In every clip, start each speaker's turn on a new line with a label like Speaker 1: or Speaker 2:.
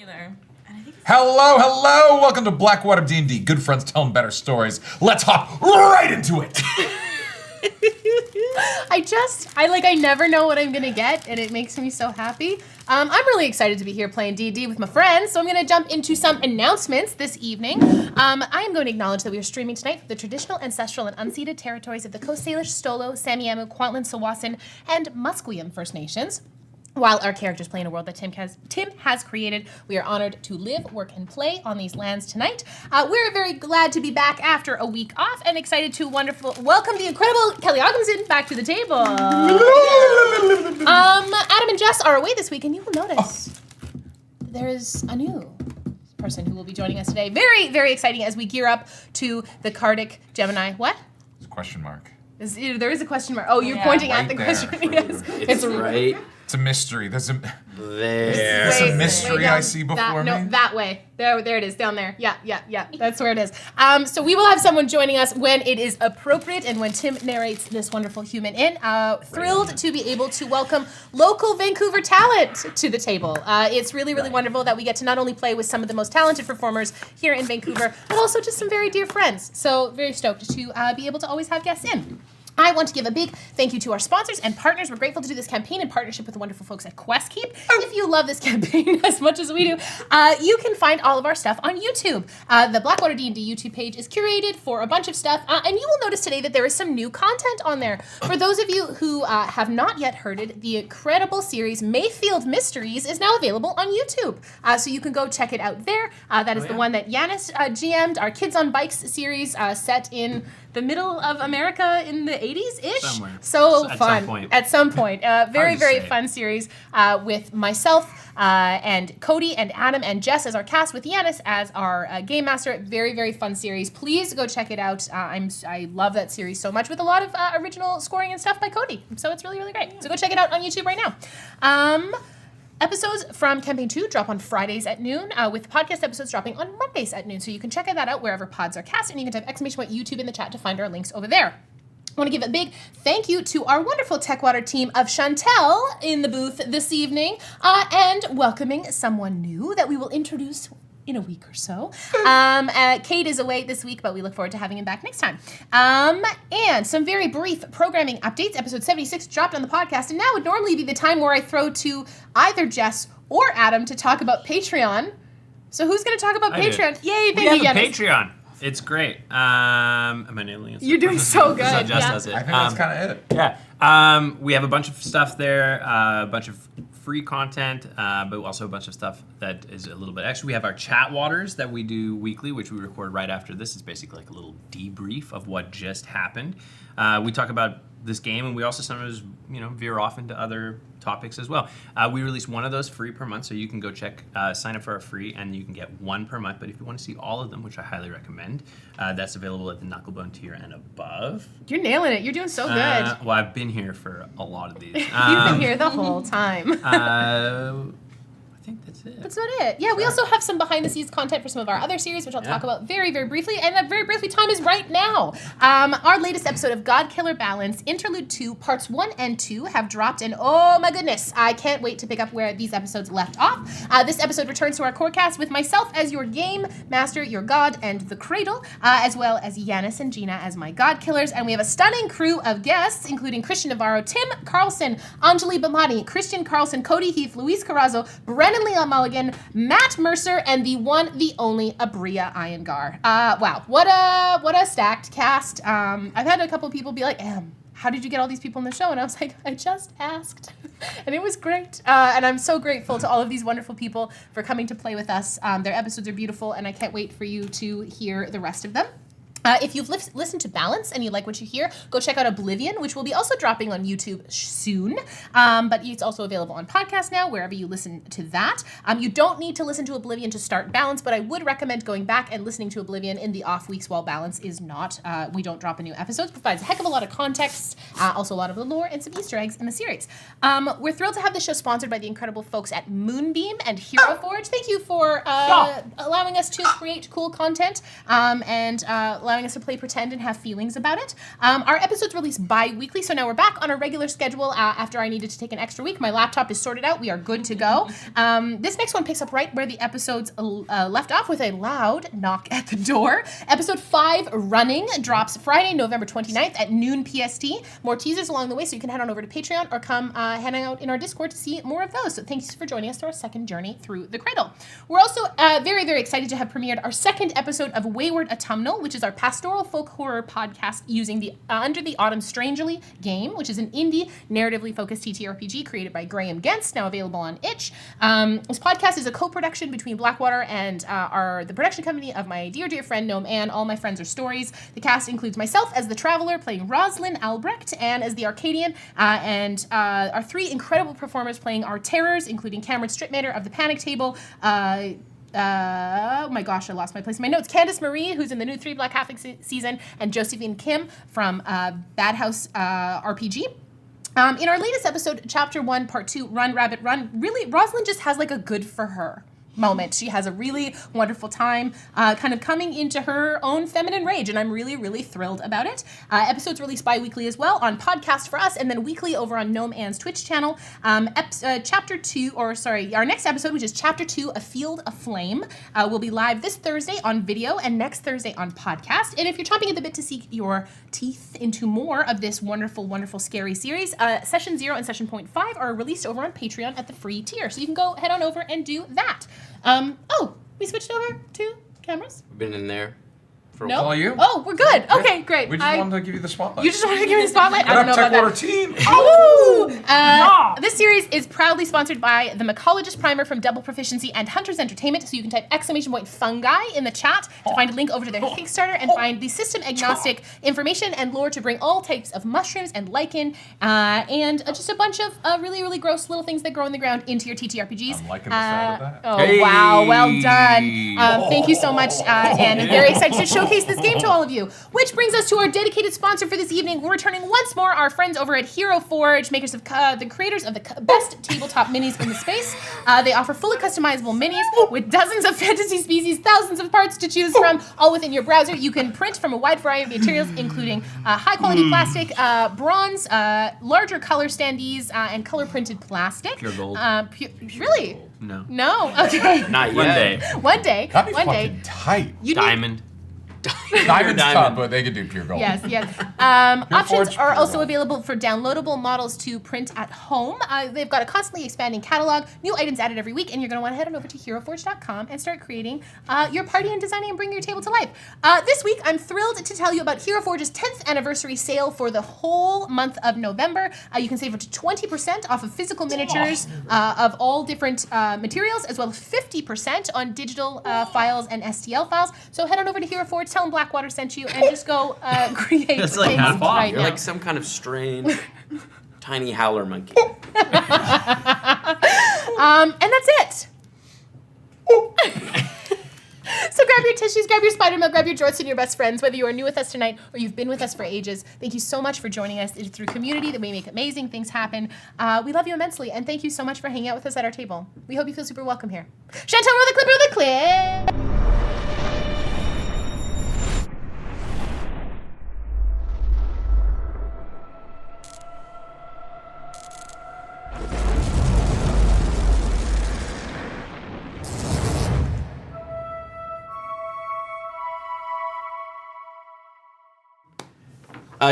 Speaker 1: Either.
Speaker 2: Hello! Welcome to BlackwaterDnD. Good friends telling better stories. Let's hop right into it!
Speaker 3: I never know what I'm gonna get, and it makes me so happy. I'm really excited to be here playing D&D with my friends, so I'm gonna jump into some announcements this evening. I am going to acknowledge that we are streaming tonight from the traditional, ancestral, and unceded territories of the Coast Salish, Stolo, Samiamu, Kwantlen, Sawasin, and Musqueam First Nations. While our characters play in a world that Tim has created, we are honored to live, work, and play on these lands tonight. We're very glad to be back after a week off and excited to welcome the incredible Kelli Ogmundson back to the table. Adam and Jess are away this week, and you will notice there is a new person who will be joining us today. Very, very exciting as we gear up to the Cardic Gemini. What?
Speaker 2: It's a question mark.
Speaker 3: There is a question mark. Oh, you're pointing at the question. Yes.
Speaker 4: It's right.
Speaker 2: It's a mystery. There's a
Speaker 4: There.
Speaker 2: mystery I see before me.
Speaker 3: No, that way. There it is, down there. Yeah. That's where it is. So we will have someone joining us when it is appropriate and when Tim narrates this wonderful human in. Thrilled to be able to welcome local Vancouver talent to the table. It's really, really wonderful that we get to not only play with some of the most talented performers here in Vancouver, but also just some very dear friends. So very stoked to be able to always have guests in. I want to give a big thank you to our sponsors and partners. We're grateful to do this campaign in partnership with the wonderful folks at QuestKeep. If you love this campaign as much as we do, you can find all of our stuff on YouTube. The BlackwaterDnD YouTube page is curated for a bunch of stuff, and you will notice today that there is some new content on there. For those of you who have not yet heard it, the incredible series Mayfield Mysteries is now available on YouTube. So you can go check it out there. That is the one that Yanis GM'd, our Kids on Bikes series set in the middle of America in the 80s-ish.
Speaker 4: Somewhere.
Speaker 3: So
Speaker 4: At
Speaker 3: fun.
Speaker 4: some point.
Speaker 3: At some point. Very, very
Speaker 4: say.
Speaker 3: fun series with myself and Cody and Adam and Jess as our cast, with Yanis as our game master. Very, very fun series. Please go check it out. I love that series so much, with a lot of original scoring and stuff by Cody. So it's really, really great. So go check it out on YouTube right now. Episodes from Campaign 2 drop on Fridays at noon, with podcast episodes dropping on Mondays at noon. So you can check that out wherever pods are cast, and you can type !YouTube in the chat to find our links over there. I want to give a big thank you to our wonderful TechWater team of Chantel in the booth this evening, and welcoming someone new that we will introduce in a week or so. Kate is away this week, but we look forward to having him back next time. And some very brief programming updates. Episode 76 dropped on the podcast, and now would normally be the time where I throw to either Jess or Adam to talk about Patreon. So who's going to talk about Patreon? Yay, thank you,
Speaker 4: We have a
Speaker 3: Yanis.
Speaker 4: Patreon. It's great. Am I nailing it?
Speaker 3: You're doing so good.
Speaker 4: So Jess
Speaker 3: Yeah.
Speaker 4: does it.
Speaker 2: I think that's kind of it.
Speaker 4: Yeah. We have a bunch of stuff there, a bunch of free content, but also a bunch of stuff that is a little bit extra. We have our chat waters that we do weekly, which we record right after this. It's basically like a little debrief of what just happened. We talk about this game, and we also sometimes, veer off into other topics as well. We release one of those free per month, so you can go sign up for our free, and you can get one per month. But if you want to see all of them, which I highly recommend, that's available at the Knucklebone tier and above.
Speaker 3: You're nailing it. You're doing so good.
Speaker 4: Well, I've been here for a lot of these.
Speaker 3: You've been here the whole time.
Speaker 4: I think that's it.
Speaker 3: That's about it. Yeah, we also have some behind-the-scenes content for some of our other series, which I'll talk about very, very briefly. And that very briefly time is right now. Our latest episode of God Killer Balance, Interlude 2, Parts 1 and 2 have dropped, and oh my goodness, I can't wait to pick up where these episodes left off. This episode returns to our core cast with myself as your game master, your god, and the cradle, as well as Yanis and Gina as my god killers. And we have a stunning crew of guests, including Christian Navarro, Tim Carlson, Anjali Bamani, Christian Carlson, Cody Heath, Luis Carrazzo, Brennan Leon Mulligan, Matt Mercer, and the one, the only Abria Iyengar. Wow, what a stacked cast. I've had a couple of people be like, how did you get all these people in the show? And I was like, I just asked. And it was great. And I'm so grateful to all of these wonderful people for coming to play with us. Their episodes are beautiful, and I can't wait for you to hear the rest of them. If you've listened to Balance and you like what you hear, go check out Oblivion, which will be also dropping on YouTube soon. But it's also available on podcast now, wherever you listen to that. You don't need to listen to Oblivion to start Balance, but I would recommend going back and listening to Oblivion in the off weeks while Balance is not. We don't drop a new episode. It provides a heck of a lot of context, also a lot of the lore and some Easter eggs in the series. We're thrilled to have the show sponsored by the incredible folks at Moonbeam and Hero Forge. Thank you for allowing us to create cool content. allowing us to play pretend and have feelings about it. Our episodes release bi-weekly, so now we're back on a regular schedule after I needed to take an extra week. My laptop is sorted out. We are good to go. This next one picks up right where the episodes left off with a loud knock at the door. Episode 5, Running, drops Friday, November 29th at noon PST. More teasers along the way, so you can head on over to Patreon or come hang out in our Discord to see more of those. So thanks for joining us to our second journey through the Cradle. We're also very, very excited to have premiered our second episode of Wayward Autumnal, which is our pastoral folk horror podcast using the Under the Autumn Strangely game, which is an indie, narratively focused TTRPG created by Graham Gens, now available on itch. This podcast is a co-production between Blackwater and the production company of my dear, dear friend Gnome Ann. All My Friends Are Stories. The cast includes myself as the Traveler, playing Rosalind Albrecht, and as the Arcadian, and our 3 incredible performers playing our terrors, including Cameron Stripmatter of the Panic Table, oh my gosh, I lost my place in my notes. Candace Marie, who's in the new 3 Black Catholic season, and Josephine Kim from Bad House RPG. In our latest episode, Chapter 1, Part 2, Run, Rabbit, Run, really, Rosalind just has like a good for her moment. She has a really wonderful time kind of coming into her own feminine rage, and I'm really, really thrilled about it. Episodes released bi-weekly as well on podcast for us, and then weekly over on Gnome Ann's Twitch channel. Chapter 2, or sorry, our next episode, which is Chapter 2, A Field Aflame, will be live this Thursday on video and next Thursday on podcast. And if you're chomping at the bit to sink your teeth into more of this wonderful, wonderful, scary series, Session 0 and Session 0.5 are released over on Patreon at the free tier, so you can go head on over and do that. We switched over to cameras?
Speaker 1: Been in there for a
Speaker 3: No?
Speaker 1: while.
Speaker 2: All you?
Speaker 3: Oh, we're good. Okay, great.
Speaker 2: We just wanted to give you the spotlight.
Speaker 3: You just wanted to give me the spotlight? I
Speaker 2: Get
Speaker 3: don't know
Speaker 2: up,
Speaker 3: about
Speaker 2: Techwater
Speaker 3: that.
Speaker 2: team!
Speaker 3: Oh! This series is proudly sponsored by the Mycologist Primer from Double Proficiency and Hunters Entertainment, so you can type !fungi in the chat to find a link over to their Kickstarter and find the system-agnostic information and lore to bring all types of mushrooms and lichen and just a bunch of really, really gross little things that grow in the ground into your TTRPGs.
Speaker 2: I'm liking the sound of that.
Speaker 3: Oh,
Speaker 1: Hey!
Speaker 3: wow. Well done. Thank you so much, and very excited to showcase this game to all of you. Which brings us to our dedicated sponsor for this evening. We're returning once more our friends over at Hero Forge, makers of the creators of the best tabletop minis in the space. They offer fully customizable minis with dozens of fantasy species, thousands of parts to choose from, all within your browser. You can print from a wide variety of materials, including high-quality plastic, bronze, larger color standees, and color-printed plastic.
Speaker 4: Pure gold.
Speaker 3: Really?
Speaker 4: No.
Speaker 3: No? Okay.
Speaker 1: Not
Speaker 4: One
Speaker 1: yet.
Speaker 4: day.
Speaker 3: One day.
Speaker 2: That'd be
Speaker 3: One
Speaker 2: fucking
Speaker 3: day.
Speaker 2: tight.
Speaker 3: You need-
Speaker 4: Diamond.
Speaker 2: Diamond's tough,
Speaker 1: Diamond.
Speaker 2: but they could do pure gold.
Speaker 3: Yes, yes. Options
Speaker 2: Forge
Speaker 3: are
Speaker 2: Pure
Speaker 3: also
Speaker 2: Gold.
Speaker 3: available for downloadable models to print at home. They've got a constantly expanding catalog, new items added every week, and you're going to want to head on over to heroforge.com and start creating your party and designing and bring your table to life. This week, I'm thrilled to tell you about Hero Forge's 10th anniversary sale for the whole month of November. You can save up to 20% off of physical miniatures of all different materials, as well as 50% on digital files and STL files. So head on over to Hero Forge, tell them Blackwater sent you, and just go create
Speaker 4: That's like
Speaker 3: things
Speaker 4: half off.
Speaker 3: right
Speaker 1: You're
Speaker 3: now.
Speaker 1: like some kind of strange tiny howler monkey.
Speaker 3: And that's it. So grab your tissues, grab your spider milk, grab your jorts and your best friends, whether you are new with us tonight or you've been with us for ages. Thank you so much for joining us. It is through community that we make amazing things happen. We love you immensely, and thank you so much for hanging out with us at our table. We hope you feel super welcome here. Chantel, roll the clip, roll the clip.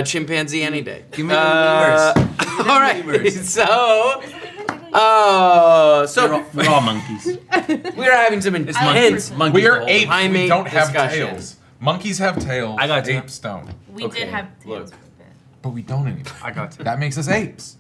Speaker 1: Chimpanzee any day.
Speaker 4: Give me the lemurs.
Speaker 1: All right.
Speaker 4: lemurs.
Speaker 1: So,
Speaker 4: We're all monkeys.
Speaker 1: we're having some
Speaker 4: It's
Speaker 1: intense
Speaker 4: monkeys.
Speaker 2: We are
Speaker 4: Monkeys.
Speaker 2: apes. We
Speaker 1: Primate
Speaker 2: don't have
Speaker 1: discussion.
Speaker 2: tails. Monkeys have tails.
Speaker 4: I got tail.
Speaker 2: apes don't.
Speaker 5: We
Speaker 1: Okay,
Speaker 5: did have
Speaker 1: look.
Speaker 5: tails for a bit.
Speaker 2: But we don't anymore.
Speaker 4: I got to.
Speaker 2: That makes us apes.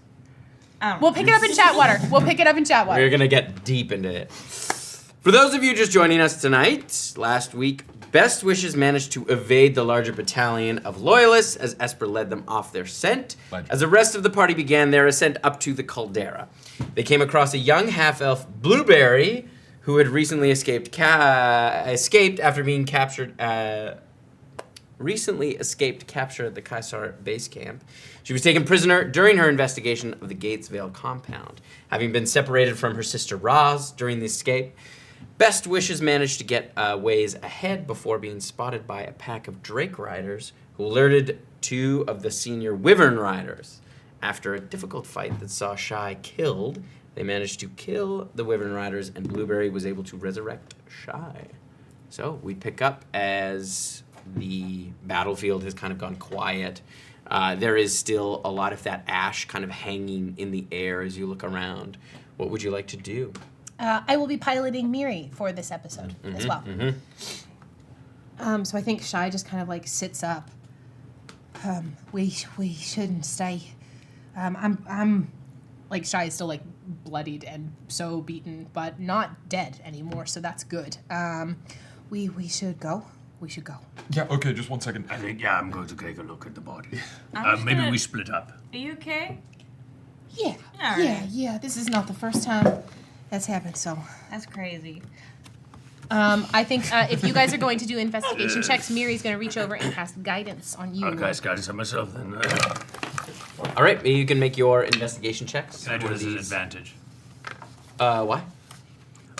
Speaker 5: I don't
Speaker 3: We'll
Speaker 5: know.
Speaker 3: pick it up in chat water. We'll pick it up in chat
Speaker 1: We're
Speaker 3: water.
Speaker 1: going to get deep into it. For those of you just joining us tonight, last week, Best Wishes managed to evade the larger battalion of loyalists as Esper led them off their scent,
Speaker 2: Legend.
Speaker 1: as the rest of the party began their ascent up to the caldera. They came across a young half-elf Blueberry who had recently escaped after being captured capture at the Kaisar base camp. She was taken prisoner during her investigation of the Gatesvale compound. Having been separated from her sister Raas during the escape, Best Wishes managed to get ways ahead before being spotted by a pack of Drake Riders who alerted 2 of the senior Wyvern Riders. After a difficult fight that saw Shy killed, they managed to kill the Wyvern Riders, and Blueberry was able to resurrect Shy. So we pick up as the battlefield has kind of gone quiet. There is still a lot of that ash kind of hanging in the air as you look around. What would you like to do?
Speaker 3: I will be piloting Miri for this episode as well. So I think Shy just kind of like sits up. We shouldn't stay. I'm like Shy is still like bloodied and so beaten, but not dead anymore. So that's good. We should go. We should go.
Speaker 2: Yeah, okay, just 1 second.
Speaker 4: I think, I'm going to take a look at the body.
Speaker 5: I'm
Speaker 4: Maybe
Speaker 5: gonna-
Speaker 4: we split up.
Speaker 5: Are you okay?
Speaker 3: Yeah.
Speaker 5: All right.
Speaker 3: Yeah. This is not the first time that's happened. So
Speaker 5: That's crazy.
Speaker 3: I think if you guys are going to do investigation checks, Miri's going to reach over and cast guidance on you.
Speaker 4: I'll cast guidance on myself then.
Speaker 1: All right, you can make your investigation checks.
Speaker 4: Can I do
Speaker 1: for
Speaker 4: this as
Speaker 1: these.
Speaker 4: advantage?
Speaker 1: Why?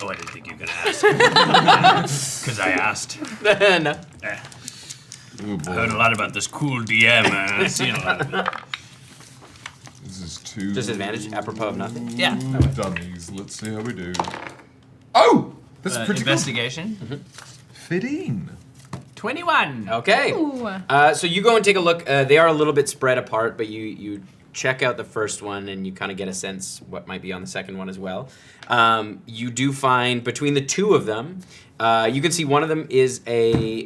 Speaker 4: Oh, I didn't think you were going to ask. Because I asked.
Speaker 1: No.
Speaker 4: Eh.
Speaker 2: Ooh, boy.
Speaker 4: Heard a lot about this cool DM, and I've seen a lot of it.
Speaker 2: This is 2
Speaker 1: Disadvantage, apropos of nothing.
Speaker 4: Yeah.
Speaker 2: dummies. Let's see how we do. Oh! That's pretty
Speaker 4: Investigation?
Speaker 2: 15.
Speaker 4: 21.
Speaker 1: Okay.
Speaker 3: Ooh.
Speaker 1: So you go and take a look. They are a little bit spread apart, but you check out the first one and you kind of get a sense what might be on the second one as well. You do find between the 2 of them, you can see one of them is a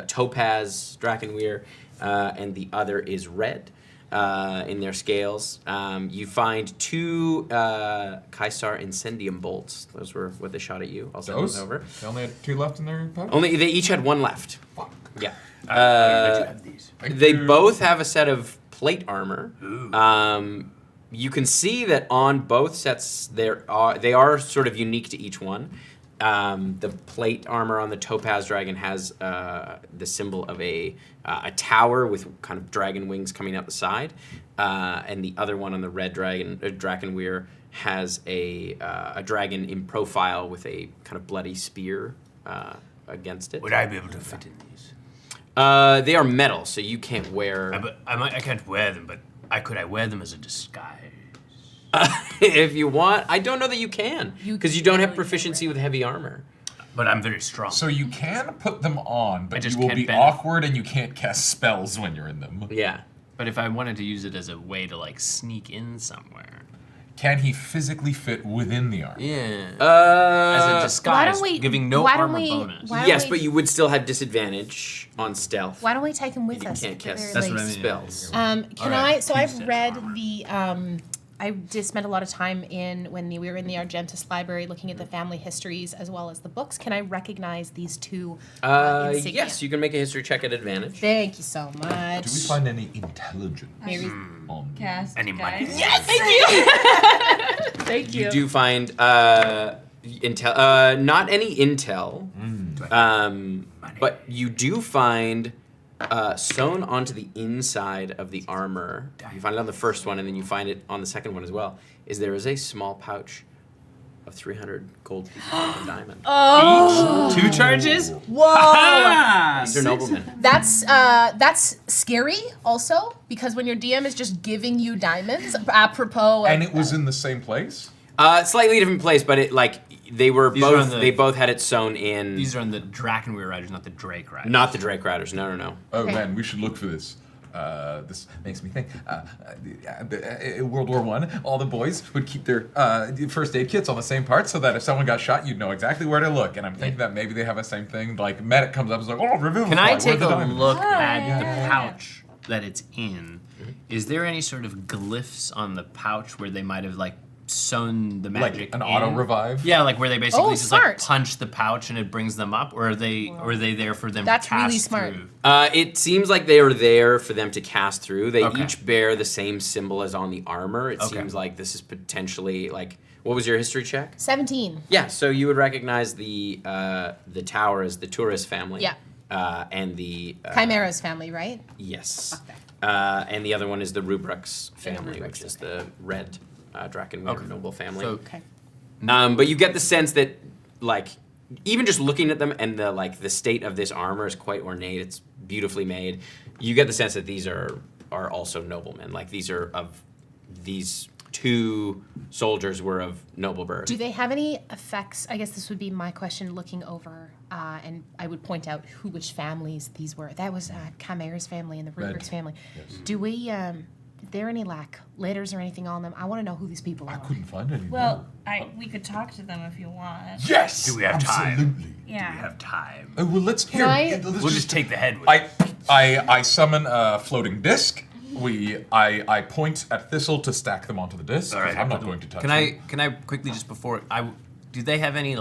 Speaker 1: topaz Drakenweir, and the other is red in their scales. You find 2 Kaisar Incendium bolts. Those were what they shot at you. I'll send those
Speaker 2: Those?
Speaker 1: over.
Speaker 2: They only had 2 left in their pouch?
Speaker 1: Only they each had 1 left.
Speaker 2: Fuck.
Speaker 1: Yeah.
Speaker 4: I bet you have these.
Speaker 2: Thank
Speaker 1: They
Speaker 2: you.
Speaker 1: both have a set of plate armor.
Speaker 4: Ooh.
Speaker 1: You can see that on both sets they are sort of unique to each one. The plate armor on the Topaz Dragon has the symbol of a tower with kind of dragon wings coming out the side, and the other one on the Red Dragon Drakenweir has a dragon in profile with a kind of bloody spear against it.
Speaker 4: Would I be able to fit in these?
Speaker 1: They are metal, so you can't wear.
Speaker 4: I can't wear them, but could I wear them as a disguise?
Speaker 1: If you want, I don't know that you can
Speaker 3: You
Speaker 1: because you don't have
Speaker 3: really
Speaker 1: proficiency with heavy armor.
Speaker 4: But I'm very strong.
Speaker 2: So you can put them on,
Speaker 4: I
Speaker 2: but
Speaker 4: just
Speaker 2: you will
Speaker 4: can't
Speaker 2: be
Speaker 4: benefit.
Speaker 2: awkward and you can't cast spells when you're in them.
Speaker 1: Yeah.
Speaker 4: But if I wanted to use it as a way to like sneak in somewhere.
Speaker 2: Can he physically fit within the armor?
Speaker 4: Yeah. As a disguise, giving no armor bonus.
Speaker 1: Yes, but you would still have disadvantage on stealth.
Speaker 3: Why don't we take him with
Speaker 1: You
Speaker 3: us?
Speaker 1: can't
Speaker 3: at the
Speaker 1: cast
Speaker 3: very
Speaker 4: That's what I
Speaker 3: least?
Speaker 4: mean.
Speaker 1: spells.
Speaker 3: Can
Speaker 2: Alright.
Speaker 3: I? So I've
Speaker 4: Two
Speaker 3: read
Speaker 4: sets of
Speaker 3: the. I did spend a lot of time when we were in the Argentus library looking at the family histories as well as the books. Can I recognize these 2 insignia?
Speaker 1: Yes, you can make a history check at advantage.
Speaker 3: Thank you so much.
Speaker 2: Do we find any intelligence
Speaker 3: Maybe-
Speaker 2: on
Speaker 5: Cast
Speaker 4: Any money?
Speaker 5: guidance.
Speaker 3: Yes, thank you.
Speaker 1: You do find intel, not any intel, but you do find sewn onto the inside of the armor. You find it on the first one, and then you find it on the second one as well. There is a small pouch of 300 gold pieces of diamond.
Speaker 3: Oh,
Speaker 4: Each 2 charges?
Speaker 3: whoa!
Speaker 4: Ah!
Speaker 1: These are noblemen.
Speaker 3: That's scary also because when your DM is just giving you diamonds, apropos.
Speaker 2: And it was in the same place?
Speaker 1: Slightly different place, but they were
Speaker 4: These are
Speaker 1: both.
Speaker 4: on the-
Speaker 1: They both had it sewn in.
Speaker 4: These are on the Drakenweir Riders, not the Drake Riders.
Speaker 1: Not the Drake Riders. No.
Speaker 2: Oh
Speaker 3: Okay.
Speaker 2: man, we should look for this. This makes me think. In World War I, all the boys would keep their first aid kits on the same part, so that if someone got shot, you'd know exactly where to look. And I'm thinking that maybe they have the same thing. Like medic comes up and is like, "Oh, revivify."
Speaker 4: Can I
Speaker 2: where's
Speaker 4: take
Speaker 2: the
Speaker 4: a
Speaker 2: diamond?"
Speaker 4: look at
Speaker 5: yeah,
Speaker 4: the
Speaker 5: yeah.
Speaker 4: pouch that it's in? Is there any sort of glyphs on the pouch where they might have like sewn the
Speaker 2: Like
Speaker 4: magic
Speaker 2: an
Speaker 4: in?
Speaker 2: auto revive?
Speaker 4: Yeah, like where they basically
Speaker 3: Oh,
Speaker 4: just
Speaker 3: smart.
Speaker 4: like punch the pouch and it brings them up, or are they there for them
Speaker 3: That's
Speaker 4: to cast
Speaker 3: really smart.
Speaker 4: through?
Speaker 1: It seems like they are there for them to cast through. They
Speaker 4: Okay.
Speaker 1: each bear the same symbol as on the armor. It
Speaker 4: Okay.
Speaker 1: seems like this is potentially like. What was your history check?
Speaker 3: 17.
Speaker 1: Yeah, so you would recognize the tower as the Tourist family.
Speaker 3: Yeah.
Speaker 1: And the
Speaker 3: Chimera's family, right?
Speaker 1: yes.
Speaker 3: Okay.
Speaker 1: And the other one is the Rubrux family,
Speaker 3: Rubrux,
Speaker 1: which is the red Drakenweir
Speaker 4: Okay.
Speaker 1: noble family.
Speaker 4: So-
Speaker 3: Okay.
Speaker 1: But you get the sense that, like, even just looking at them and the state of this armor is quite ornate. It's beautifully made. You get the sense that these are also noblemen. Like these two soldiers were of noble birth.
Speaker 3: Do they have any effects? I guess this would be my question looking over, and I would point out which families these were. That was Chimera's family and the Rubrick's family.
Speaker 2: Yes.
Speaker 3: Do we, is there any, letters or anything on them? I want to know who these people are.
Speaker 2: I couldn't find any.
Speaker 5: Well, we could talk to them if you want.
Speaker 2: Yes.
Speaker 4: Do we have time?
Speaker 2: Absolutely.
Speaker 5: Yeah.
Speaker 4: We have time.
Speaker 2: Oh, well, let's
Speaker 3: Can I-
Speaker 2: let's
Speaker 4: We'll just take the head with
Speaker 2: I summon a floating disc. I point at Thistle to stack them onto the disc.
Speaker 4: All right,
Speaker 2: I'm not going to touch
Speaker 4: Can
Speaker 2: them.
Speaker 4: I quickly just before do they have any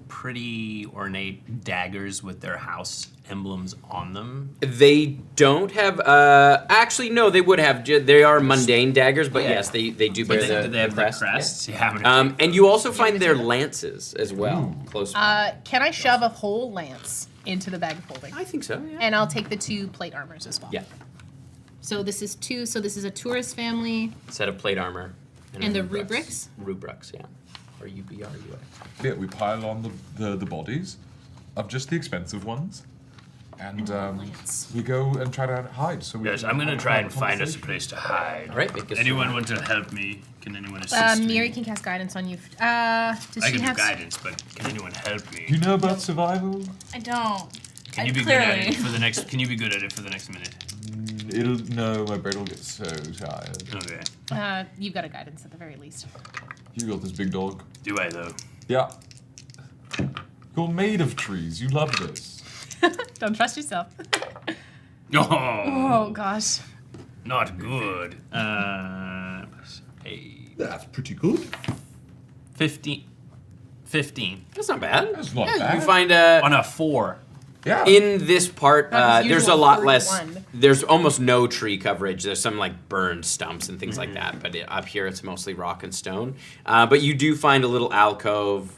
Speaker 4: pretty ornate daggers with their house emblems on them?
Speaker 1: They don't have. Actually, no. They would have. They are mundane daggers, but yes, they do bear
Speaker 4: Do
Speaker 1: the
Speaker 4: they have the
Speaker 1: crest.
Speaker 4: crests?
Speaker 1: Yeah.
Speaker 4: Yeah. I'm gonna
Speaker 1: And you also find their lances as well, close by.
Speaker 3: Can I shove a whole lance into the bag of holding?
Speaker 1: I think so. Yeah.
Speaker 3: And I'll take the 2 plate armors as well.
Speaker 1: Yeah.
Speaker 3: So this is 2. So this is a tourist family.
Speaker 1: Set of plate armor.
Speaker 3: And the
Speaker 1: rubrics. Rubrics, yeah. Or UBRUX.
Speaker 2: Yeah, we pile on the bodies of just the expensive ones, and we go and try to hide. So we
Speaker 4: Yes, I'm gonna try and find us a place to hide.
Speaker 1: All right, make us
Speaker 4: Anyone want to help me? Can anyone assist me?
Speaker 3: Miri can cast guidance on you. Does
Speaker 4: I
Speaker 3: she
Speaker 4: can do
Speaker 3: have
Speaker 4: guidance, but can anyone help me?
Speaker 2: Do you know about survival?
Speaker 5: I don't.
Speaker 4: Can you be good at it for the next? Can you be good at it for the next minute?
Speaker 2: No, my brain will get so tired.
Speaker 4: Okay.
Speaker 3: You've got a guidance at the very least.
Speaker 2: You got this big dog.
Speaker 4: Do I though?
Speaker 2: Yeah. You're made of trees. You love this.
Speaker 3: Don't trust yourself.
Speaker 4: Oh,
Speaker 3: Oh gosh.
Speaker 4: not good.
Speaker 2: That's pretty good.
Speaker 4: 15. 15
Speaker 1: That's not bad.
Speaker 2: That's not
Speaker 1: You
Speaker 2: bad.
Speaker 1: find
Speaker 4: on a 4.
Speaker 2: Yeah.
Speaker 1: in this part,
Speaker 3: That was
Speaker 1: there's a
Speaker 3: usual
Speaker 1: lot less.
Speaker 3: 41.
Speaker 1: There's almost no tree coverage. There's some burned stumps and things like that. But up here, it's mostly rock and stone. But you do find a little alcove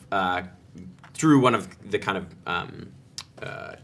Speaker 1: through one of the kind of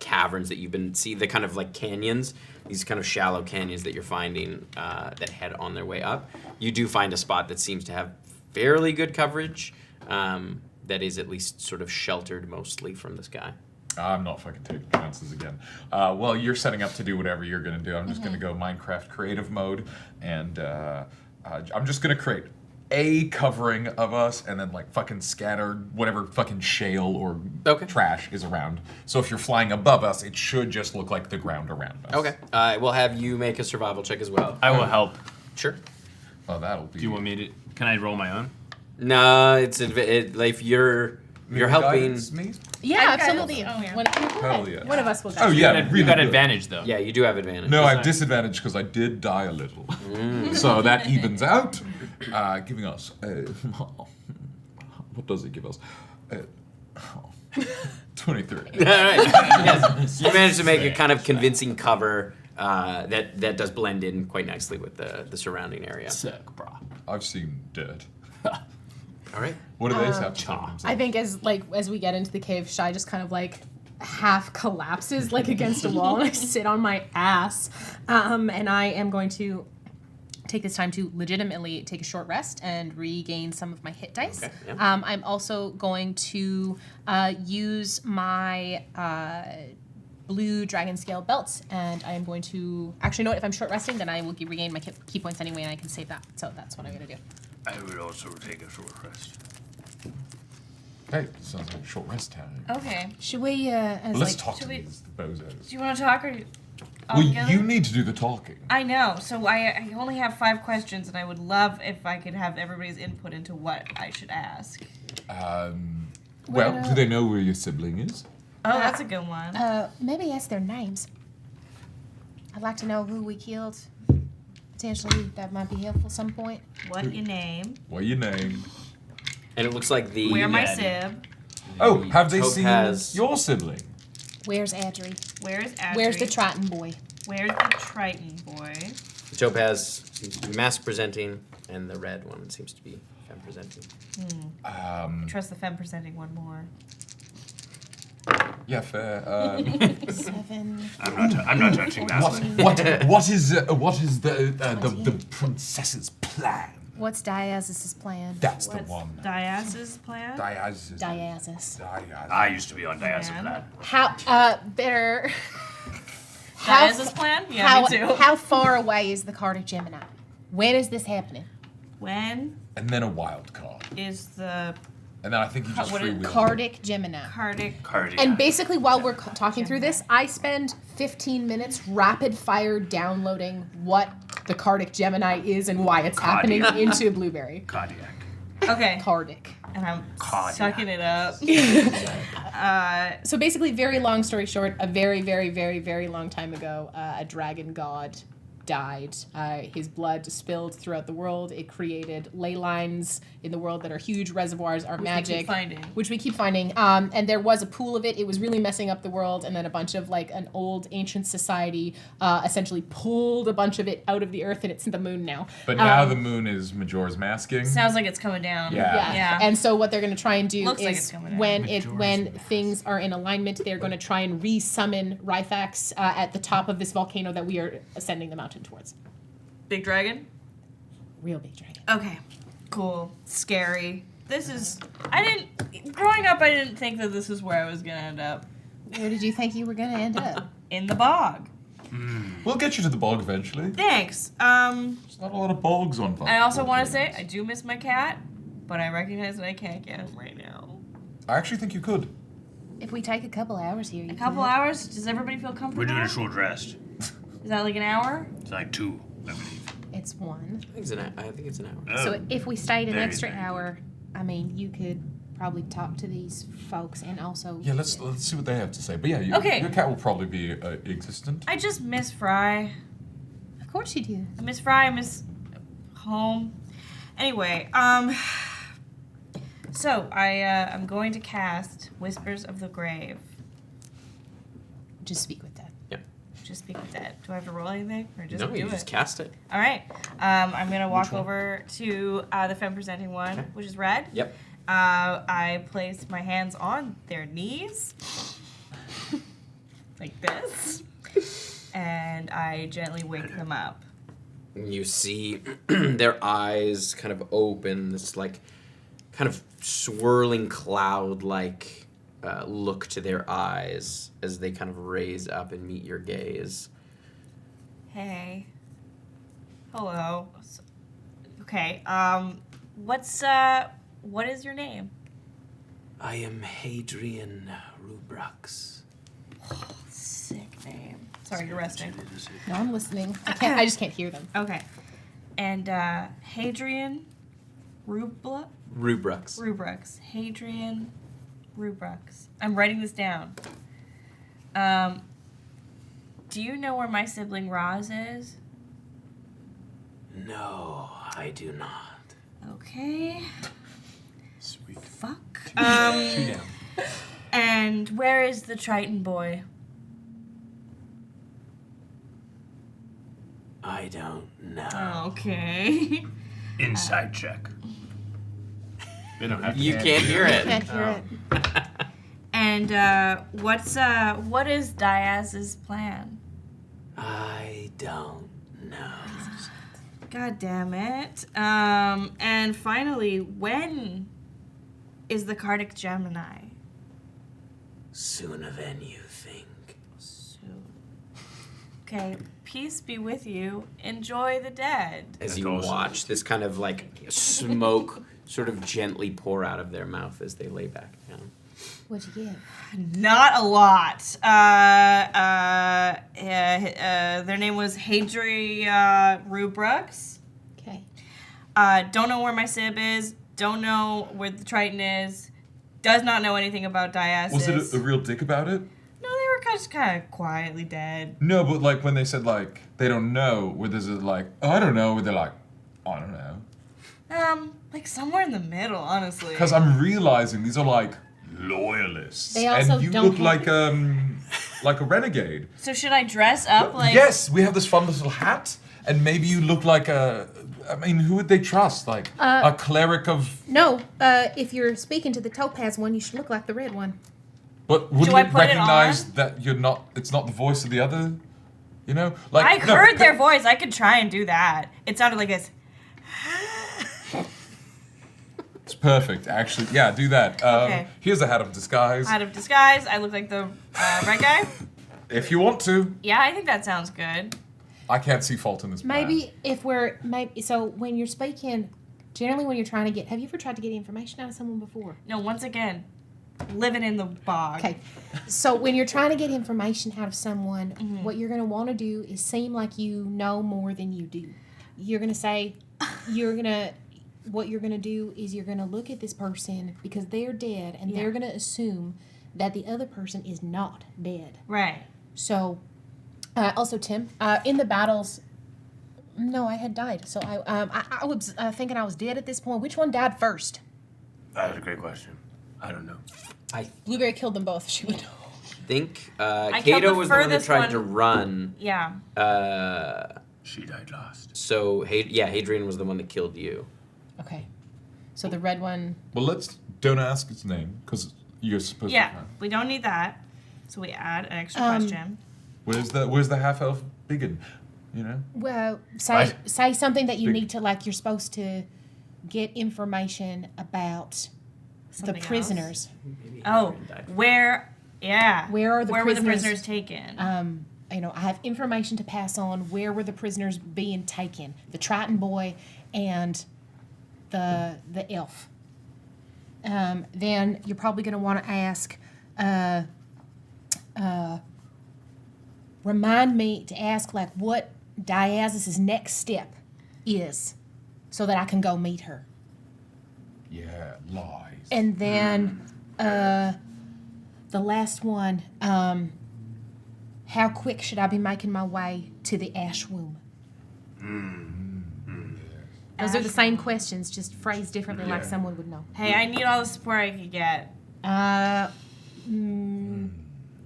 Speaker 1: caverns that you've been the kind of canyons. These kind of shallow canyons that you're finding that head on their way up. You do find a spot that seems to have fairly good coverage. That is at least sort of sheltered mostly from the sky.
Speaker 2: I'm not fucking taking chances again. Well, you're setting up to do whatever you're going to do. I'm just going to go Minecraft creative mode, and I'm just going to create a covering of us, and then fucking scatter whatever fucking shale or trash is around. So if you're flying above us, it should just look like the ground around us.
Speaker 1: Okay. I will have you make a survival check as well.
Speaker 4: I will help.
Speaker 1: Sure.
Speaker 2: Well, that'll be.
Speaker 4: Do you want me to? Can I roll my own?
Speaker 1: No, if you're helping.
Speaker 2: Guidance me?
Speaker 3: Yeah,
Speaker 5: I've got
Speaker 3: absolutely.
Speaker 5: it. Oh, yeah.
Speaker 2: Hell yeah.
Speaker 3: One of us will go.
Speaker 2: Oh yeah,
Speaker 4: You
Speaker 2: really
Speaker 4: got
Speaker 2: good.
Speaker 4: advantage though.
Speaker 1: Yeah, you do have advantage.
Speaker 2: No, I have disadvantage because I did die a little. So that evens out, giving us. What does it give us? 23.
Speaker 1: All right. Yes. You managed to make a kind of convincing cover that does blend in quite nicely with the surrounding area.
Speaker 4: Sick, bro.
Speaker 2: I've seen dirt.
Speaker 1: All right.
Speaker 2: What do they have to
Speaker 3: I think as we get into the cave, Shy just kind of half collapses against a wall, and I sit on my ass. And I am going to take this time to legitimately take a short rest and regain some of my hit dice.
Speaker 1: Okay, yeah.
Speaker 3: I'm also going to use my blue dragon scale belts, and I am going to actually know what, if I'm short resting, then I will regain my key points anyway, and I can save that. So that's what I'm going to do.
Speaker 4: I would also take a short rest.
Speaker 2: Hey, sounds like a short rest time.
Speaker 5: Okay.
Speaker 3: Should we?
Speaker 2: Let's talk to
Speaker 5: should we-
Speaker 2: these bozos.
Speaker 5: Do you want to talk or?
Speaker 2: Well,
Speaker 5: together?
Speaker 2: you need to do the talking.
Speaker 5: I know. So I only have 5 questions, and I would love if I could have everybody's input into what I should ask.
Speaker 2: Well, do they know where your sibling is?
Speaker 5: Oh, that's a good one.
Speaker 3: Maybe ask their names. I'd like to know who we killed. Potentially, that might be helpful some point.
Speaker 5: What your name?
Speaker 2: What your name?
Speaker 1: And it looks like the
Speaker 5: Where my
Speaker 4: Yeah.
Speaker 5: sib?
Speaker 2: Oh, have they
Speaker 1: Topaz.
Speaker 2: seen your sibling?
Speaker 3: Where's Adri?
Speaker 5: Where's Asari?
Speaker 3: Where's the Triton boy?
Speaker 5: Where's the Triton boy?
Speaker 1: The topaz seems to be mask presenting, and the red one seems to be femme presenting.
Speaker 5: Trust the femme presenting one more.
Speaker 2: Yeah, fair.
Speaker 3: 7.
Speaker 4: I'm not touching that one.
Speaker 2: What is the princess's plan?
Speaker 3: What's Diaz's plan?
Speaker 2: That's the
Speaker 5: What's
Speaker 2: one.
Speaker 5: Diaz's plan?
Speaker 2: Diaz.
Speaker 3: Diaz's.
Speaker 4: I used to be on Diaz's
Speaker 5: Man.
Speaker 4: plan.
Speaker 3: How better?
Speaker 5: Diaz's plan? Yeah, me too.
Speaker 3: How far away is the card of Gemini? When is this happening?
Speaker 5: When
Speaker 2: And then a wild card.
Speaker 5: is the
Speaker 2: And then I think you just
Speaker 5: What is-
Speaker 2: freewheel.
Speaker 3: Cardic Gemini.
Speaker 5: cardiac?
Speaker 4: Cardia.
Speaker 3: And basically, while we're talking through this, I spend 15 minutes rapid fire downloading what the Cardic Gemini is and why it's happening into Blueberry.
Speaker 4: Cardiac.
Speaker 5: Okay.
Speaker 3: Cardic.
Speaker 5: And I'm
Speaker 4: Cardiac.
Speaker 5: sucking it up.
Speaker 3: So basically, very long story short, a very, very, very, very long time ago, a dragon god died. His blood spilled throughout the world. It created ley lines in the world that are huge reservoirs, are magic. Which we keep finding. And there was a pool of it. It was really messing up the world. And then a bunch of like an old ancient society essentially pulled a bunch of it out of the earth, and it's in the moon now.
Speaker 2: But now the moon is Majora's masking.
Speaker 5: Sounds like it's coming down.
Speaker 2: Yeah.
Speaker 5: Yeah.
Speaker 3: And so what they're going to try and do
Speaker 5: Looks like
Speaker 3: is
Speaker 5: it's coming out.
Speaker 3: when things are in alignment, they're going to try and re-summon Rythax at the top of this volcano that we are ascending the mountain towards.
Speaker 5: Big dragon?
Speaker 3: Real big dragon.
Speaker 5: Okay. Cool. Scary. Growing up, I didn't think that this is where I was going to end up.
Speaker 3: Where did you think you were going to end up?
Speaker 5: In the bog.
Speaker 2: We'll get you to the bog eventually.
Speaker 5: Thanks.
Speaker 2: There's not a lot of bogs on.
Speaker 5: I also want to say, I do miss my cat, but I recognize that I can't get him right now.
Speaker 2: I actually think you could.
Speaker 3: If we take a couple hours here, you
Speaker 5: A couple hours? Does everybody feel comfortable?
Speaker 4: We're doing a short rest.
Speaker 5: Is that like an hour?
Speaker 4: It's like 2, I believe.
Speaker 3: It's 1.
Speaker 1: I think it's an hour.
Speaker 4: Oh.
Speaker 3: So if we stayed an
Speaker 4: Very,
Speaker 3: extra
Speaker 4: very
Speaker 3: hour, I mean, you could probably talk to these folks and also...
Speaker 2: Yeah, let's see what they have to say. But yeah,
Speaker 5: Okay.
Speaker 2: your cat will probably be existent.
Speaker 5: I just miss Fry.
Speaker 3: Of course you do.
Speaker 5: I miss Fry. I miss home. Anyway, so I'm going to cast Whispers of the Grave.
Speaker 3: Just speak with that.
Speaker 5: Just speak with that. Do I have to roll anything, or just
Speaker 1: No,
Speaker 5: do
Speaker 1: you
Speaker 5: it?
Speaker 1: just cast it.
Speaker 5: All right. I'm gonna walk
Speaker 1: one?
Speaker 5: over to the femme presenting one,
Speaker 1: Okay.
Speaker 5: which is red.
Speaker 1: Yep.
Speaker 5: I place my hands on their knees, like this, and I gently wake them up.
Speaker 1: You see their eyes kind of open, this like kind of swirling cloud-like look to their eyes as they kind of raise up and meet your gaze.
Speaker 5: Hey. Hello. Okay. What is your name?
Speaker 1: I am Hadrian Rubrux.
Speaker 5: Sick name. Sorry, you're resting.
Speaker 3: No, I'm listening. I just can't hear them.
Speaker 5: Okay. And Hadrian
Speaker 1: Rubrux.
Speaker 5: Rubrux. Hadrian Rubrux. I'm writing this down. Do you know where my sibling Raas is?
Speaker 1: No, I do not.
Speaker 5: Okay.
Speaker 4: Sweet.
Speaker 5: Fuck.
Speaker 4: Two down.
Speaker 5: And where is the Triton boy?
Speaker 1: I don't know.
Speaker 5: Okay.
Speaker 4: Inside check. They don't have to.
Speaker 1: You can't hear it.
Speaker 3: Can't hear it.
Speaker 5: And what is Diaz's plan?
Speaker 1: I don't know.
Speaker 5: God damn it. And finally, when is the Cardic Gemini?
Speaker 1: Sooner than you think.
Speaker 5: Soon. Okay, peace be with you. Enjoy the dead.
Speaker 1: As
Speaker 4: That's
Speaker 1: you
Speaker 4: awesome.
Speaker 1: watch this kind of like smoke sort of gently pour out of their mouth as they lay back down.
Speaker 3: What'd you get?
Speaker 5: Not a lot. Their name was Hadrian Rubrux.
Speaker 3: Okay.
Speaker 5: Don't know where my Sib is. Don't know where the Triton is. Does not know anything about Diasis.
Speaker 2: Was it a real dick about it?
Speaker 5: No, they were just kind of quietly dead.
Speaker 2: No, but like when they said like they don't know, where there's a like, oh, I don't know, where they're like, I don't know.
Speaker 5: Like somewhere in the middle, honestly.
Speaker 2: Because I'm realizing these are like loyalists,
Speaker 3: They also
Speaker 2: and you
Speaker 3: don't
Speaker 2: look
Speaker 3: have-
Speaker 2: like a renegade.
Speaker 5: So should I dress up like?
Speaker 2: Yes, we have this fun little hat, and maybe you look like a. I mean, who would they trust? Like a cleric of.
Speaker 3: No, if you're speaking to the topaz one, you should look like the red one.
Speaker 2: But wouldn't
Speaker 5: I
Speaker 2: it
Speaker 5: put it
Speaker 2: recognize
Speaker 5: on?
Speaker 2: that you're not? It's not the voice of the other. You know, like
Speaker 5: I heard their voice. I could try and do that. It sounded like this.
Speaker 2: It's perfect, actually. Yeah, do that.
Speaker 5: Okay.
Speaker 2: Here's a hat of disguise.
Speaker 5: Out of disguise, I look like the red guy.
Speaker 2: If you want to.
Speaker 5: Yeah, I think that sounds good.
Speaker 2: I can't see fault in this plan.
Speaker 3: Maybe if so when you're speaking, generally when you're trying to get, have you ever tried to get information out of someone before?
Speaker 5: No, once again, living in the bog.
Speaker 3: Okay, so when you're trying to get information out of someone, what you're going to want to do is seem like you know more than you do. You're going to say, what you're going to do is you're going to look at this person because they're dead, and they're going to assume that the other person is not dead.
Speaker 5: Right.
Speaker 3: So, also Tim, in the battles, no, I had died. So I was thinking I was dead at this point. Which one died first?
Speaker 6: That's a great question. I don't know.
Speaker 3: Blueberry killed them both. She would know.
Speaker 1: think
Speaker 5: killed
Speaker 1: Kato
Speaker 5: the
Speaker 1: was the one that
Speaker 5: furthest
Speaker 1: tried
Speaker 5: one.
Speaker 1: to run.
Speaker 5: Yeah.
Speaker 6: She died last.
Speaker 1: So, Hadrian was the one that killed you.
Speaker 3: Okay. So the red one.
Speaker 2: Well, don't ask its name, because you're supposed to.
Speaker 5: Yeah, we don't need that. So we add an extra question.
Speaker 2: Where's the half elf begin? You know?
Speaker 3: Well, say something that you need to, like, you're supposed to get information about
Speaker 5: Something
Speaker 3: the
Speaker 5: else?
Speaker 3: prisoners.
Speaker 1: Maybe
Speaker 5: Oh,
Speaker 1: Hadrian died.
Speaker 5: where
Speaker 3: Where
Speaker 5: were the prisoners taken?
Speaker 3: I have information to pass on. Where were the prisoners being taken? The Triton boy and the elf. Then you're probably going to want to ask, remind me to ask, like, what Diaz's next step is so that I can go meet her.
Speaker 2: Yeah, lies.
Speaker 3: And then the last one, how quick should I be making my way to the ash womb? Those are the same questions, just phrased differently, like someone would know.
Speaker 5: Hey, I need all the support I can get.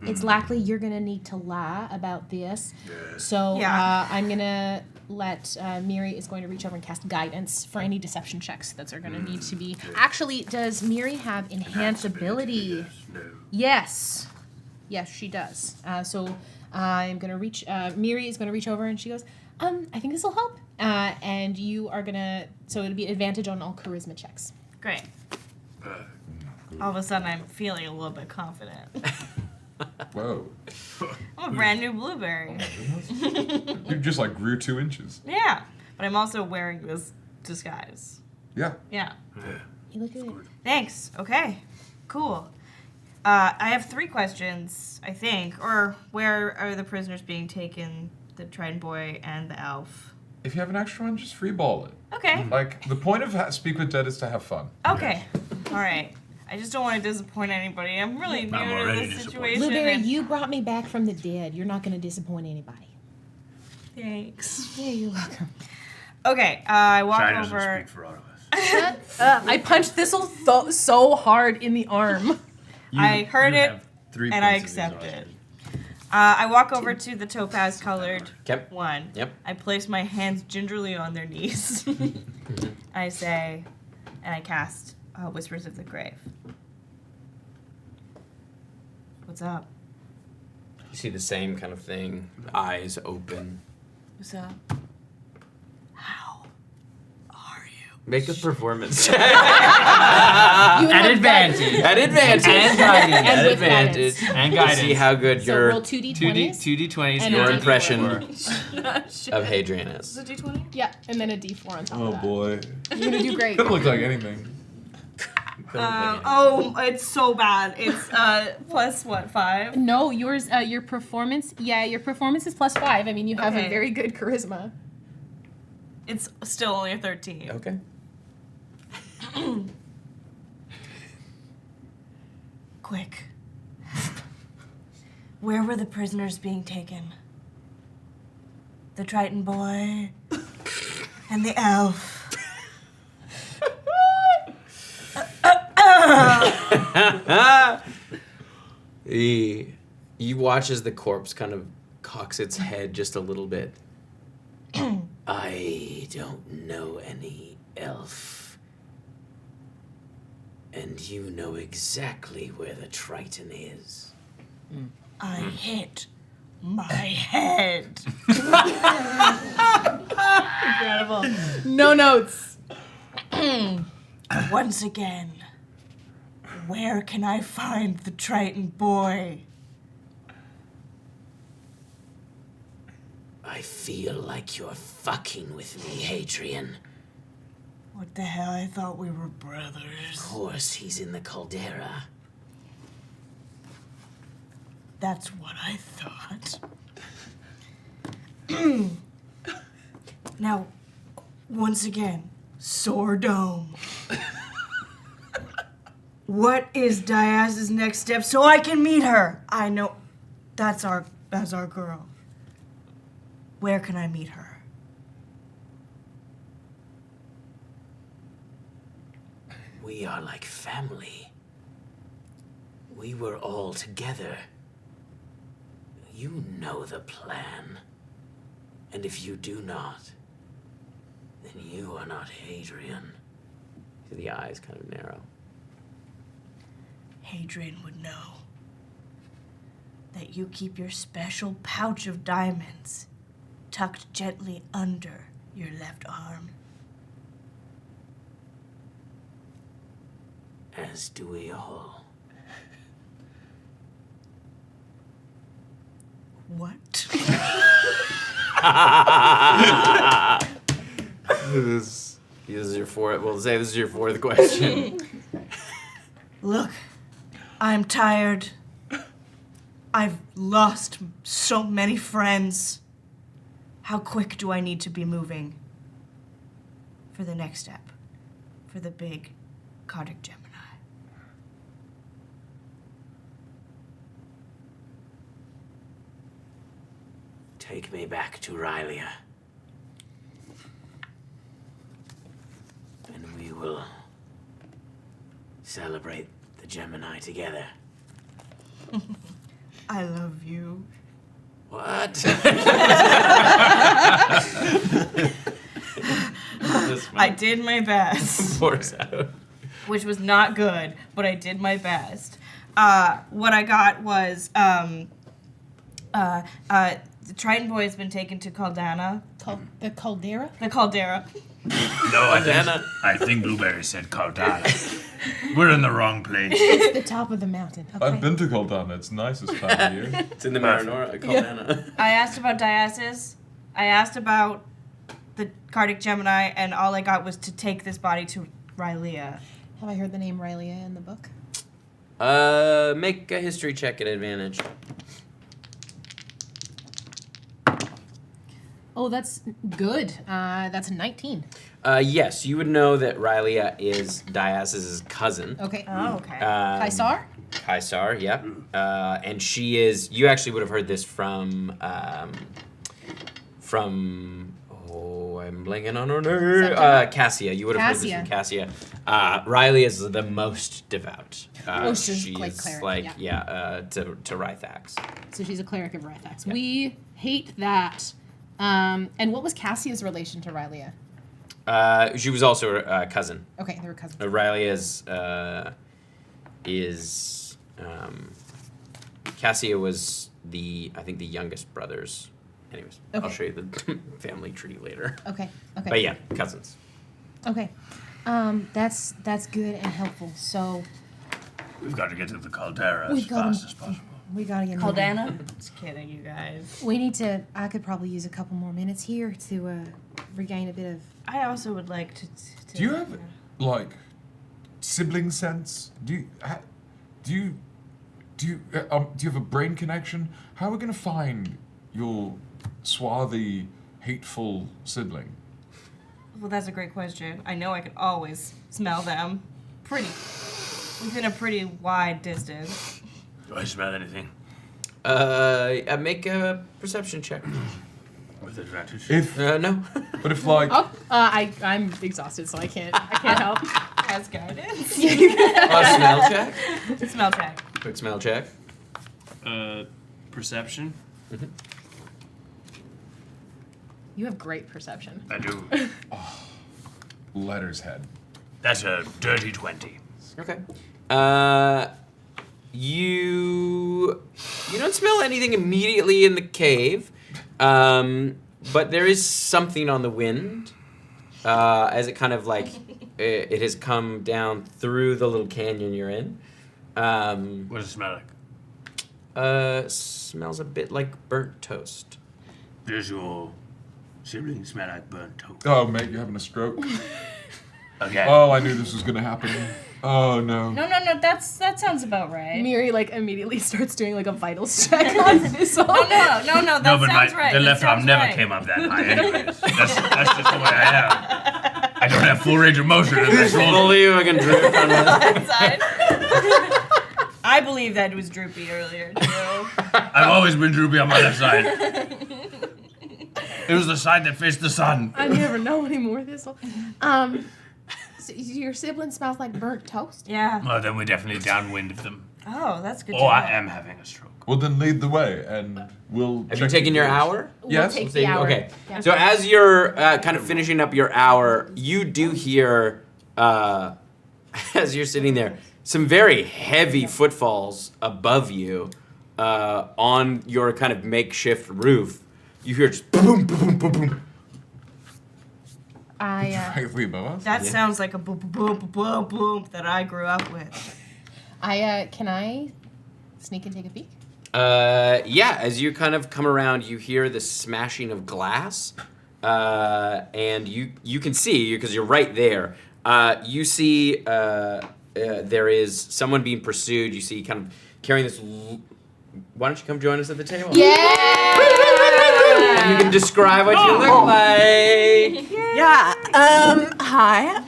Speaker 3: It's likely you're going to need to lie about this. So
Speaker 5: Yeah.
Speaker 3: I'm going to let Miri is going to reach over and cast guidance for any deception checks that are going to need to be. Actually, does Miri have enhanced ability?
Speaker 6: No.
Speaker 3: Yes. Yes, she does. So I'm going to reach, Miri is going to reach over and she goes, I think this will help. And you are going to, so it'll be advantage on all charisma checks.
Speaker 5: Great. All of a sudden, I'm feeling a little bit confident.
Speaker 2: Whoa.
Speaker 5: I'm a brand new blueberry.
Speaker 2: You just like grew 2 inches.
Speaker 5: Yeah, but I'm also wearing this disguise.
Speaker 2: Yeah.
Speaker 5: Yeah.
Speaker 3: You look at it.
Speaker 5: Thanks. Okay. Cool. I have 3 questions, I think. Or where are the prisoners being taken? The Triton boy and the elf.
Speaker 2: If you have an extra one, just free ball it.
Speaker 5: Okay.
Speaker 2: Like, the point of Speak with Dead is to have fun.
Speaker 5: Okay. All right. I just don't want to disappoint anybody. I'm really new to
Speaker 6: already
Speaker 5: this
Speaker 6: disappointed.
Speaker 5: situation.
Speaker 3: Blueberry,
Speaker 5: and-
Speaker 3: you brought me back from the dead. You're not going to disappoint anybody.
Speaker 5: Thanks.
Speaker 3: Yeah, you're welcome.
Speaker 5: Okay. I walk
Speaker 6: China doesn't
Speaker 5: over.
Speaker 6: speak for all of us.
Speaker 3: I punched Thistle so hard in the arm.
Speaker 5: I heard it,
Speaker 4: have 3
Speaker 5: and I
Speaker 4: points of
Speaker 5: accept it.
Speaker 4: exhaustion.
Speaker 5: I walk over to the topaz-colored
Speaker 1: Yep.
Speaker 5: one.
Speaker 1: Yep.
Speaker 5: I place my hands gingerly on their knees. I say, and I cast Whispers of the Grave. What's up?
Speaker 1: You see the same kind of thing. Eyes open.
Speaker 5: What's up? How are you?
Speaker 1: Make a performance.
Speaker 4: At advantage.
Speaker 1: At advantage.
Speaker 4: And guidance.
Speaker 3: And
Speaker 1: At
Speaker 3: with
Speaker 1: advantage.
Speaker 4: And
Speaker 1: To
Speaker 4: guidance.
Speaker 1: see how good
Speaker 3: So
Speaker 1: your
Speaker 3: roll 2d20s.
Speaker 4: 2d20s.
Speaker 3: And
Speaker 1: your
Speaker 3: a D4.
Speaker 1: impression
Speaker 5: Is
Speaker 1: of Hadrian is.
Speaker 5: it D20?
Speaker 3: Yeah, and then a d4 on top of that.
Speaker 2: boy.
Speaker 3: You're going to do great.
Speaker 2: Doesn't look like anything.
Speaker 5: It's so bad. It's plus what, 5?
Speaker 3: No, yours, your performance is +5. I mean, you have a
Speaker 5: Okay.
Speaker 3: very good charisma.
Speaker 5: It's still only a 13.
Speaker 1: Okay.
Speaker 5: Quick. Where were the prisoners being taken? The Triton boy and the elf.
Speaker 1: You watch as the corpse kind of cocks its head just a little bit. I don't know any elf. And you know exactly where the Triton is.
Speaker 5: I hit my head.
Speaker 3: Incredible. No notes.
Speaker 5: Once again, where can I find the Triton boy?
Speaker 1: I feel like you're fucking with me, Hadrian.
Speaker 5: What the hell? I thought we were brothers.
Speaker 1: Of course, he's in the caldera.
Speaker 5: That's what I thought. Now, once again, Sore Dome. What is Diaz's next step so I can meet her? I know that's our girl. Where can I meet her?
Speaker 1: We are like family. We were all together. You know the plan. And if you do not, then you are not Hadrian. The eyes kind of narrow.
Speaker 5: Hadrian would know that you keep your special pouch of diamonds tucked gently under your left arm.
Speaker 1: As do we all.
Speaker 5: What?
Speaker 1: This is your fourth. We'll say this is your fourth question.
Speaker 5: Look, I'm tired. I've lost so many friends. How quick do I need to be moving for the next step? For the big Cardic Gemini?
Speaker 1: Take me back to Rylea. And we will celebrate the Gemini together.
Speaker 5: I love you.
Speaker 1: What?
Speaker 5: I did my best.
Speaker 1: Pours out.
Speaker 5: Which was not good, but I did my best. What I got was the Triton boy has been taken to Caldana.
Speaker 3: The caldera?
Speaker 5: The Caldera.
Speaker 6: No, I think Blueberry said Caldana. We're in the wrong place.
Speaker 3: It's the top of the mountain. Okay.
Speaker 2: I've been to Caldana. It's nice this time of year.
Speaker 1: It's in the Marinora, Caldana.
Speaker 5: I asked about Diasis. I asked about the Cardic Gemini, and all I got was to take this body to Rylea.
Speaker 3: Have I heard the name Rylea in the book?
Speaker 1: Make a history check at advantage.
Speaker 3: Oh, that's good. That's 19.
Speaker 1: Yes, you would know that Rylea is Dias's cousin.
Speaker 3: Okay.
Speaker 5: Oh, okay.
Speaker 3: Kaisar?
Speaker 1: Kaisar, yeah. And she is, you actually would have heard this from, I'm blanking on her name. Cassia. You would have heard this from Cassia. Riley is the most devout.
Speaker 3: She's like cleric,
Speaker 1: to Rythax.
Speaker 3: So she's a cleric of Rythax. Yeah. We hate that. And what was Cassia's relation to Rylea?
Speaker 1: She was also a cousin.
Speaker 3: Okay, they were cousins.
Speaker 1: Rylea Cassia was I think the youngest brothers. Anyways,
Speaker 3: okay.
Speaker 1: I'll show you the family tree later.
Speaker 3: Okay.
Speaker 1: But yeah, cousins.
Speaker 3: Okay. That's good and helpful. So
Speaker 6: we've got to get to the caldera as fast as possible.
Speaker 3: We gotta get
Speaker 5: Caldana? Just kidding, you guys.
Speaker 3: We need to. I could probably use a couple more minutes here to regain a bit of.
Speaker 5: I also would like to
Speaker 2: do you have like sibling sense? Do you have a brain connection? How are we gonna find your swarthy, hateful sibling?
Speaker 5: Well, that's a great question. I know I could always smell them, within a pretty wide distance.
Speaker 6: Do I smell anything?
Speaker 1: Make a perception check.
Speaker 6: With advantage?
Speaker 1: No.
Speaker 2: But if like...
Speaker 3: I'm exhausted, so I can't help.
Speaker 5: As guidance.
Speaker 1: Smell check.
Speaker 5: Smell check.
Speaker 1: Quick smell check.
Speaker 4: Perception.
Speaker 1: Mm-hmm.
Speaker 3: You have great perception.
Speaker 6: I do.
Speaker 2: Letter's head.
Speaker 6: That's a dirty 20.
Speaker 1: Okay. You don't smell anything immediately in the cave, but there is something on the wind as it kind of like it has come down through the little canyon you're in.
Speaker 6: What does it smell like?
Speaker 1: Smells a bit like burnt toast.
Speaker 6: Does your sibling smell like burnt toast?
Speaker 2: Oh, mate, you're having a stroke.
Speaker 6: Okay.
Speaker 2: Oh, I knew this was gonna happen. Oh no.
Speaker 5: No, that sounds about right.
Speaker 3: Miri like immediately starts doing like a vitals check on Thistle.
Speaker 5: No, that
Speaker 6: No, but
Speaker 5: sounds right.
Speaker 6: the
Speaker 5: that
Speaker 6: left arm
Speaker 5: sounds
Speaker 6: never
Speaker 5: right.
Speaker 6: came up that high anyways. That's just the way I am. I don't have full range of motion in this role.
Speaker 1: Only I can drip on that.
Speaker 5: Side. I believe that it was droopy earlier too.
Speaker 6: I've always been droopy on my left side. It was the side that faced the sun.
Speaker 3: I never know anymore, Thistle. So your sibling smells like burnt toast?
Speaker 5: Yeah.
Speaker 6: Well, then we're definitely downwind of them.
Speaker 5: Oh, that's good.
Speaker 6: Or I am having a stroke.
Speaker 2: Well, then lead the way, and we'll.
Speaker 1: Have you
Speaker 2: check
Speaker 1: taken
Speaker 2: the
Speaker 1: your
Speaker 2: gears.
Speaker 1: hour?
Speaker 2: Yes.
Speaker 3: We'll take the hour.
Speaker 1: Okay.
Speaker 3: Yeah.
Speaker 1: So as you're kind of finishing up your hour, you do hear, as you're sitting there, some very heavy footfalls above you on your kind of makeshift roof. You hear just boom, boom, boom, boom.
Speaker 2: Directly above us?
Speaker 5: That sounds like a boom, boom, boom, boom, boom that I grew up with.
Speaker 3: Can I sneak and take a peek?
Speaker 1: Yeah, as you kind of come around, you hear the smashing of glass, and you can see, because you're right there, you see there is someone being pursued. You see kind of carrying this... Why don't you come join us at the table?
Speaker 3: Yeah!
Speaker 1: And you can describe what you look like.
Speaker 5: Yeah.
Speaker 7: Hi.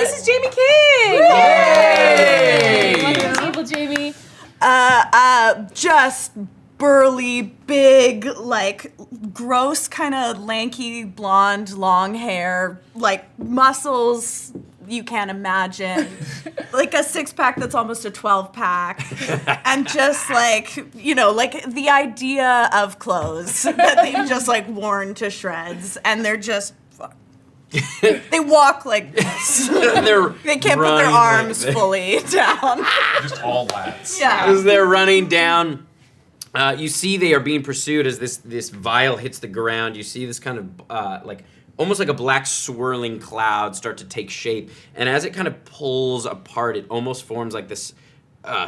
Speaker 5: This is Jamie King.
Speaker 1: Yay!
Speaker 3: Welcome to the table, Jamie.
Speaker 7: Just burly, big, like gross, kind of lanky, blonde, long hair, like muscles you can't imagine. Like a 6-pack that's almost a 12-pack. And just like, like the idea of clothes that they've just like worn to shreds. And they're just, they walk like this. They can't put their
Speaker 1: running
Speaker 7: arms
Speaker 1: like
Speaker 7: fully down.
Speaker 2: Just all lats.
Speaker 7: Yeah.
Speaker 1: As they're running down, you see they are being pursued as this vial hits the ground. You see this kind of like almost like a black swirling cloud start to take shape, and as it kind of pulls apart, it almost forms like this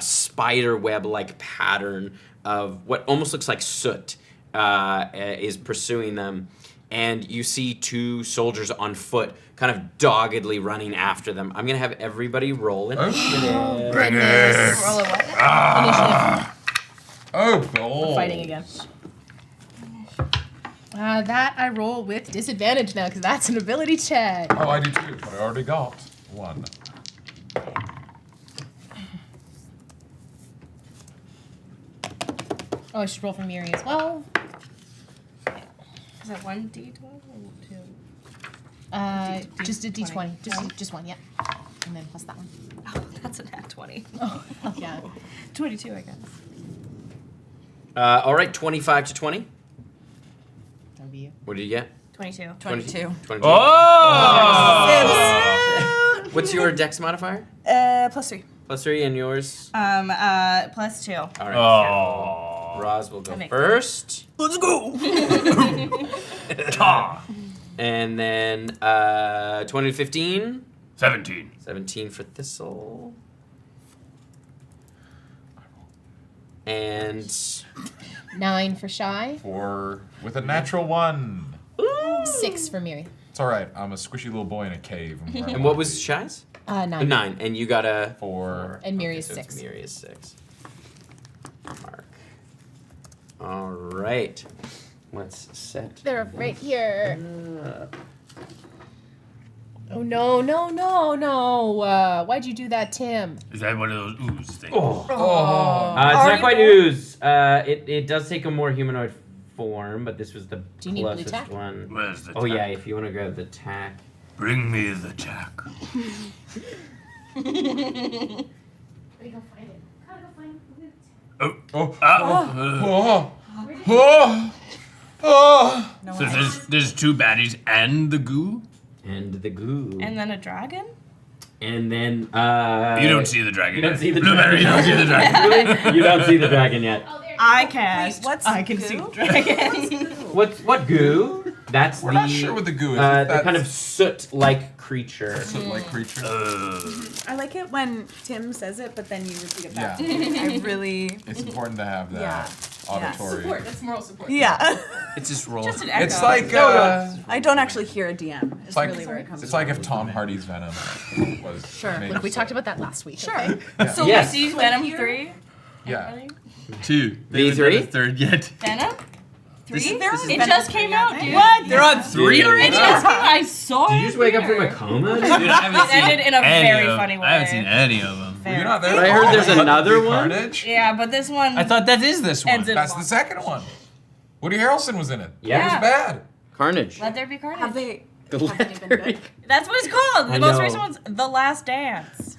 Speaker 1: spider web-like pattern of what almost looks like soot is pursuing them. And you see 2 soldiers on foot kind of doggedly running after them. I'm going to have everybody roll initiative.
Speaker 6: Bring it!
Speaker 3: Roll a what?
Speaker 2: Oh, God.
Speaker 3: Fighting again. That I roll with disadvantage now, because that's an ability check.
Speaker 2: Oh, I do too, but I already got 1.
Speaker 3: Oh, I should roll for Miri as well.
Speaker 5: Is that 1d12 or 2?
Speaker 3: Just a d20. Just one, yeah. And then plus that one.
Speaker 5: Oh, that's a nat 20.
Speaker 3: Oh, hell yeah.
Speaker 5: 22, I guess.
Speaker 1: All right, 25 to 20.
Speaker 3: That'll be you.
Speaker 1: What did you get?
Speaker 5: 22.
Speaker 7: 22.
Speaker 1: 22.
Speaker 6: Oh!
Speaker 1: What's your dex modifier?
Speaker 7: +3.
Speaker 1: +3, and yours?
Speaker 5: +2.
Speaker 1: All right.
Speaker 6: Oh.
Speaker 1: Roz will go
Speaker 5: That makes
Speaker 1: first.
Speaker 7: Let's go.
Speaker 6: Ta.
Speaker 1: And then 20 to 15.
Speaker 6: 17.
Speaker 1: 17 for Thistle. And
Speaker 3: 9 for Shy.
Speaker 2: 4 with a natural 1.
Speaker 3: 6 for Miri.
Speaker 2: It's all right. I'm a squishy little boy in a cave.
Speaker 1: and what was Shy's?
Speaker 3: 9.
Speaker 1: 9. And you got a
Speaker 2: 4.
Speaker 3: And Miri is
Speaker 1: so it's
Speaker 3: 6.
Speaker 1: Miri is 6. Mark. All right. Let's set.
Speaker 3: They're right here. Oh, no. Why'd you do that, Tim?
Speaker 6: Is that one of those ooze things?
Speaker 1: It's not quite ooze. It does take a more humanoid form, but this was the
Speaker 3: Do you need blue
Speaker 1: closest
Speaker 3: tack?
Speaker 1: one.
Speaker 6: Where's the
Speaker 1: Oh
Speaker 6: tack?
Speaker 1: yeah, if you want to grab the tack.
Speaker 6: Bring me the tack.
Speaker 3: Where do you go find it? Gotta go find it.
Speaker 6: So there's 2 baddies and the goo?
Speaker 1: And the goo.
Speaker 5: And then a dragon?
Speaker 1: And then
Speaker 6: You don't see the dragon
Speaker 1: you don't
Speaker 6: yet.
Speaker 1: see the
Speaker 6: Blueberry,
Speaker 1: dragon.
Speaker 6: you don't see the dragon.
Speaker 1: Really? You don't see the dragon yet.
Speaker 5: I cast.
Speaker 7: What's
Speaker 5: I can see the dragon.
Speaker 1: What goo? That's
Speaker 2: We're
Speaker 1: the
Speaker 2: not sure what the goo is.
Speaker 1: the kind of soot-like creature.
Speaker 2: Like creature.
Speaker 7: I like it when Tim says it, but then you repeat it back.
Speaker 2: Yeah.
Speaker 7: to me. I really.
Speaker 2: It's important to have that auditory.
Speaker 3: Support. That's moral support.
Speaker 7: Yeah.
Speaker 4: It's just roll.
Speaker 7: Just an echo.
Speaker 2: It's like
Speaker 7: I don't actually hear a DM. It's
Speaker 2: like
Speaker 7: really where it comes
Speaker 2: it's
Speaker 7: from.
Speaker 2: like if Tom Hardy's Venom was
Speaker 3: Sure.
Speaker 2: made
Speaker 3: Look, we
Speaker 2: so-
Speaker 3: talked about that last week.
Speaker 7: Sure.
Speaker 3: Okay?
Speaker 7: So
Speaker 1: Yes.
Speaker 7: we see Venom 3.
Speaker 2: Yeah.
Speaker 4: 2. They haven't
Speaker 1: V3?
Speaker 4: done a third yet.
Speaker 8: Venom? 3?
Speaker 7: This is
Speaker 8: It
Speaker 7: Venom
Speaker 8: just
Speaker 7: 3,
Speaker 8: came
Speaker 7: I
Speaker 8: out,
Speaker 7: think.
Speaker 8: dude.
Speaker 7: What?
Speaker 4: They're on 3
Speaker 8: It
Speaker 4: already?
Speaker 8: just came I saw it.
Speaker 1: Did you just wake up from a
Speaker 8: here.
Speaker 1: coma?
Speaker 4: Dude, I haven't
Speaker 8: It ended in a
Speaker 4: any
Speaker 8: very
Speaker 4: of-
Speaker 8: funny way.
Speaker 4: I haven't seen any of them.
Speaker 2: You're not there.
Speaker 1: But I heard there's
Speaker 2: Oh,
Speaker 1: another
Speaker 2: Big
Speaker 1: one?
Speaker 2: Carnage?
Speaker 8: Yeah, but this one
Speaker 4: I thought that is this one.
Speaker 8: ends in
Speaker 2: That's
Speaker 8: a
Speaker 2: the second one. Woody Harrelson was in it.
Speaker 1: Yeah.
Speaker 2: It was bad.
Speaker 1: Carnage.
Speaker 8: Let There Be Carnage.
Speaker 7: Have they?
Speaker 1: The
Speaker 7: Have any been good?
Speaker 8: That's what it's called.
Speaker 1: I
Speaker 8: The most
Speaker 1: know.
Speaker 8: recent one's The Last Dance.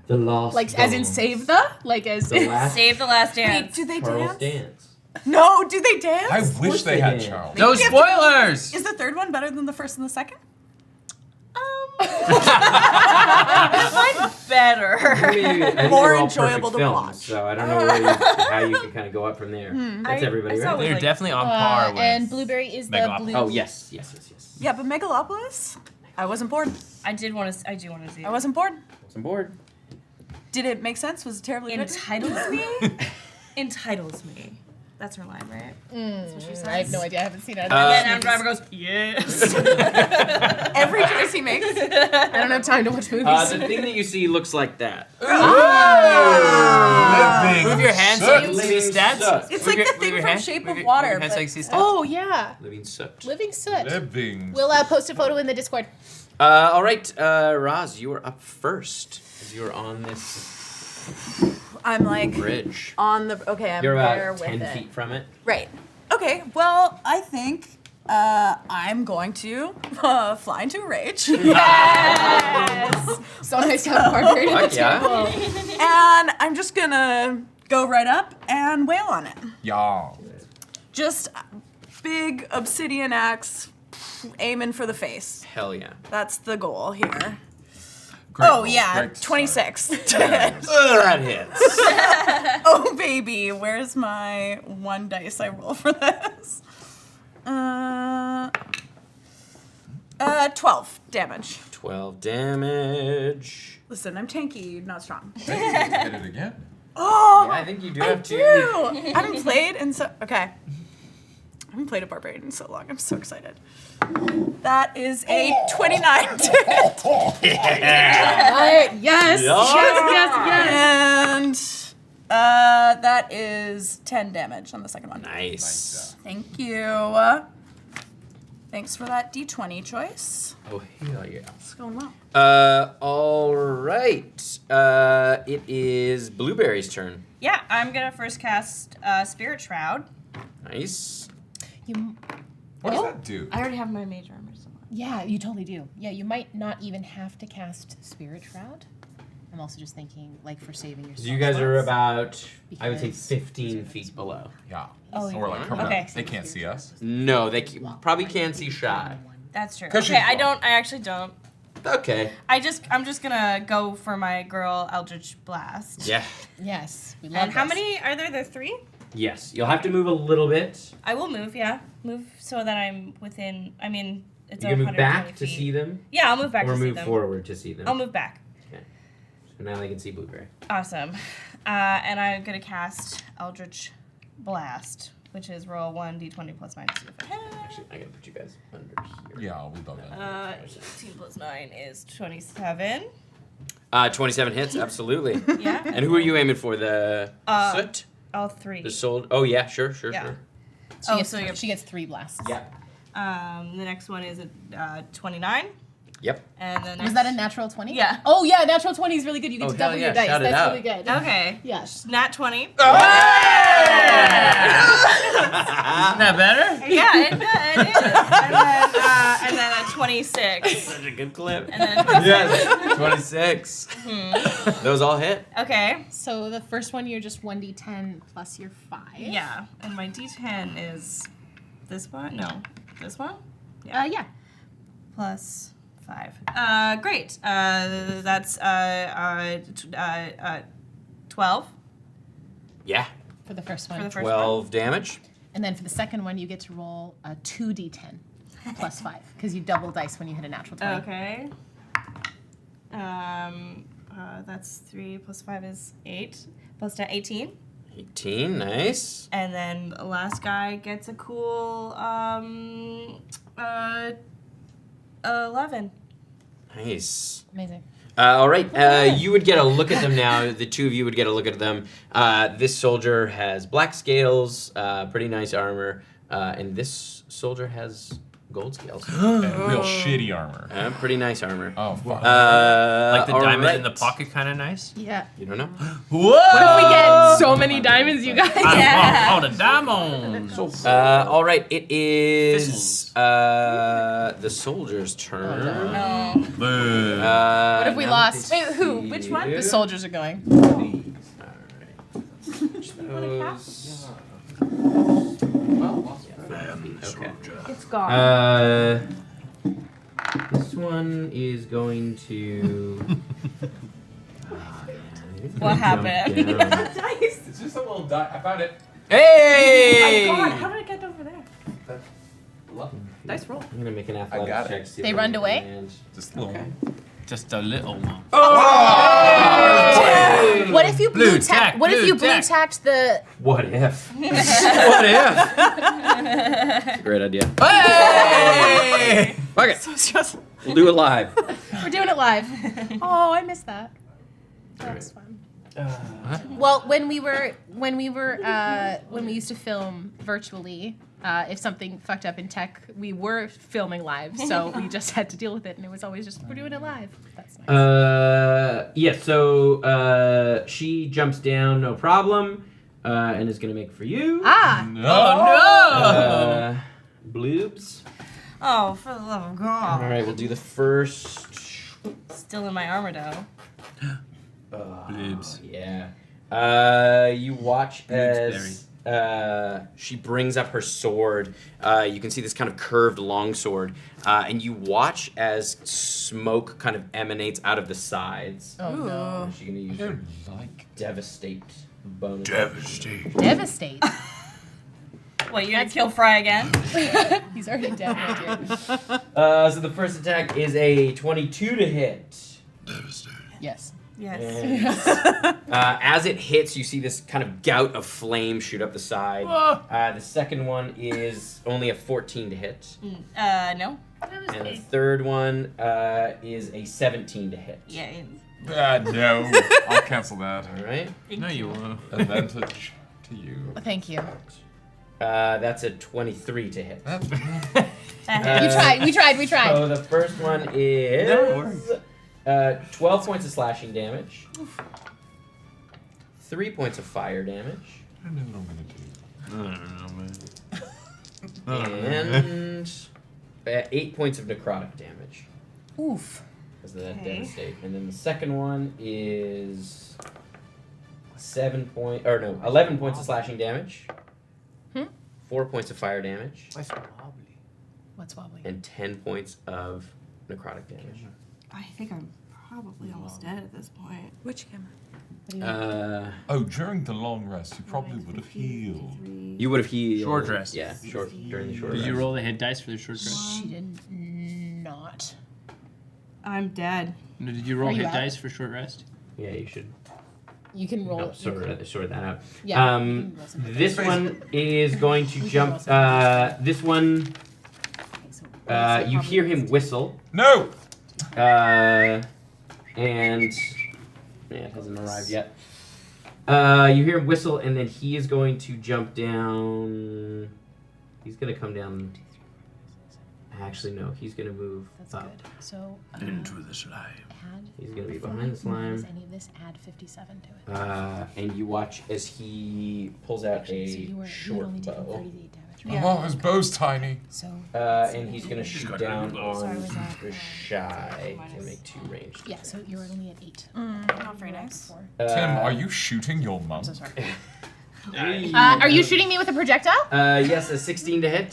Speaker 1: The Lost
Speaker 3: Like, as in
Speaker 1: Bones.
Speaker 3: save the? Like, as
Speaker 1: The last
Speaker 8: Save the Last
Speaker 7: Wait,
Speaker 8: Dance.
Speaker 7: do they
Speaker 1: Charles
Speaker 7: dance?
Speaker 1: dance.
Speaker 7: No, do they dance?
Speaker 2: I wish they had
Speaker 1: did.
Speaker 2: Charles.
Speaker 4: No spoilers!
Speaker 7: Is the third one better than the first and the second?
Speaker 8: Better.
Speaker 1: I think
Speaker 7: More
Speaker 1: they're all
Speaker 7: enjoyable
Speaker 1: perfect
Speaker 7: to
Speaker 1: films,
Speaker 7: watch.
Speaker 1: So I don't know where how you can kind of go up from there. That's everybody,
Speaker 8: I saw
Speaker 1: right?
Speaker 8: it.
Speaker 4: They're
Speaker 8: like-
Speaker 4: definitely on par with.
Speaker 3: and Blueberry is the
Speaker 4: Megalopolis.
Speaker 3: blue.
Speaker 1: Oh, yes.
Speaker 7: Yeah, but Megalopolis? I wasn't bored.
Speaker 8: I do want to see it.
Speaker 7: I wasn't bored.
Speaker 1: It's on board.
Speaker 7: Did it make sense? Was it terribly written?
Speaker 8: Entitles me? Entitles me. That's her line, right? That's what she says.
Speaker 3: I have no idea. I haven't seen it.
Speaker 8: And then Adam Driver goes, yes.
Speaker 7: Every choice he makes.
Speaker 3: I don't have time to watch movies.
Speaker 1: The thing that you see looks like that.
Speaker 4: Move your hands so you can see the
Speaker 1: Living
Speaker 4: stats.
Speaker 1: soot.
Speaker 7: It's
Speaker 4: Move
Speaker 7: like
Speaker 4: your-
Speaker 7: the
Speaker 4: move
Speaker 7: thing
Speaker 4: your
Speaker 7: from
Speaker 4: hand-
Speaker 7: Shape
Speaker 4: move
Speaker 7: of
Speaker 4: your-
Speaker 7: Water,
Speaker 4: Move your hands so
Speaker 7: but-
Speaker 4: you can see stats.
Speaker 3: Oh, yeah.
Speaker 1: Living soot.
Speaker 3: Living soot.
Speaker 2: Living.
Speaker 3: We'll post a photo in the Discord.
Speaker 1: All right, Raas, you are up first. As you are on this
Speaker 7: I'm like
Speaker 1: bridge.
Speaker 7: on the. Okay, I'm
Speaker 1: You're
Speaker 7: there
Speaker 1: about
Speaker 7: with
Speaker 1: 10
Speaker 7: it.
Speaker 1: feet from it.
Speaker 7: Right. Okay. Well, I think I'm going to fly into a rage,
Speaker 3: So nice to have a barbarian at
Speaker 1: Fuck
Speaker 3: the
Speaker 1: yeah.
Speaker 3: table.
Speaker 7: and I'm just gonna go right up and wail on it.
Speaker 2: Y'all.
Speaker 7: Just big obsidian axe, aiming for the face.
Speaker 1: Hell yeah.
Speaker 7: That's the goal here.
Speaker 2: Great
Speaker 7: Oh
Speaker 2: roll.
Speaker 7: yeah,
Speaker 2: Great
Speaker 7: 26 to
Speaker 2: start.
Speaker 7: hit.
Speaker 1: That hits.
Speaker 7: Oh baby, where's my one dice I roll for this? 12 damage.
Speaker 1: 12 damage.
Speaker 7: Listen, I'm tanky, not strong.
Speaker 2: Maybe you get to hit it again.
Speaker 7: Oh,
Speaker 1: Yeah, I think you do
Speaker 7: I
Speaker 1: have
Speaker 7: do.
Speaker 1: to.
Speaker 7: I haven't played in so okay. I haven't played a barbarian in so long. I'm so excited. That is a 29 to hit.
Speaker 3: Yes.
Speaker 7: And that is 10 damage on the second one.
Speaker 1: Nice.
Speaker 7: Thank you. Thanks for that D20 choice.
Speaker 1: Oh, hell yeah.
Speaker 7: It's going well.
Speaker 1: All right. It is Blueberry's turn.
Speaker 8: Yeah, I'm going to first cast Spirit Shroud.
Speaker 1: Nice.
Speaker 3: You,
Speaker 2: What does that do?
Speaker 8: I already have my mage armor somewhere.
Speaker 3: yeah, you totally do. Yeah, you might not even have to cast Spirit Shroud. I'm also just thinking, like, for saving your
Speaker 1: So you guys are
Speaker 3: slots.
Speaker 1: about, I would say,
Speaker 3: Because-
Speaker 1: 15 feet below.
Speaker 2: Yeah.
Speaker 8: Oh,
Speaker 2: Or like, come
Speaker 8: okay.
Speaker 2: on. They can't see us.
Speaker 1: No, they probably can't see Shy.
Speaker 8: That's true.
Speaker 2: 'Cause
Speaker 8: Okay,
Speaker 2: she's
Speaker 8: I
Speaker 2: blonde.
Speaker 8: actually don't.
Speaker 1: Okay.
Speaker 8: I'm just gonna go for my girl Eldritch Blast.
Speaker 1: Yeah.
Speaker 3: Yes, we love
Speaker 8: And how
Speaker 3: this.
Speaker 8: many are there? There are 3?
Speaker 1: Yes. You'll have to move a little bit.
Speaker 8: I will move, yeah. Move so that I'm within, I mean, it's
Speaker 1: You can move
Speaker 8: 120
Speaker 1: back to
Speaker 8: feet.
Speaker 1: see them,
Speaker 8: Yeah, I'll move back
Speaker 1: or
Speaker 8: to see
Speaker 1: move
Speaker 8: them.
Speaker 1: forward to see them.
Speaker 8: I'll move back.
Speaker 1: Okay. So now they can see Blueberry.
Speaker 8: Awesome. And I'm gonna cast Eldritch Blast, which is roll 1d20 plus 9 to see if it hits.
Speaker 1: Actually, I gotta put you guys under here.
Speaker 2: Yeah, we love that.
Speaker 8: 18 plus 9 is 27.
Speaker 1: 27 hits, absolutely.
Speaker 8: Yeah.
Speaker 1: And who are you aiming for? The soot?
Speaker 8: All 3.
Speaker 1: The soul? Oh, yeah, sure.
Speaker 8: Yeah.
Speaker 3: She, gets,
Speaker 8: so you're-
Speaker 3: she gets 3 blasts.
Speaker 1: Yeah.
Speaker 8: The next one is a 29.
Speaker 1: Yep.
Speaker 8: And then
Speaker 3: Was that a natural 20?
Speaker 8: Yeah.
Speaker 3: Oh, yeah, natural 20 is really good. You get
Speaker 1: Oh,
Speaker 3: to
Speaker 1: hell
Speaker 3: double
Speaker 1: yeah,
Speaker 3: your dice.
Speaker 1: shout it
Speaker 3: That's
Speaker 1: out.
Speaker 3: really good.
Speaker 8: Okay.
Speaker 3: Yes.
Speaker 8: Nat 20.
Speaker 4: Isn't that better?
Speaker 8: Yeah, it is. And then a 26.
Speaker 1: Such a good clip.
Speaker 8: And then a 26.
Speaker 1: Yes, 26. Those all hit.
Speaker 8: Okay.
Speaker 3: So the first one, you're just 1d10 plus your 5.
Speaker 8: Yeah. And my D10 is this one? No. This one?
Speaker 3: Yeah.
Speaker 8: Plus 5. Great. That's 12
Speaker 1: Yeah.
Speaker 3: For the first one.
Speaker 8: for the first
Speaker 1: 12 damage.
Speaker 3: And then for the second one, you get to roll a 2d10. plus 5 because you double dice when you hit a natural 20.
Speaker 8: Okay. That's 3 plus 5 is 8. Plus 10, 18.
Speaker 1: 18, nice.
Speaker 8: And then the last guy gets a cool 11.
Speaker 1: Nice.
Speaker 3: Amazing.
Speaker 1: All right, you would get a look at them now. The two of you would get a look at them. This soldier has black scales, pretty nice armor, and this soldier has gold scales.
Speaker 2: And real shitty armor.
Speaker 1: Pretty nice armor.
Speaker 2: Oh, fuck.
Speaker 4: Like the
Speaker 1: all
Speaker 4: diamond in the
Speaker 1: right.
Speaker 4: pocket, kind of nice.
Speaker 3: Yeah.
Speaker 1: You don't know?
Speaker 4: Whoa!
Speaker 3: What if we get so many diamonds, you guys?
Speaker 4: I want all the diamonds.
Speaker 1: All right, it is the soldier's turn.
Speaker 8: No.
Speaker 4: Boo.
Speaker 3: What if we
Speaker 1: now
Speaker 3: lost?
Speaker 1: that
Speaker 3: Wait, who?
Speaker 1: they
Speaker 3: Which
Speaker 1: see
Speaker 3: one?
Speaker 1: you-
Speaker 3: The soldiers are going.
Speaker 1: Okay.
Speaker 8: It's gone.
Speaker 1: This one is going to.
Speaker 8: What happened?
Speaker 2: Dice. It's just a little die. I found it.
Speaker 1: Hey!
Speaker 8: How did I get over there?
Speaker 5: Dice roll.
Speaker 1: I'm gonna make an
Speaker 2: got
Speaker 1: athletics
Speaker 2: it.
Speaker 1: check. See if
Speaker 3: They
Speaker 1: I
Speaker 3: run
Speaker 1: can
Speaker 3: away?
Speaker 1: land.
Speaker 2: Just a little.
Speaker 4: Just a little one.
Speaker 3: What if you blue
Speaker 4: Blue
Speaker 3: tack?
Speaker 4: tack,
Speaker 3: What if
Speaker 4: blue
Speaker 3: you blue
Speaker 4: tack.
Speaker 3: tacked the?
Speaker 1: What if? What if? It's a great idea.
Speaker 4: Hey!
Speaker 1: Fuck it. We'll do it live.
Speaker 3: We're doing it live. Oh, I missed that. That was fun. Well, when we used to film virtually, if something fucked up in tech, we were filming live, so we just had to deal with it, and it was always just we're doing it live. That's nice.
Speaker 1: Yeah, so she jumps down, no problem, and is gonna make for you.
Speaker 3: Ah,
Speaker 4: Oh
Speaker 1: Bloobs.
Speaker 8: Oh, for the love of God.
Speaker 1: All right, we'll do the first.
Speaker 8: Still in my armor though.
Speaker 4: Bloobs.
Speaker 1: Yeah. You watch as she brings up her sword. You can see this kind of curved longsword, and you watch as smoke kind of emanates out of the sides.
Speaker 3: oh no!
Speaker 1: She's gonna use her devastate bonus.
Speaker 3: Devastate.
Speaker 8: Wait, you're gonna kill Fry again?
Speaker 3: He's already dead. My dear.
Speaker 1: So the first attack is a 22 to hit.
Speaker 3: Yes.
Speaker 8: Yes.
Speaker 1: And, as it hits, you see this kind of gout of flame shoot up the side. The second one is only a 14 to hit.
Speaker 8: No.
Speaker 1: And the third one is a 17 to hit.
Speaker 8: Yeah.
Speaker 2: No. I'll cancel that.
Speaker 1: All right.
Speaker 4: No, you won't.
Speaker 2: Advantage to you.
Speaker 3: Thank you.
Speaker 1: That's a 23 to hit.
Speaker 3: You tried. We tried.
Speaker 1: So the first one is
Speaker 4: Never works.
Speaker 1: 12 points of slashing damage, 3 points of fire damage,
Speaker 2: I don't know what I'm gonna do.
Speaker 1: and 8 points of necrotic damage.
Speaker 3: Oof.
Speaker 1: Because of that
Speaker 8: Okay.
Speaker 1: devastate. And then the second one is 11 points of slashing damage, 4 points of fire damage,
Speaker 3: What's wobbly?
Speaker 1: and 10 points of necrotic damage.
Speaker 8: I think I'm probably almost dead at this point.
Speaker 5: Which camera?
Speaker 2: Oh, during the long rest, you probably would have healed.
Speaker 1: You would have healed.
Speaker 4: Short rest.
Speaker 1: Yeah, during the short
Speaker 4: Did
Speaker 1: rest.
Speaker 4: you roll the hit dice for the short rest?
Speaker 3: She did not.
Speaker 8: I'm dead.
Speaker 4: No, did you roll
Speaker 3: Are you
Speaker 4: hit
Speaker 3: out?
Speaker 4: dice for short rest?
Speaker 1: Yeah, you should
Speaker 3: You can roll.
Speaker 1: help sort that out.
Speaker 3: Yeah. you can roll some.
Speaker 1: This one is going to jump. This one, you hear him whistle,
Speaker 2: No!
Speaker 1: and it hasn't arrived yet. You hear him whistle, and then he is going to jump down. He's going to come down. Actually, no, he's going to move
Speaker 3: That's
Speaker 1: up.
Speaker 3: good. So
Speaker 6: Into the slime.
Speaker 3: add.
Speaker 1: He's going to be
Speaker 3: before
Speaker 1: behind the
Speaker 3: he
Speaker 1: slime.
Speaker 3: moves any of this, add 57 to it.
Speaker 1: And you watch as he pulls out
Speaker 3: So you
Speaker 1: a
Speaker 3: were
Speaker 1: short
Speaker 3: only taking
Speaker 1: bow.
Speaker 3: 38 damage.
Speaker 2: Oh, his bow's tiny.
Speaker 3: So.
Speaker 1: And he's going to shoot
Speaker 6: got
Speaker 1: down
Speaker 6: a
Speaker 1: on
Speaker 8: Sorry, was that,
Speaker 1: the shy to make 2 ranged.
Speaker 3: Yeah, so you're only at 8.
Speaker 8: Not very nice.
Speaker 2: Tim, are you shooting your mum?
Speaker 3: I'm so sorry. Are you shooting me with a projectile?
Speaker 1: Yes, a 16 to hit.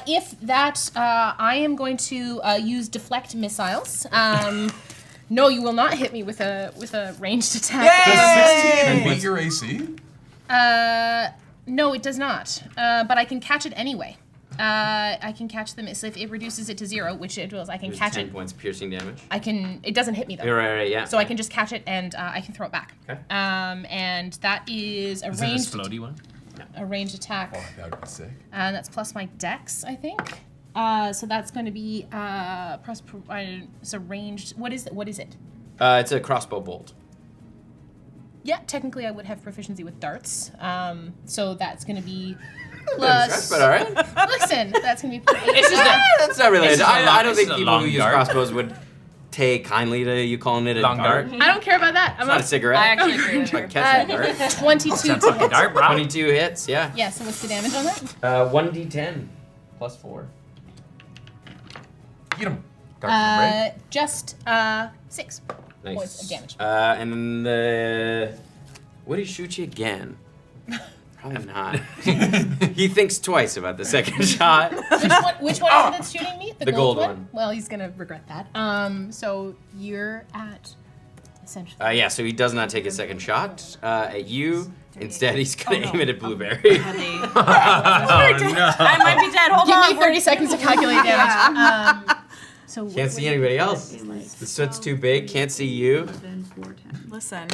Speaker 3: If that, I am going to use deflect missiles. No, you will not hit me with a ranged attack.
Speaker 2: Does 16 beat your AC?
Speaker 3: No, it does not. But I can catch it anyway. I can catch them. So if it reduces it to 0, which it will, I can
Speaker 1: There's
Speaker 3: catch
Speaker 1: 10
Speaker 3: it.
Speaker 1: points of piercing damage.
Speaker 3: I can. It doesn't hit me though.
Speaker 1: Right, yeah.
Speaker 3: So I can just catch it and I can throw it back.
Speaker 1: Okay.
Speaker 3: And that is a
Speaker 4: Is it a
Speaker 3: ranged,
Speaker 4: floaty one?
Speaker 3: a ranged attack.
Speaker 2: Oh, that would be sick.
Speaker 3: And that's plus my dex, I think. So that's going to be so ranged. What is it?
Speaker 1: It's a crossbow bolt.
Speaker 3: Yeah, technically I would have proficiency with darts. So that's going to be plus.
Speaker 1: But all right.
Speaker 3: Listen, that's going to be.
Speaker 1: It's just that's not really.
Speaker 4: It's just a
Speaker 1: I
Speaker 4: long-
Speaker 1: don't think
Speaker 4: it's a
Speaker 1: people who
Speaker 4: long
Speaker 1: use
Speaker 4: dart.
Speaker 1: crossbows would take kindly to you calling it a
Speaker 4: Long
Speaker 1: dart.
Speaker 4: dart.
Speaker 3: I don't care about that.
Speaker 1: It's not a cigarette.
Speaker 8: I actually agree with her.
Speaker 1: Like catch a dart.
Speaker 3: 22 to hit.
Speaker 4: Dart, bro.
Speaker 1: 22 hits, yeah.
Speaker 3: Yeah, so what's the damage on that?
Speaker 1: 1d10 plus 4.
Speaker 2: Get him. Right?
Speaker 3: Just 6
Speaker 1: Nice.
Speaker 3: points of damage.
Speaker 1: And then the. Would he shoot you again? Probably not. He thinks twice about the second shot.
Speaker 3: Which one is it that's shooting me?
Speaker 1: The gold one.
Speaker 3: Well, he's gonna regret that. So you're at essentially.
Speaker 1: Yeah, so he does not take a second shot at you. Instead, he's gonna aim it at Blueberry.
Speaker 4: Oh, no.
Speaker 8: I might be dead. Hold
Speaker 3: Give
Speaker 8: on.
Speaker 3: me 30 seconds to calculate damage. So
Speaker 1: Can't see anybody else. The soot's too big. Can't see you.
Speaker 5: 11, 4, 10.
Speaker 7: Listen,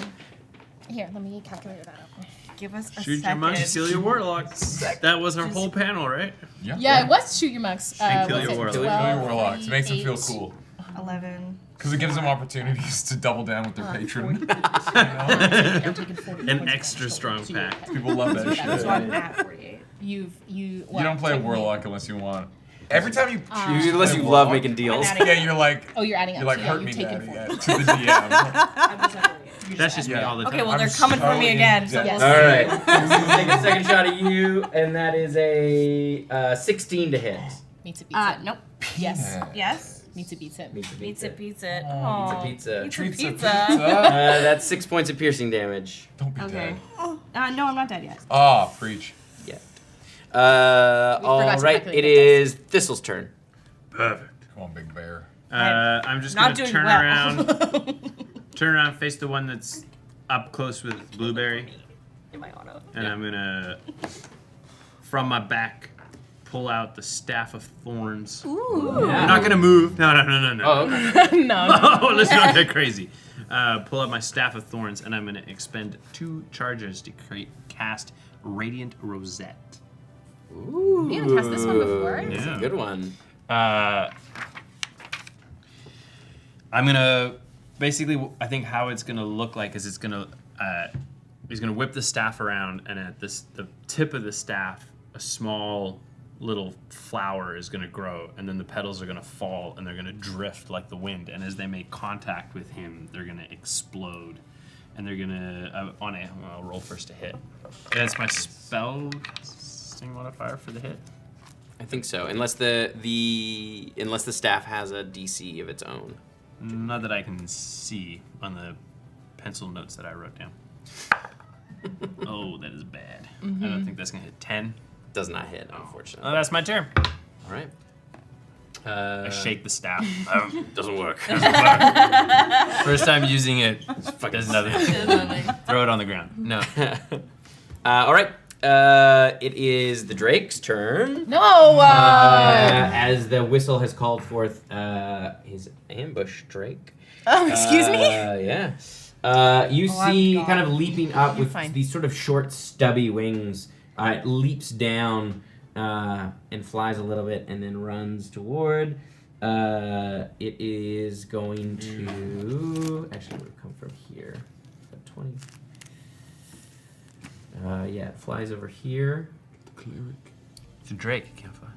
Speaker 3: Here, let me calculate that up.
Speaker 7: give us a
Speaker 4: Shoot your
Speaker 7: second.
Speaker 4: monk, steal your warlock. That was our whole panel, right?
Speaker 3: Yeah, it was shoot your mugs.
Speaker 4: And kill
Speaker 3: what's
Speaker 4: your
Speaker 3: it?
Speaker 4: warlock.
Speaker 2: Kill your warlocks. It makes them feel
Speaker 3: 8.
Speaker 2: cool.
Speaker 8: 11.
Speaker 2: Because it gives them opportunities to double down with their patron.
Speaker 4: An extra strong pack.
Speaker 2: People love that shit.
Speaker 8: So I'm at 48.
Speaker 3: You
Speaker 2: You don't play a warlock unless you want. Every time you choose to
Speaker 1: Unless
Speaker 2: play
Speaker 1: you
Speaker 2: a
Speaker 1: love
Speaker 2: warlock,
Speaker 1: making deals.
Speaker 2: yeah, you're like,
Speaker 3: Oh, you're adding up.
Speaker 2: you're like
Speaker 3: so yeah,
Speaker 2: hurt
Speaker 3: you've
Speaker 2: me,
Speaker 3: taken
Speaker 2: daddy,
Speaker 3: 4.
Speaker 2: to the DM.
Speaker 8: I'm just at 48.
Speaker 4: That's just me all the time.
Speaker 8: Okay, well, they're
Speaker 2: I'm
Speaker 8: coming for
Speaker 2: so
Speaker 8: me again.
Speaker 2: in
Speaker 8: So
Speaker 2: debt.
Speaker 8: we'll
Speaker 1: All
Speaker 8: see.
Speaker 1: right. Take a second shot at you, and that is a 16 to hit.
Speaker 3: Meets it beats it.
Speaker 8: Nope.
Speaker 3: Yes.
Speaker 8: Yes.
Speaker 3: Meets it beats it.
Speaker 8: Beats it, beats it.
Speaker 1: Pizza,
Speaker 8: Aw.
Speaker 1: pizza.
Speaker 2: Treats a
Speaker 8: Pizza.
Speaker 2: pizza.
Speaker 1: That's 6 points of piercing damage.
Speaker 2: Don't be
Speaker 8: Okay.
Speaker 2: dead.
Speaker 8: No, I'm not dead yet.
Speaker 2: Ah, preach.
Speaker 1: Yeah.
Speaker 3: forgot
Speaker 1: All
Speaker 3: to
Speaker 1: right.
Speaker 3: calculate
Speaker 1: It
Speaker 3: the
Speaker 1: is Thistle's turn.
Speaker 6: Perfect.
Speaker 2: Come on, big bear.
Speaker 4: I'm just
Speaker 8: Not
Speaker 4: gonna
Speaker 8: doing
Speaker 4: turn
Speaker 8: well.
Speaker 4: around, turn around, face the one that's up close with Blueberry,
Speaker 8: In my auto.
Speaker 4: and I'm gonna, from my back, pull out the Staff of Thorns.
Speaker 3: Ooh.
Speaker 4: I'm not gonna move. No.
Speaker 1: Oh, okay.
Speaker 3: No.
Speaker 4: Oh, let's not get crazy. Pull out my Staff of Thorns, and I'm gonna expend 2 charges to cast Radiant Rosette.
Speaker 1: Ooh.
Speaker 3: You haven't cast this one before?
Speaker 1: That's
Speaker 4: Yeah.
Speaker 1: a good one.
Speaker 4: I'm gonna basically. I think how it's gonna look like is it's gonna he's gonna whip the staff around, and at the tip of the staff, a small little flower is gonna grow, and then the petals are gonna fall, and they're gonna drift like the wind. And as they make contact with him, they're gonna explode, and they're gonna I'll roll first to hit. And it's my spell casting modifier for the hit.
Speaker 1: I think so, unless the staff has a DC of its own.
Speaker 4: Not that I can see on the pencil notes that I wrote down. Oh, that is bad. I don't think that's gonna hit 10.
Speaker 1: Does not hit, unfortunately.
Speaker 4: Oh, that's my turn.
Speaker 1: All right.
Speaker 4: I shake the staff.
Speaker 1: Doesn't work.
Speaker 4: First time using it. Does nothing. Throw it on the ground. No.
Speaker 1: All right. It is the Drake's turn.
Speaker 3: No.
Speaker 1: As the whistle has called forth his ambush Drake.
Speaker 3: Oh, excuse me.
Speaker 1: Yeah. You see,
Speaker 3: gone.
Speaker 1: kind of leaping up
Speaker 3: You're
Speaker 1: with
Speaker 3: fine.
Speaker 1: these sort of short, stubby wings. It leaps down and flies a little bit, and then runs toward. It is going to actually it would come from here. 20. Yeah, it flies over here,
Speaker 2: Cleric.
Speaker 4: It's a Drake. It can't fly.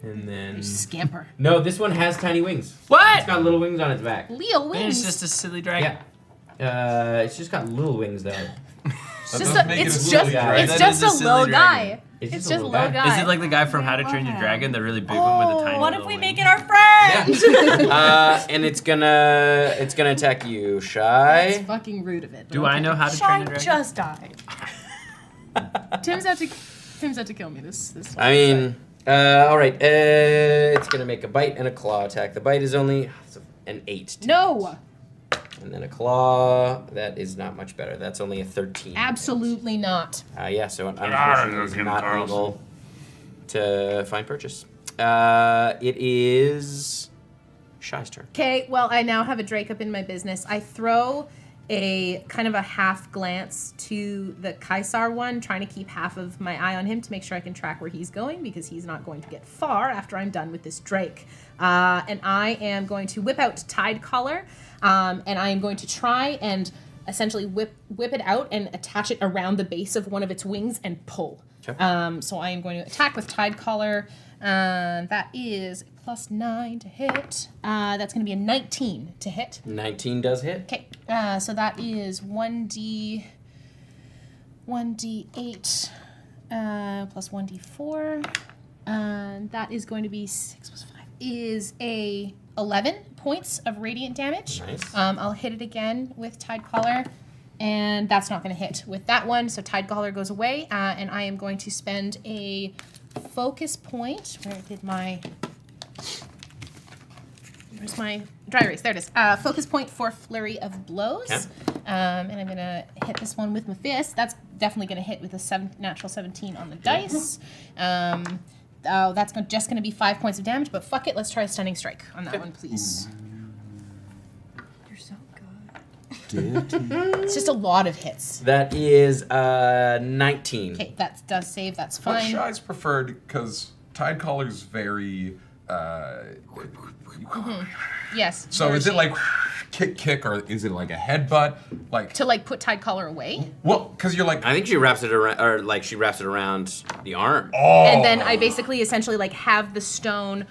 Speaker 1: and then.
Speaker 3: You scamper.
Speaker 1: No, this one has tiny wings.
Speaker 4: What?
Speaker 1: It's got little wings on its back.
Speaker 3: Leo
Speaker 4: It's
Speaker 3: wings.
Speaker 4: just a silly dragon.
Speaker 1: Yeah. It's just got little wings though.
Speaker 3: It's
Speaker 2: That
Speaker 3: just
Speaker 2: doesn't
Speaker 3: a,
Speaker 2: make it a
Speaker 3: it's
Speaker 2: silly
Speaker 3: just,
Speaker 2: dragon.
Speaker 3: it's
Speaker 4: That
Speaker 3: just
Speaker 4: is a
Speaker 3: a
Speaker 4: silly
Speaker 3: little
Speaker 4: dragon.
Speaker 3: guy.
Speaker 1: It's
Speaker 3: It's
Speaker 1: just a
Speaker 3: just a
Speaker 1: little
Speaker 3: little
Speaker 1: guy.
Speaker 3: guy.
Speaker 4: Is it like the guy from How to Train Your Dragon, the really big one with the tiny
Speaker 8: What
Speaker 4: little
Speaker 8: if we
Speaker 4: wings?
Speaker 8: make it our friend?
Speaker 1: And it's gonna attack you, Shy.
Speaker 3: It's fucking rude of it. but
Speaker 4: Do I
Speaker 3: okay.
Speaker 4: know How to Train
Speaker 8: Shine
Speaker 4: Your Dragon?
Speaker 8: just died.
Speaker 3: Tim's out to kill me this one.
Speaker 1: I mean, all right. It's gonna make a bite and a claw attack. The bite is only an 8.
Speaker 3: No.
Speaker 1: And then a claw. That is not much better. That's only a 13.
Speaker 3: Absolutely not.
Speaker 1: Yeah. So unfortunately, it's not able to find purchase. It is Shy's turn.
Speaker 3: Okay, well, I now have a Drake up in my business. I throw a kind of a half glance to the Kaisar one, trying to keep half of my eye on him to make sure I can track where he's going, because he's not going to get far after I'm done with this Drake. And I am going to whip out Tide Collar, and I am going to try and essentially whip it out and attach it around the base of one of its wings and pull.
Speaker 1: Okay.
Speaker 3: So I am going to attack with Tide Collar. That is +9 to hit. That's going to be a 19 to hit.
Speaker 1: 19 does hit.
Speaker 3: Okay, so that is 1d8 plus 1d4. That is going to be 6 plus 5 is a 11 points of radiant damage.
Speaker 1: Nice.
Speaker 3: I'll hit it again with Tide Collar, and that's not going to hit with that one. So Tide Collar goes away, and I am going to spend a focus point. Where's my dry erase? There it is. Focus point for Flurry of Blows.
Speaker 1: Okay.
Speaker 3: And I'm going to hit this one with my fist. That's definitely going to hit with a natural 17 on the dice. That's just going to be 5 points of damage, but fuck it. Let's try a Stunning Strike on that one, please.
Speaker 5: You're so good.
Speaker 3: It's just a lot of hits.
Speaker 1: That is 19.
Speaker 3: Okay, that does save. That's
Speaker 2: What
Speaker 3: fine.
Speaker 2: Shy's preferred, because Tide Collar's very...
Speaker 3: Yes.
Speaker 2: So is it
Speaker 3: very-
Speaker 2: like kick, or is it like a headbutt? Like,
Speaker 3: to like put Tide Collar away?
Speaker 2: well, because you're like,
Speaker 1: I think she wraps it around, or like she wraps it around the arm.
Speaker 2: oh.
Speaker 3: And then I basically essentially like have the stone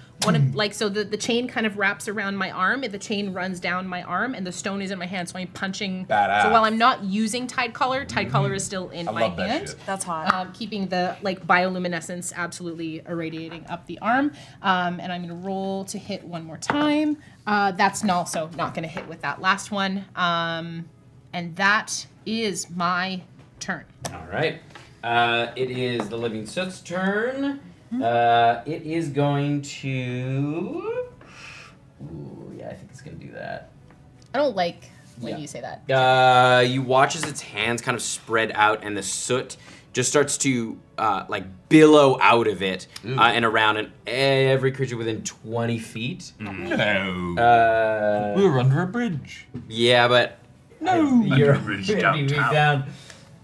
Speaker 3: so the chain kind of wraps around my arm, and the chain runs down my arm, and the stone is in my hand, so I'm punching.
Speaker 2: Badass.
Speaker 3: So while I'm not using Tide Collar is still in
Speaker 2: I
Speaker 3: my
Speaker 2: love that
Speaker 3: hand.
Speaker 2: shit.
Speaker 7: That's hot.
Speaker 3: Keeping the like bioluminescence absolutely irradiating up the arm. And I'm gonna roll to hit one more time. That's also not gonna hit with that last one. And that is my turn.
Speaker 1: All right. It is the Living Soot's turn. It is going to... Ooh, yeah, I think it's going to do that.
Speaker 3: I don't like when
Speaker 1: Yeah.
Speaker 3: you say that.
Speaker 1: You watch as its hands kind of spread out, and the soot just starts to like billow out of it and around, and every creature within 20 feet.
Speaker 2: no.
Speaker 1: We
Speaker 2: We're under a bridge.
Speaker 1: Yeah, but
Speaker 2: No.
Speaker 1: you're
Speaker 6: Under a bridge
Speaker 1: 50 feet
Speaker 6: downtown.
Speaker 1: down.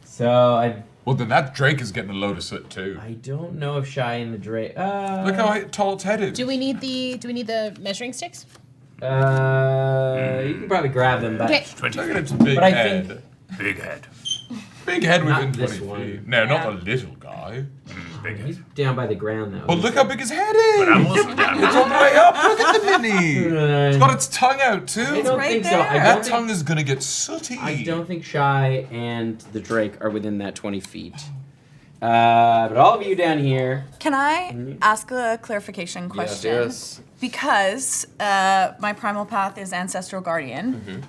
Speaker 1: So
Speaker 2: Well, then that Drake is getting a load of soot too.
Speaker 1: I don't know if Shy and the Drake.
Speaker 2: Look how tall its head is.
Speaker 3: Do we need the measuring sticks?
Speaker 1: You can probably grab them, but
Speaker 3: Okay.
Speaker 6: 20
Speaker 2: Look at
Speaker 6: feet.
Speaker 2: its big
Speaker 1: But I
Speaker 2: head.
Speaker 1: think-
Speaker 6: Big head.
Speaker 2: Big head
Speaker 1: Not
Speaker 2: within
Speaker 1: this
Speaker 2: 20
Speaker 1: one.
Speaker 2: feet. No, not the little guy.
Speaker 6: Big
Speaker 1: he's
Speaker 6: head.
Speaker 1: down by the ground though.
Speaker 2: But look how big his head is.
Speaker 6: But I'm also down.
Speaker 2: It's all the way up. Look at the mini. It's got its tongue out
Speaker 1: I
Speaker 2: too.
Speaker 1: don't
Speaker 7: right
Speaker 1: think so.
Speaker 7: there.
Speaker 1: I
Speaker 2: That
Speaker 1: don't think,
Speaker 2: tongue is gonna get sooty.
Speaker 1: I don't think Shy and the Drake are within that 20 feet. But all of you down here.
Speaker 7: Can I ask a clarification question?
Speaker 1: Yes.
Speaker 7: Because my primal path is Ancestral Guardian.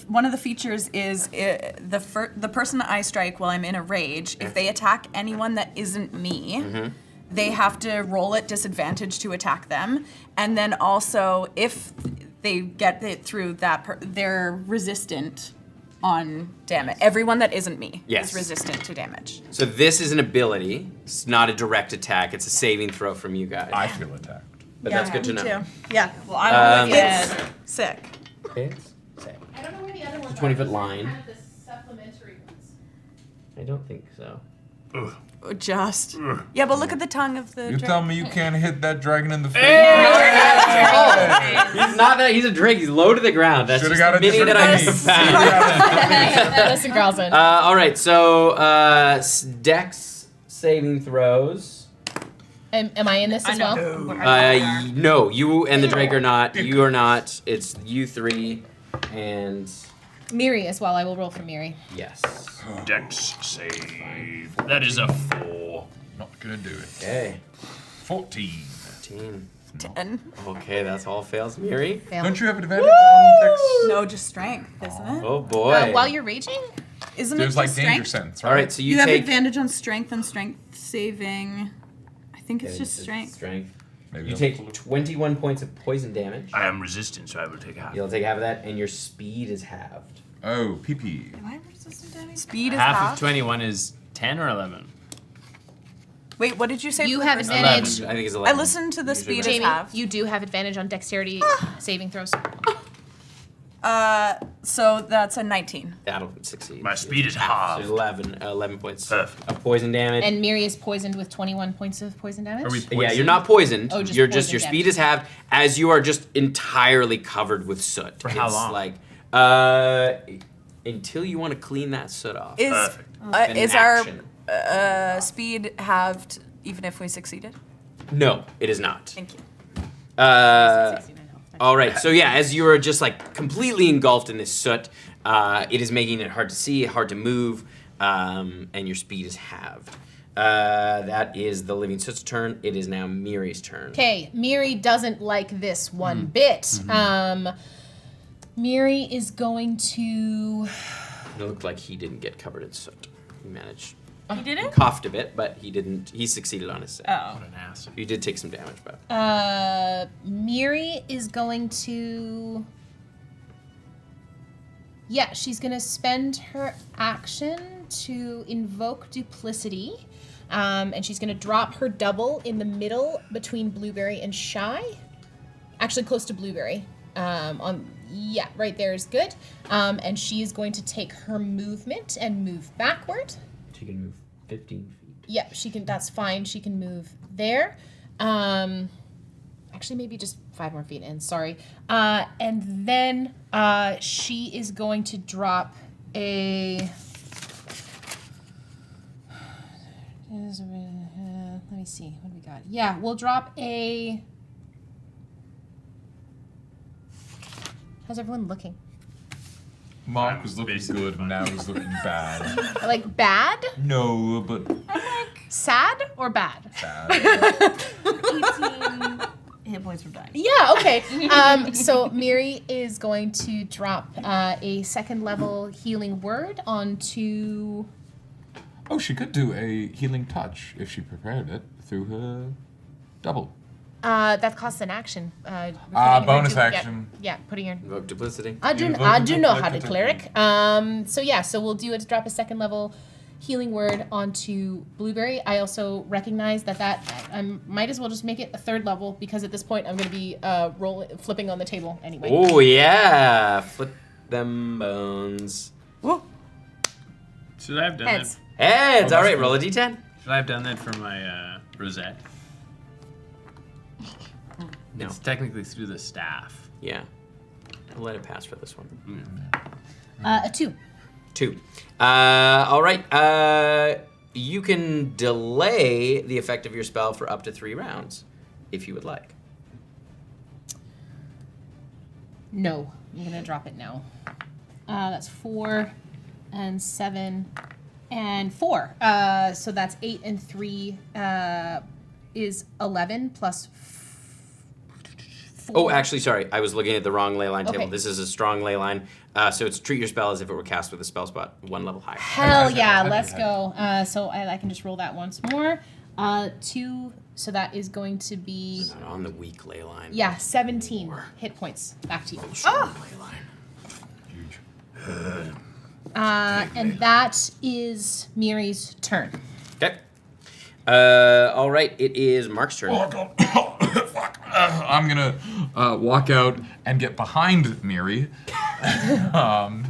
Speaker 7: One of the features is the person I strike while I'm in a rage, if they attack anyone that isn't me, they have to roll at disadvantage to attack them. And then also, if they get it through that, they're resistant on damage. Everyone that isn't me
Speaker 1: Yes.
Speaker 7: is resistant to damage.
Speaker 1: So this is an ability. It's not a direct attack. It's a saving throw from you guys.
Speaker 2: I feel attacked.
Speaker 1: But that's good to
Speaker 7: Me
Speaker 1: know.
Speaker 7: too. Yeah.
Speaker 8: Well, I'm
Speaker 7: It's
Speaker 8: dead.
Speaker 7: sick.
Speaker 1: It's safe.
Speaker 3: I don't know where the other ones
Speaker 1: 20-foot line.
Speaker 3: Kind of the supplementary ones.
Speaker 1: I don't think so.
Speaker 7: Just. Yeah, but look at the tongue of the
Speaker 2: You tell me you can't hit that dragon in the face.
Speaker 1: He's not that. He's a Drake. He's low to the ground. That's
Speaker 2: Should've
Speaker 1: just
Speaker 2: got
Speaker 1: the
Speaker 2: a
Speaker 1: mini that
Speaker 2: different
Speaker 1: I found.
Speaker 3: Listen, Carlson.
Speaker 1: All right. So Dex saving throws.
Speaker 3: Am I in this as well?
Speaker 1: No, you and the Drake are not. You are not. It's you three, and
Speaker 3: Miri as well. I will roll for Miri.
Speaker 1: yes.
Speaker 6: Dex save. That is a 4.
Speaker 2: Not gonna do it.
Speaker 1: Okay.
Speaker 2: 14.
Speaker 1: 15.
Speaker 7: 10.
Speaker 1: Okay, that's all fails. Miri.
Speaker 3: Fail.
Speaker 2: Don't you have advantage on Dex?
Speaker 7: No, just strength, isn't it?
Speaker 1: Oh boy.
Speaker 3: While you're raging?
Speaker 7: Isn't
Speaker 2: There's
Speaker 7: it
Speaker 2: like
Speaker 7: just
Speaker 2: danger
Speaker 7: strength?
Speaker 2: sense, right?
Speaker 1: All right. So
Speaker 7: You,
Speaker 1: you
Speaker 7: have
Speaker 1: take.
Speaker 7: advantage on strength and strength saving. I think it's just strength.
Speaker 1: Strength.
Speaker 2: Maybe
Speaker 1: You
Speaker 2: I'll
Speaker 1: take
Speaker 2: pull it.
Speaker 1: 21 points of poison damage.
Speaker 6: I am resistant, so I will take half.
Speaker 1: You'll take half of that, and your speed is halved.
Speaker 2: Oh, PP.
Speaker 7: Am I resistant to any? Speed is
Speaker 4: Half
Speaker 7: half.
Speaker 4: of 21 is 10 or 11?
Speaker 7: Wait, what did you say?
Speaker 3: You
Speaker 7: for the
Speaker 3: have
Speaker 7: first
Speaker 3: advantage.
Speaker 1: 11. I think it's
Speaker 7: I
Speaker 1: 11.
Speaker 7: listened to the
Speaker 1: Usually
Speaker 7: speed as
Speaker 3: Jamie,
Speaker 7: half.
Speaker 3: you do have advantage on dexterity saving throws.
Speaker 7: So that's a 19.
Speaker 1: That'll succeed.
Speaker 6: My speed is
Speaker 1: So
Speaker 6: halved.
Speaker 1: 11 points
Speaker 6: Perfect.
Speaker 1: of poison damage.
Speaker 3: And Miri is poisoned with 21 points of poison damage.
Speaker 4: Are we
Speaker 1: Yeah, you're not poisoned.
Speaker 3: Oh, just
Speaker 1: you're just
Speaker 3: poison
Speaker 1: your
Speaker 3: damage.
Speaker 1: speed is halved as you are just entirely covered with soot.
Speaker 4: For how long?
Speaker 1: Like until you want to clean that soot off.
Speaker 7: Is
Speaker 6: Perfect.
Speaker 1: An
Speaker 7: is
Speaker 1: action.
Speaker 7: our speed halved even if we succeeded?
Speaker 1: No, it is not.
Speaker 7: Thank you.
Speaker 1: All right. So yeah, as you are just like completely engulfed in this soot, it is making it hard to see, hard to move, and your speed is halved. That is the living soot's turn. It is now Miri's turn.
Speaker 3: Okay, Miri doesn't like this one bit. Miri is going to.
Speaker 1: It looked like he didn't get covered in soot. He managed.
Speaker 8: You didn't?
Speaker 1: Coughed a bit, but he didn't. He succeeded on his save.
Speaker 8: Oh.
Speaker 4: What an ass.
Speaker 1: He did take some damage, but
Speaker 3: Miri is going to. Yeah, she's going to spend her action to invoke duplicity. And she's going to drop her double in the middle between Blueberry and Shy. Actually, close to Blueberry. Yeah, right there is good. And she is going to take her movement and move backward.
Speaker 1: she can move 15 feet.
Speaker 3: Yep, she can. That's fine. She can move there. Actually, maybe just 5 more feet in. Sorry. And then she is going to drop a. Let me see. What do we got? Yeah, we'll drop a. How's everyone looking?
Speaker 2: Mark was looking good, and now he's looking bad.
Speaker 3: Like bad?
Speaker 2: No, but
Speaker 3: Sad or bad?
Speaker 2: bad.
Speaker 8: 18 hit points from dying.
Speaker 3: Yeah, okay. So Miri is going to drop a 2nd level healing word onto.
Speaker 2: Oh, she could do a healing touch if she prepared it through her double.
Speaker 3: That costs an action.
Speaker 2: Bonus action.
Speaker 3: Yeah, putting your.
Speaker 1: Invoke duplicity.
Speaker 3: I do know how to cleric. So we'll do it to drop a 2nd level healing word onto Blueberry. I also recognize that I might as well just make it a 3rd level because at this point I'm going to be flipping on the table anyway.
Speaker 1: Oh yeah, flip them bones.
Speaker 7: Whoa.
Speaker 4: Should I have done
Speaker 3: Heads.
Speaker 1: Heads. All right, roll a d10.
Speaker 4: that? Should I have done that for my rosette?
Speaker 1: No.
Speaker 4: It's technically through the staff.
Speaker 1: Yeah. I'll let it pass for this one.
Speaker 3: A 2.
Speaker 1: 2. All right. You can delay the effect of your spell for up to 3 rounds, if you would like.
Speaker 3: No, I'm going to drop it now. That's 4 and 7 and 4. So that's 8 and 3 is 11 plus 4.
Speaker 1: Oh, actually, sorry. I was looking at the wrong ley line table.
Speaker 3: Okay.
Speaker 1: This is a strong ley line. So it's treat your spell as if it were cast with a spell spot 1 level higher.
Speaker 3: Hell yeah, let's go. So I can just roll that once more. 2, so that is going to be,
Speaker 1: Not on the weak ley line.
Speaker 3: yeah, 17 hit points. Back to you.
Speaker 1: Strong ley line.
Speaker 2: Huge.
Speaker 3: And that is Miri's turn.
Speaker 1: Okay. All right. It is Mark's turn.
Speaker 2: Fuck. I'm gonna walk out and get behind Miri. I'm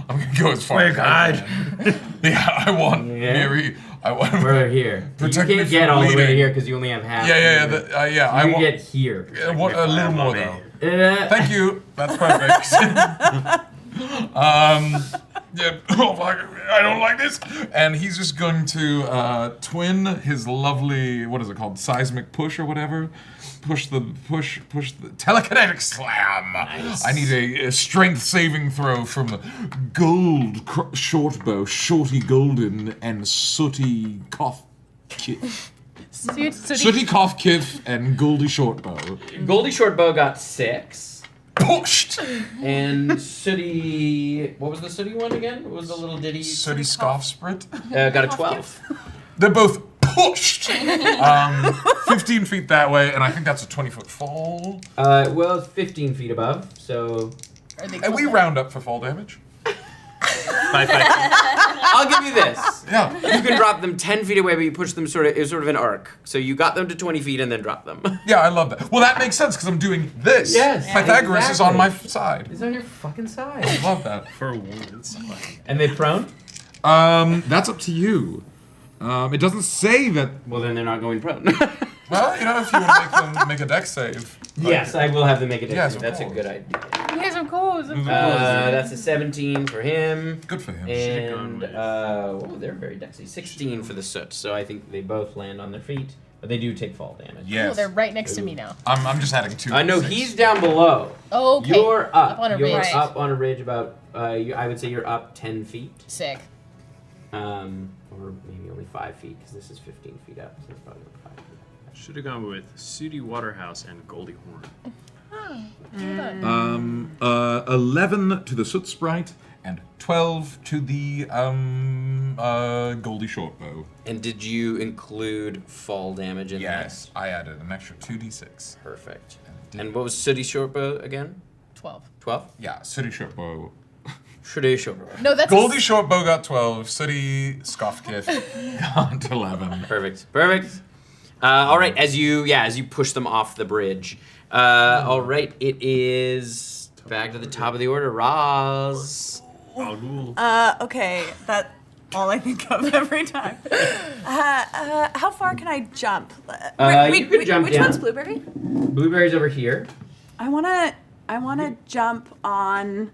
Speaker 2: gonna go as far as I can. Yeah, I want Miri. I want
Speaker 1: We're here.
Speaker 2: Protect
Speaker 1: you
Speaker 2: me
Speaker 1: can't get
Speaker 2: from
Speaker 1: all the way to
Speaker 2: bleeding.
Speaker 1: here because you only have half.
Speaker 2: Yeah. I
Speaker 1: You
Speaker 2: want.
Speaker 1: get here.
Speaker 2: I want a little more though.
Speaker 1: Uh,
Speaker 2: Thank you. That's perfect. Yeah. Oh fuck! I don't like this. And he's just going to twin his lovely, what is it called, seismic push or whatever. Push the telekinetic slam.
Speaker 1: Nice.
Speaker 2: I need a strength saving throw from gold shortbow, shorty golden, and sooty cough kit. Sooty cough kit and goldie shortbow.
Speaker 1: Goldie Shortbow got 6.
Speaker 2: Pushed.
Speaker 1: And Sooty, what was the Sooty one again? What was the little ditty?
Speaker 2: Sooty scoff sprit.
Speaker 1: Got a 12.
Speaker 2: They're both pushed 15 feet that way, and I think that's a 20-foot fall.
Speaker 1: Well, it's 15 feet above, so.
Speaker 3: Are they
Speaker 2: And we round up for fall damage.
Speaker 4: By 5 feet.
Speaker 1: I'll give you this.
Speaker 2: Yeah.
Speaker 1: You can drop them 10 feet away, but you push them sort of an arc. So you got them to 20 feet and then drop them.
Speaker 2: Yeah, I love that. Well, that makes sense because I'm doing this.
Speaker 1: Yes,
Speaker 2: Pythagoras is on
Speaker 1: exactly.
Speaker 2: my side.
Speaker 1: It's on your fucking side.
Speaker 2: I love that.
Speaker 4: For once.
Speaker 1: And they prone?
Speaker 2: That's up to you. It doesn't say that.
Speaker 1: Well, then they're not going prone.
Speaker 2: Well, you know, if you want to make them make a dex save.
Speaker 1: Yes, I will have them make a dex
Speaker 2: Yes,
Speaker 1: save.
Speaker 2: of
Speaker 1: That's a
Speaker 2: course.
Speaker 1: good idea.
Speaker 3: Yes, of course.
Speaker 1: That's a 17 for him.
Speaker 2: Good for him.
Speaker 1: And, they're very dexy. 16 for the soot. So I think they both land on their feet. But they do take fall damage.
Speaker 3: Oh,
Speaker 2: Yes.
Speaker 3: they're right next to me now.
Speaker 2: I'm just adding 2.
Speaker 1: I know he's down below.
Speaker 3: Okay.
Speaker 1: You're up.
Speaker 3: Up on a
Speaker 1: You're
Speaker 3: ridge.
Speaker 1: up on a ridge about, I would say you're up 10 feet.
Speaker 3: Sick.
Speaker 1: Or maybe only 5 feet, because this is 15 feet up. So it's probably only 5 feet.
Speaker 4: Should have gone with Sooty Waterhouse and Goldie Horn.
Speaker 2: 11 to the soot sprite and 12 to the Goldie Shortbow.
Speaker 1: And did you include fall damage in
Speaker 2: Yes, I added an extra 2d6.
Speaker 1: that? Perfect. And what was Sooty Shortbow again?
Speaker 3: 12.
Speaker 1: 12?
Speaker 2: Yeah, Sooty Shortbow.
Speaker 1: Sooty Shortbow.
Speaker 3: No, that's
Speaker 2: Goldie Shortbow got 12. Sooty Scoffkiff got 11.
Speaker 1: Perfect. All right, as you push them off the bridge. All right, it is back to the top of the order. Raas.
Speaker 7: Okay, that's all I think of every time. How far can I jump?
Speaker 1: You could jump
Speaker 7: which
Speaker 1: down.
Speaker 7: one's blueberry?
Speaker 1: Blueberry's over here.
Speaker 7: I wanna jump on.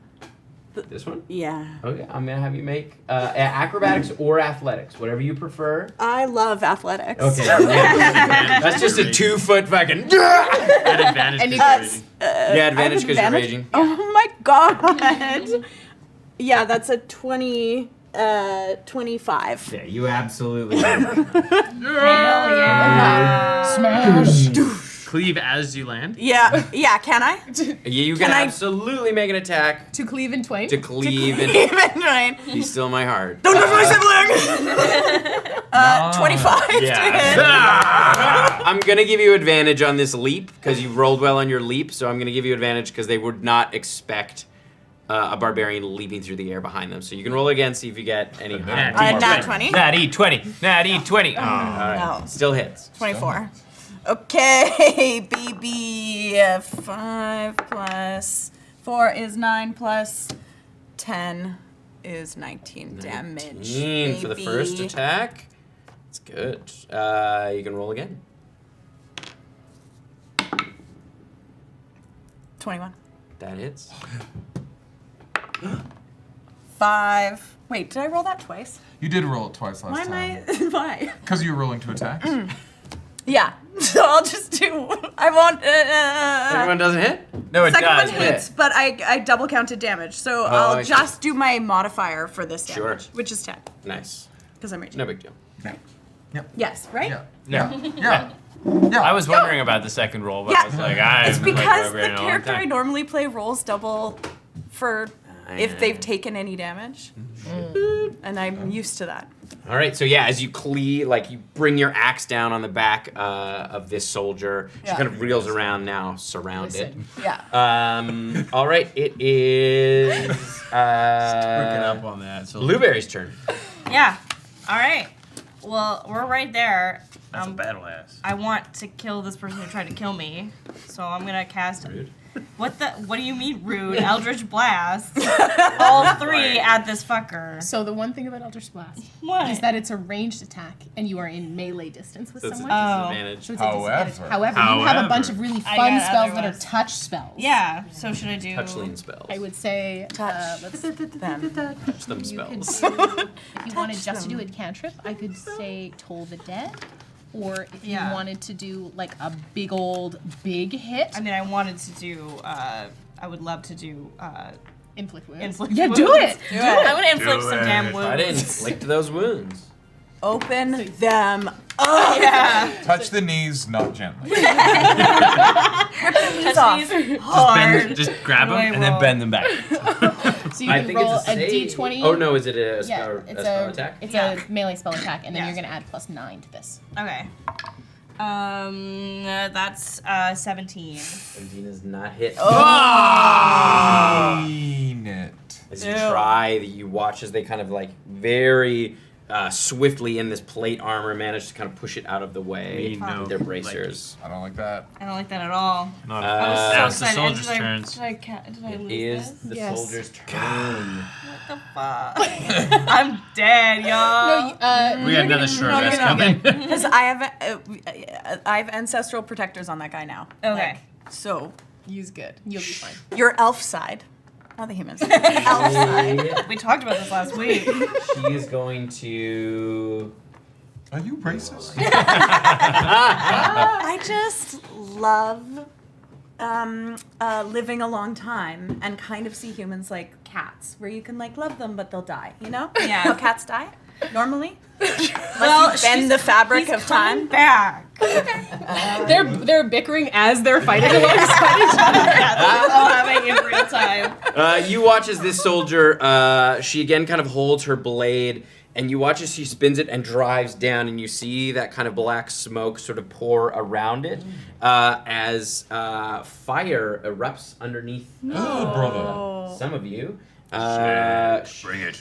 Speaker 1: This one?
Speaker 7: Yeah.
Speaker 1: Okay, I'm gonna have you make acrobatics or athletics, whatever you prefer.
Speaker 7: I love athletics.
Speaker 1: Okay. That's just a 2-foot fucking.
Speaker 4: At advantage
Speaker 3: And you
Speaker 4: because
Speaker 3: guys-
Speaker 4: you're raging.
Speaker 1: Yeah, advantage because you're
Speaker 7: advantage?
Speaker 1: raging.
Speaker 7: Oh my god. Yeah, that's a 25.
Speaker 1: Yeah, you absolutely.
Speaker 4: Cleave as you land.
Speaker 7: Yeah, can I?
Speaker 1: You can
Speaker 7: I-
Speaker 1: absolutely make an attack
Speaker 3: To cleave in twain.
Speaker 1: to cleave and
Speaker 7: Even right.
Speaker 1: be still my heart.
Speaker 7: Don't touch my sibling! 25 to hit.
Speaker 1: I'm gonna give you advantage on this leap because you rolled well on your leap, so I'm gonna give you advantage because they would not expect a barbarian leaping through the air behind them. So you can roll again, see if you get any higher.
Speaker 7: Nat 20?
Speaker 4: Natty 20. Natty 20. Oh.
Speaker 1: All right,
Speaker 7: No.
Speaker 1: still hits.
Speaker 7: 24. Okay, baby. 5 plus 4 is 9 plus 10 is 19 damage.
Speaker 1: 19 for the first
Speaker 7: baby.
Speaker 1: attack. That's good. You can roll again.
Speaker 7: 21.
Speaker 1: That hits.
Speaker 7: 5. Wait, did I roll that twice?
Speaker 2: You did roll it twice last
Speaker 7: Why am
Speaker 2: time.
Speaker 7: Why?
Speaker 2: Because you were rolling 2 attacks.
Speaker 7: Yeah. So I'll just do. I won't.
Speaker 1: Everyone doesn't hit?
Speaker 4: No, it
Speaker 7: Second
Speaker 4: does.
Speaker 7: one hits, but I double counted damage, so
Speaker 1: I
Speaker 7: I'll
Speaker 1: see.
Speaker 7: just do my modifier for this
Speaker 1: Sure.
Speaker 7: damage, which is 10,
Speaker 1: Nice.
Speaker 7: because I'm raging.
Speaker 1: No big deal.
Speaker 2: Yeah.
Speaker 7: Yes, right?
Speaker 2: Yeah.
Speaker 4: Yeah.
Speaker 2: Yeah. Yeah.
Speaker 4: I was wondering about the second roll, but I was like,
Speaker 7: It's because
Speaker 4: played
Speaker 7: the
Speaker 4: Barbarian a long
Speaker 7: character I
Speaker 4: time.
Speaker 7: normally play rolls double for if they've taken any damage, and I'm used to that.
Speaker 1: All right, so yeah, as you you bring your axe down on the back of this soldier. She
Speaker 7: Yeah.
Speaker 1: kind of reels around now, surrounded.
Speaker 3: Listen.
Speaker 7: Yeah.
Speaker 1: All right, it is
Speaker 4: Working up on that. So
Speaker 1: Blueberry's turn.
Speaker 8: Yeah. All right. Well, we're right there.
Speaker 6: That's a battle ass.
Speaker 8: I want to kill this person who tried to kill me, so I'm gonna cast. What do you mean rude? Eldritch Blast. All 3 at this fucker.
Speaker 3: So the one thing about Eldritch Blast
Speaker 8: What?
Speaker 3: is that it's a ranged attack, and you are in melee distance with
Speaker 1: That's a
Speaker 3: someone.
Speaker 1: disadvantage.
Speaker 3: So it's a disadvantage.
Speaker 2: However.
Speaker 3: However, you have a bunch of really
Speaker 8: I
Speaker 3: fun
Speaker 8: got
Speaker 3: spells
Speaker 8: other
Speaker 3: that are
Speaker 8: ones.
Speaker 3: touch spells.
Speaker 8: Yeah. So should I do?
Speaker 1: Touchline spells.
Speaker 3: I would say
Speaker 7: Touch
Speaker 3: let's
Speaker 7: them.
Speaker 1: Touch them
Speaker 3: You could
Speaker 1: spells.
Speaker 3: do, if you wanted
Speaker 7: Touch
Speaker 3: just to do
Speaker 7: them.
Speaker 3: a cantrip, I could say Toll the Dead. Or if you
Speaker 8: Yeah.
Speaker 3: wanted to do like a big hit,
Speaker 8: I mean, I wanted to do. I would love to do.
Speaker 3: inflict wounds.
Speaker 8: Inflict
Speaker 3: Yeah,
Speaker 8: wounds.
Speaker 3: do it.
Speaker 7: Do it.
Speaker 8: I'm gonna inflict
Speaker 6: Do
Speaker 8: some
Speaker 6: it.
Speaker 8: damn
Speaker 1: Try to
Speaker 8: wounds.
Speaker 1: inflict those wounds.
Speaker 7: Open them up.
Speaker 8: Yeah.
Speaker 2: Touch the knees, not gently.
Speaker 7: Knees
Speaker 8: Touch
Speaker 7: off.
Speaker 8: these hard.
Speaker 4: just grab them
Speaker 8: Way
Speaker 4: and then
Speaker 8: roll.
Speaker 4: bend them back.
Speaker 3: So you
Speaker 1: I
Speaker 3: can
Speaker 1: think
Speaker 3: roll
Speaker 1: it's a save.
Speaker 3: d20.
Speaker 1: Oh no, is it a
Speaker 3: Yeah,
Speaker 1: spell,
Speaker 3: it's
Speaker 1: a spell attack?
Speaker 3: It's
Speaker 8: Yeah.
Speaker 3: a melee spell attack, and then
Speaker 8: Yeah.
Speaker 3: you're gonna add +9 to this.
Speaker 8: Okay. That's 17.
Speaker 1: 17 is not hit.
Speaker 2: Mean it.
Speaker 1: As you try, you watch as they kind of like very swiftly in this plate armor manage to kind of push it out of the way
Speaker 4: We know,
Speaker 1: with their bracers.
Speaker 2: I don't like that.
Speaker 8: I don't like that at all.
Speaker 4: Not
Speaker 1: Uh,
Speaker 4: now it's the
Speaker 8: excited.
Speaker 4: soldiers'
Speaker 8: Did I-
Speaker 4: turns.
Speaker 8: Did I
Speaker 1: It
Speaker 8: lose
Speaker 1: is
Speaker 8: this?
Speaker 1: the
Speaker 3: Yes.
Speaker 1: soldier's turn.
Speaker 8: What the fuck? I'm dead, y'all.
Speaker 4: We got another short
Speaker 7: no,
Speaker 4: rest
Speaker 7: no, no.
Speaker 4: coming.
Speaker 7: Because I have ancestral protectors on that guy now.
Speaker 8: Okay.
Speaker 7: So
Speaker 3: Use good. You'll be fine.
Speaker 7: your elf side, not the human side. Elf side.
Speaker 8: We talked about this last week.
Speaker 1: She is going to.
Speaker 2: Are you racist?
Speaker 7: I just love living a long time and kind of see humans like cats, where you can like love them but they'll die. You know?
Speaker 8: Yeah.
Speaker 7: How cats die normally.
Speaker 8: Well,
Speaker 7: Unless you bend the fabric of time.
Speaker 8: Back.
Speaker 3: They're bickering as they're fighting alongside each other.
Speaker 8: Yeah, this is all happening in real time.
Speaker 1: You watch as this soldier, she again kind of holds her blade, and you watch as she spins it and drives down, and you see that kind of black smoke sort of pour around it as fire erupts underneath
Speaker 2: Oh, brother.
Speaker 1: some of you.
Speaker 6: Bring it.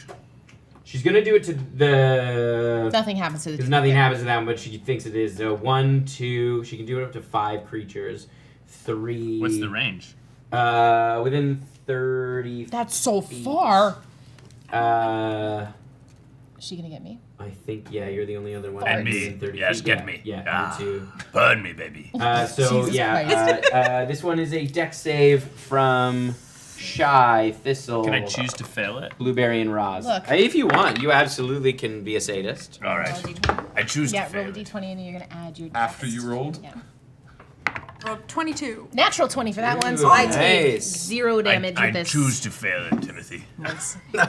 Speaker 1: She's gonna do it to the.
Speaker 3: Nothing happens to the
Speaker 1: Because nothing happens to that one, but she thinks it is. So 1, 2. She can do it up to 5 creatures. 3.
Speaker 4: What's the range?
Speaker 1: Within 30.
Speaker 3: That's so far.
Speaker 1: Is
Speaker 3: she gonna get me?
Speaker 1: I think you're the only other one.
Speaker 6: And
Speaker 1: within
Speaker 6: me.
Speaker 1: 30
Speaker 6: Yes,
Speaker 1: feet.
Speaker 6: get me.
Speaker 1: Yeah,
Speaker 6: Ah.
Speaker 1: me too.
Speaker 6: Burn me, baby.
Speaker 1: So
Speaker 3: Jesus
Speaker 1: this one is a dex save from Shy, Thistle.
Speaker 4: Can I choose to fail it?
Speaker 1: Blueberry and Raas.
Speaker 3: Look.
Speaker 1: If you want, you absolutely can be a sadist.
Speaker 6: All right. I choose
Speaker 3: Yeah,
Speaker 6: to
Speaker 3: roll
Speaker 6: fail
Speaker 3: a
Speaker 6: it.
Speaker 3: d20 and you're gonna add your.
Speaker 2: After
Speaker 3: dex.
Speaker 2: you rolled?
Speaker 3: Yeah.
Speaker 7: Roll 22.
Speaker 3: Natural 20 for that one,
Speaker 1: Ooh,
Speaker 3: so I take
Speaker 1: nice.
Speaker 3: 0 damage
Speaker 6: I
Speaker 3: with this.
Speaker 6: choose to fail it, Timothy.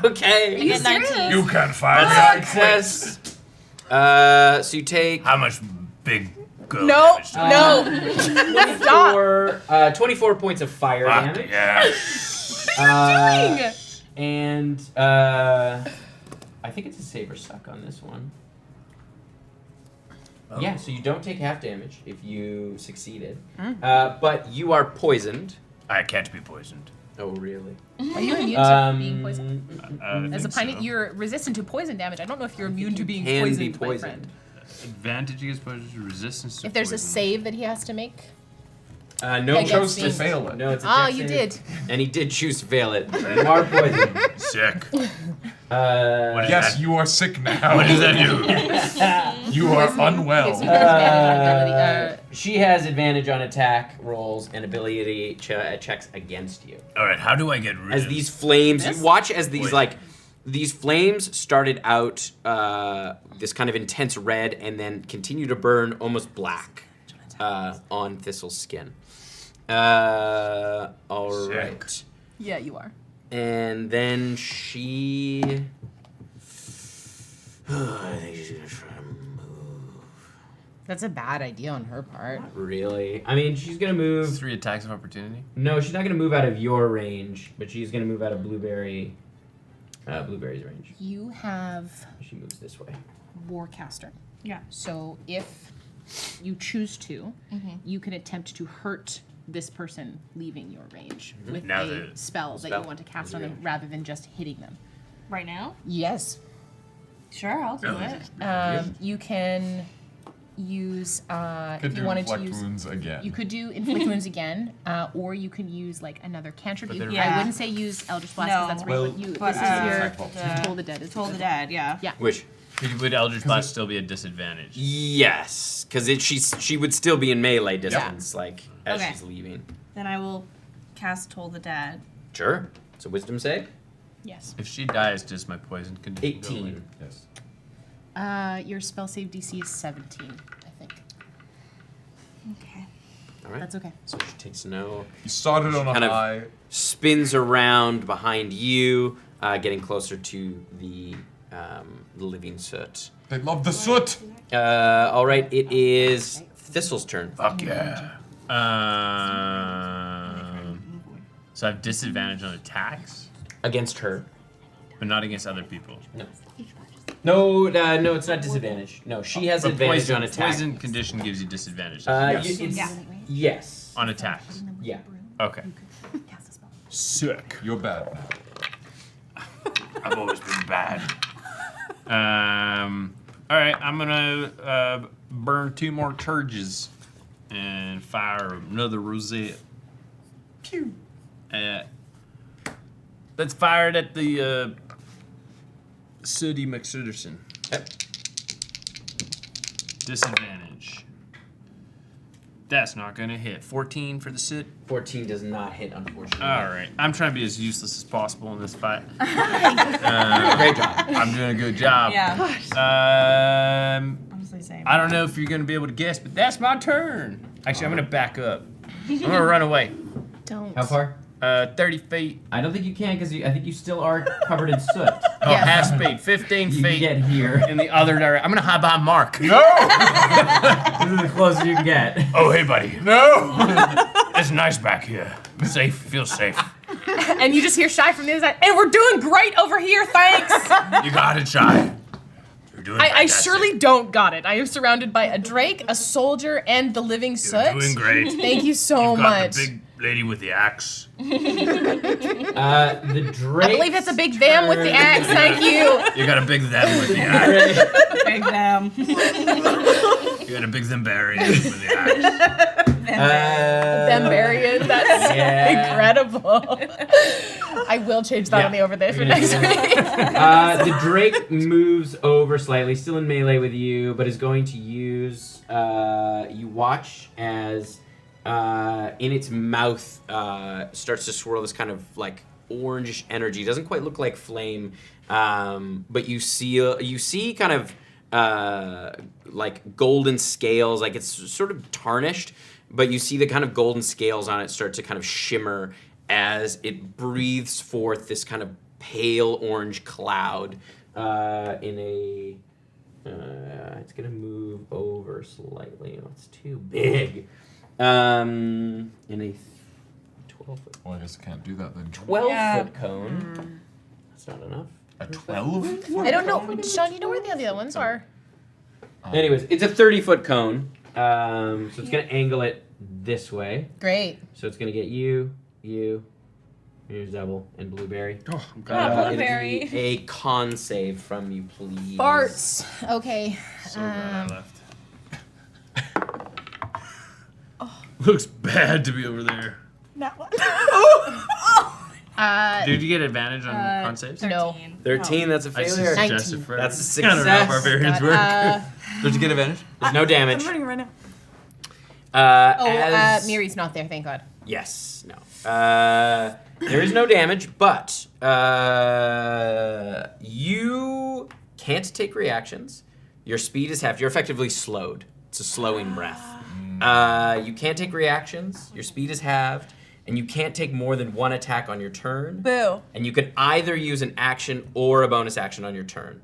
Speaker 1: Okay.
Speaker 8: You get 19.
Speaker 6: You can't fire me. I quit.
Speaker 1: Success. So you take
Speaker 6: How much big girl
Speaker 3: No,
Speaker 6: damage do I
Speaker 3: no.
Speaker 1: 24 points of fire
Speaker 6: Fuck,
Speaker 1: damage.
Speaker 6: yeah.
Speaker 1: And I think it's a save or suck on this one.
Speaker 6: Oh.
Speaker 1: Yeah, so you don't take half damage if you succeeded. But you are poisoned.
Speaker 6: I can't be poisoned.
Speaker 1: Oh, really?
Speaker 3: Are you immune to being poisoned? As a
Speaker 6: think
Speaker 3: Piney, you're resistant to poison damage. I don't know if you're immune to being
Speaker 1: can be
Speaker 3: poisoned, my
Speaker 1: poisoned.
Speaker 3: friend.
Speaker 4: Advantage against poison, resistance to
Speaker 3: If there's a
Speaker 4: poison.
Speaker 3: save that he has to make.
Speaker 1: No,
Speaker 3: Against
Speaker 2: Chose to
Speaker 3: being-
Speaker 2: fail it.
Speaker 1: No, it's a
Speaker 3: Oh,
Speaker 1: dex
Speaker 3: you
Speaker 1: save.
Speaker 3: did.
Speaker 1: And he did choose to fail it. You are poisoned.
Speaker 6: Sick.
Speaker 4: What is
Speaker 2: Yes,
Speaker 4: that?
Speaker 2: you are sick now.
Speaker 6: What does that do?
Speaker 2: You are
Speaker 3: Gives you
Speaker 2: unwell.
Speaker 3: advantage on ability.
Speaker 1: She has advantage on attack rolls and ability checks against you.
Speaker 6: All right, how do I get rid
Speaker 1: As
Speaker 6: of
Speaker 1: these flames,
Speaker 3: This?
Speaker 1: you watch as these
Speaker 6: Poison.
Speaker 1: these flames started out this kind of intense red and then continue to burn almost black on Thistle's skin. All
Speaker 6: Sick.
Speaker 1: right.
Speaker 3: Yeah, you are.
Speaker 1: And then she. I think she's gonna try to move.
Speaker 3: That's a bad idea on her part.
Speaker 1: Really? I mean, she's gonna move.
Speaker 4: 3 attacks of opportunity?
Speaker 1: No, she's not gonna move out of your range, but she's gonna move out of Blueberry's range.
Speaker 3: You have
Speaker 1: She moves this way.
Speaker 3: Warcaster.
Speaker 8: Yeah.
Speaker 3: So if you choose to, you can attempt to hurt this person leaving your range with
Speaker 6: Now
Speaker 3: a
Speaker 6: the
Speaker 3: spell that
Speaker 1: spell
Speaker 3: you want to cast
Speaker 1: is
Speaker 3: on them
Speaker 1: range.
Speaker 3: rather than just hitting them.
Speaker 8: Right now?
Speaker 3: Yes.
Speaker 8: Sure, I'll do
Speaker 6: Really?
Speaker 8: it.
Speaker 3: You can use
Speaker 2: Could
Speaker 3: if you
Speaker 2: do
Speaker 3: wanted to
Speaker 2: inflict
Speaker 3: use.
Speaker 2: wounds again.
Speaker 3: You could do inflict wounds again, or you can use like another cantrip.
Speaker 4: But
Speaker 3: You-
Speaker 4: they're-
Speaker 3: I
Speaker 8: Yeah.
Speaker 3: wouldn't say use Eldritch Blast
Speaker 8: No.
Speaker 3: because that's
Speaker 2: Well,
Speaker 3: right. You,
Speaker 8: but,
Speaker 3: this is your
Speaker 8: the-
Speaker 3: Toll the Dead. Is
Speaker 8: Told
Speaker 3: good.
Speaker 8: the dad, yeah.
Speaker 3: Yeah.
Speaker 1: Which?
Speaker 4: Would Eldritch Blast still be a disadvantage?
Speaker 1: Yes, because she would still be in melee distance, like as
Speaker 8: Okay.
Speaker 1: she's leaving.
Speaker 8: Then I will cast Told the Dad.
Speaker 1: Sure. It's a wisdom save.
Speaker 3: Yes.
Speaker 4: If she dies, does my poison condition go away?
Speaker 1: 18.
Speaker 2: Yes.
Speaker 3: Your spell save DC is 17, I think.
Speaker 8: Okay.
Speaker 1: All right.
Speaker 3: That's okay.
Speaker 1: So she takes no.
Speaker 2: You started on a
Speaker 1: Kind of-
Speaker 2: high.
Speaker 1: Spins around behind you, getting closer to the living soot.
Speaker 2: They love the soot.
Speaker 1: All right. It is Thistle's turn.
Speaker 6: Fuck yeah.
Speaker 4: So I have disadvantage on attacks,
Speaker 1: Against her.
Speaker 4: but not against other people.
Speaker 1: No, no, it's not disadvantage. No, she has
Speaker 4: But
Speaker 1: advantage
Speaker 4: poison,
Speaker 1: on attack.
Speaker 4: poison condition gives you disadvantage.
Speaker 2: Yes.
Speaker 1: Yes.
Speaker 4: On attacks.
Speaker 1: Yeah.
Speaker 4: Okay. Sick.
Speaker 2: You're bad now.
Speaker 6: I've always been bad.
Speaker 4: All right, I'm gonna burn 2 more charges and fire another rosette. Pew. Let's fire it at the Sooty McSooderson.
Speaker 1: Yep.
Speaker 4: Disadvantage. That's not gonna hit. 14 for the Soot.
Speaker 1: 14 does not hit, unfortunately.
Speaker 4: All right, I'm trying to be as useless as possible in this fight.
Speaker 1: Great job.
Speaker 4: I'm doing a good job.
Speaker 8: Yeah. Honestly, same.
Speaker 4: I don't know if you're gonna be able to guess, but that's my turn. Actually, I'm gonna back up. I'm gonna run away.
Speaker 3: Don't.
Speaker 9: How far?
Speaker 4: 30 feet.
Speaker 9: I don't think you can because I think you still are covered in soot.
Speaker 4: Oh, half speed, 15
Speaker 9: You
Speaker 4: feet
Speaker 9: can get here.
Speaker 4: in the other direction. I'm gonna hide behind Mark.
Speaker 2: No!
Speaker 9: This is the closest you can get.
Speaker 6: Oh, hey, buddy.
Speaker 2: No!
Speaker 6: It's nice back here. Safe. Feel safe.
Speaker 3: And you just hear Shy from the other side. And we're doing great over here, thanks.
Speaker 6: You got it, Shy. You're doing
Speaker 3: I
Speaker 6: fantastic.
Speaker 3: surely don't got it. I am surrounded by a drake, a soldier, and the living soot.
Speaker 6: You're doing great.
Speaker 3: Thank you so
Speaker 6: You've got
Speaker 3: much.
Speaker 6: the big lady with the axe.
Speaker 9: The Drake.
Speaker 3: I believe it's a big them with the axe. Thank you.
Speaker 6: You got a big them with the axe.
Speaker 8: Big them.
Speaker 6: You got a big thembarian with the axe.
Speaker 3: Them burying. That's incredible. I will change that on the over there for next week.
Speaker 9: The Drake moves over slightly, still in melee with you, but is going to use. You watch as in its mouth starts to swirl this kind of like orangish energy. Doesn't quite look like flame, but you see kind of like golden scales. Like it's sort of tarnished, but you see the kind of golden scales on it start to kind of shimmer as it breathes forth this kind of pale orange cloud in a. It's gonna move over slightly. Oh, it's too big. In a 12-foot.
Speaker 2: Well, I guess I can't do that then.
Speaker 9: 12-foot cone. That's not enough.
Speaker 2: A 12?
Speaker 3: I don't know, Sean. You know where the other ones are?
Speaker 9: Anyways, it's a 30-foot cone. So it's gonna angle it this way.
Speaker 3: Great.
Speaker 9: So it's gonna get you, here's Zebel, and Blueberry.
Speaker 4: Oh, I'm
Speaker 8: glad.
Speaker 9: It'd be
Speaker 8: Blueberry.
Speaker 9: a con save from you, please.
Speaker 3: Farts. Okay.
Speaker 4: So glad I left. Looks bad to be over there.
Speaker 7: Not one.
Speaker 4: Did you get advantage on con saves?
Speaker 3: No.
Speaker 1: 13, that's a
Speaker 4: I
Speaker 1: failure.
Speaker 4: suggested for
Speaker 1: That's a
Speaker 4: I don't know how
Speaker 1: success.
Speaker 4: barbarians work.
Speaker 1: Did you get advantage? There's no damage.
Speaker 7: I'm running right now.
Speaker 3: Miri's not there, thank God.
Speaker 1: Yes, no. There is no damage, but you can't take reactions. Your speed is halved. You're effectively slowed. It's a slowing breath. You can't take reactions. Your speed is halved. And you can't take more than one attack on your turn.
Speaker 7: Boo.
Speaker 1: And you can either use an action or a bonus action on your turn.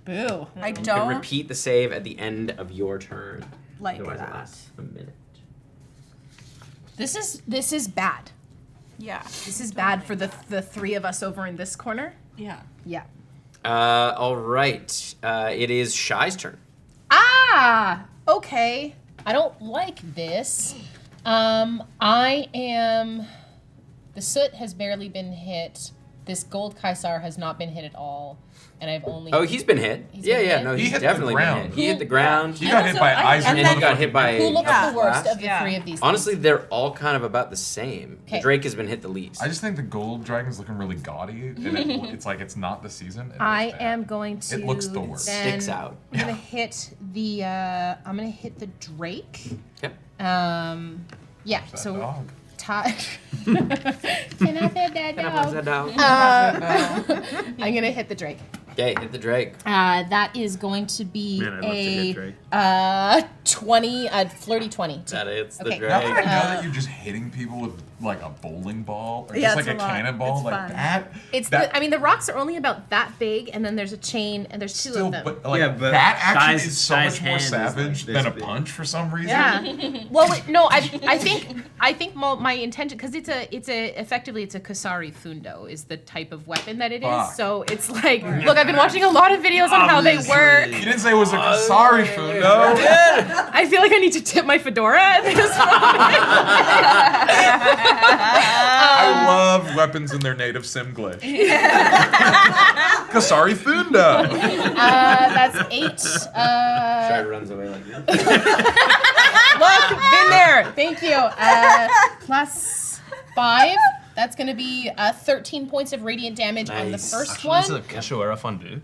Speaker 3: Boo.
Speaker 7: I
Speaker 1: You can
Speaker 7: don't
Speaker 1: repeat the save at the end of your turn.
Speaker 7: like
Speaker 1: Otherwise it
Speaker 7: that.
Speaker 1: lasts a minute.
Speaker 3: This is bad.
Speaker 7: Yeah.
Speaker 3: This is bad for the three of us over in this corner.
Speaker 8: Yeah.
Speaker 3: Yeah.
Speaker 1: All right. It is Shy's turn.
Speaker 3: Ah! Okay. I don't like this. I am... The soot has barely been hit. This gold Kaisar has not been hit at all. And I've only...
Speaker 1: Oh, he's been hit.
Speaker 3: He's
Speaker 1: Yeah,
Speaker 3: been
Speaker 1: yeah,
Speaker 3: hit?
Speaker 1: no,
Speaker 2: He
Speaker 1: he's
Speaker 2: hit the
Speaker 1: definitely been
Speaker 2: ground.
Speaker 1: hit. He hit the ground.
Speaker 2: He got hit by Eisen.
Speaker 1: And he got hit by...
Speaker 3: Who looked the worst
Speaker 1: Raas.
Speaker 3: of the three of these
Speaker 1: Honestly,
Speaker 3: things?
Speaker 1: they're all kind of about the same. The
Speaker 3: Okay.
Speaker 1: Drake has been hit the least.
Speaker 2: I just think the gold dragon's looking really gaudy, and it's like it's not the season. It
Speaker 3: I
Speaker 2: looks bad.
Speaker 3: am going to...
Speaker 2: It looks the worst.
Speaker 3: then-
Speaker 1: Sticks out.
Speaker 3: I'm gonna hit the... I'm gonna hit the Drake.
Speaker 1: Yep.
Speaker 3: Yeah,
Speaker 2: That
Speaker 3: so...
Speaker 2: dog.
Speaker 3: Can I pet that dog? I'm gonna hit the Drake.
Speaker 1: Okay, hit the Drake.
Speaker 3: That is going to be
Speaker 4: Man, I'd love to hit Drake.
Speaker 3: a 20, a flirty 20.
Speaker 1: That hits the
Speaker 3: Okay.
Speaker 1: Drake.
Speaker 2: Now that I know that you're just hitting people with like a bowling ball or
Speaker 7: Yeah,
Speaker 2: just like
Speaker 7: it's
Speaker 2: a
Speaker 7: a lot.
Speaker 2: cannonball,
Speaker 7: It's
Speaker 2: like
Speaker 7: fun.
Speaker 2: that.
Speaker 3: It's
Speaker 2: that,
Speaker 3: the rocks are only about that big, and then there's a chain, and there's two
Speaker 2: still,
Speaker 3: of them.
Speaker 2: but like
Speaker 4: Yeah, but
Speaker 2: that action
Speaker 4: Shy's-
Speaker 2: is so
Speaker 4: Shy's
Speaker 2: much more
Speaker 4: hand is, like,
Speaker 2: savage
Speaker 4: this
Speaker 2: than a
Speaker 4: big.
Speaker 2: punch for some reason.
Speaker 3: Yeah. Well, no, I think my intention, because it's effectively a Kasari Fundo is the type of weapon that it is.
Speaker 2: Fuck.
Speaker 3: So it's like, look, I've been watching a lot of videos on how they work.
Speaker 2: You didn't say it was a Kasari food, no?
Speaker 3: I feel like I need to tip my fedora at this point.
Speaker 2: I love have weapons in their native Simglish. Kasari Thunda.
Speaker 3: That's 8.
Speaker 1: Shy runs away like that.
Speaker 3: Look, been there. Thank you. Plus 5. That's going to be 13 points of radiant damage on the
Speaker 1: Nice.
Speaker 3: first
Speaker 4: This is a
Speaker 3: one.
Speaker 4: cachoeira fondue.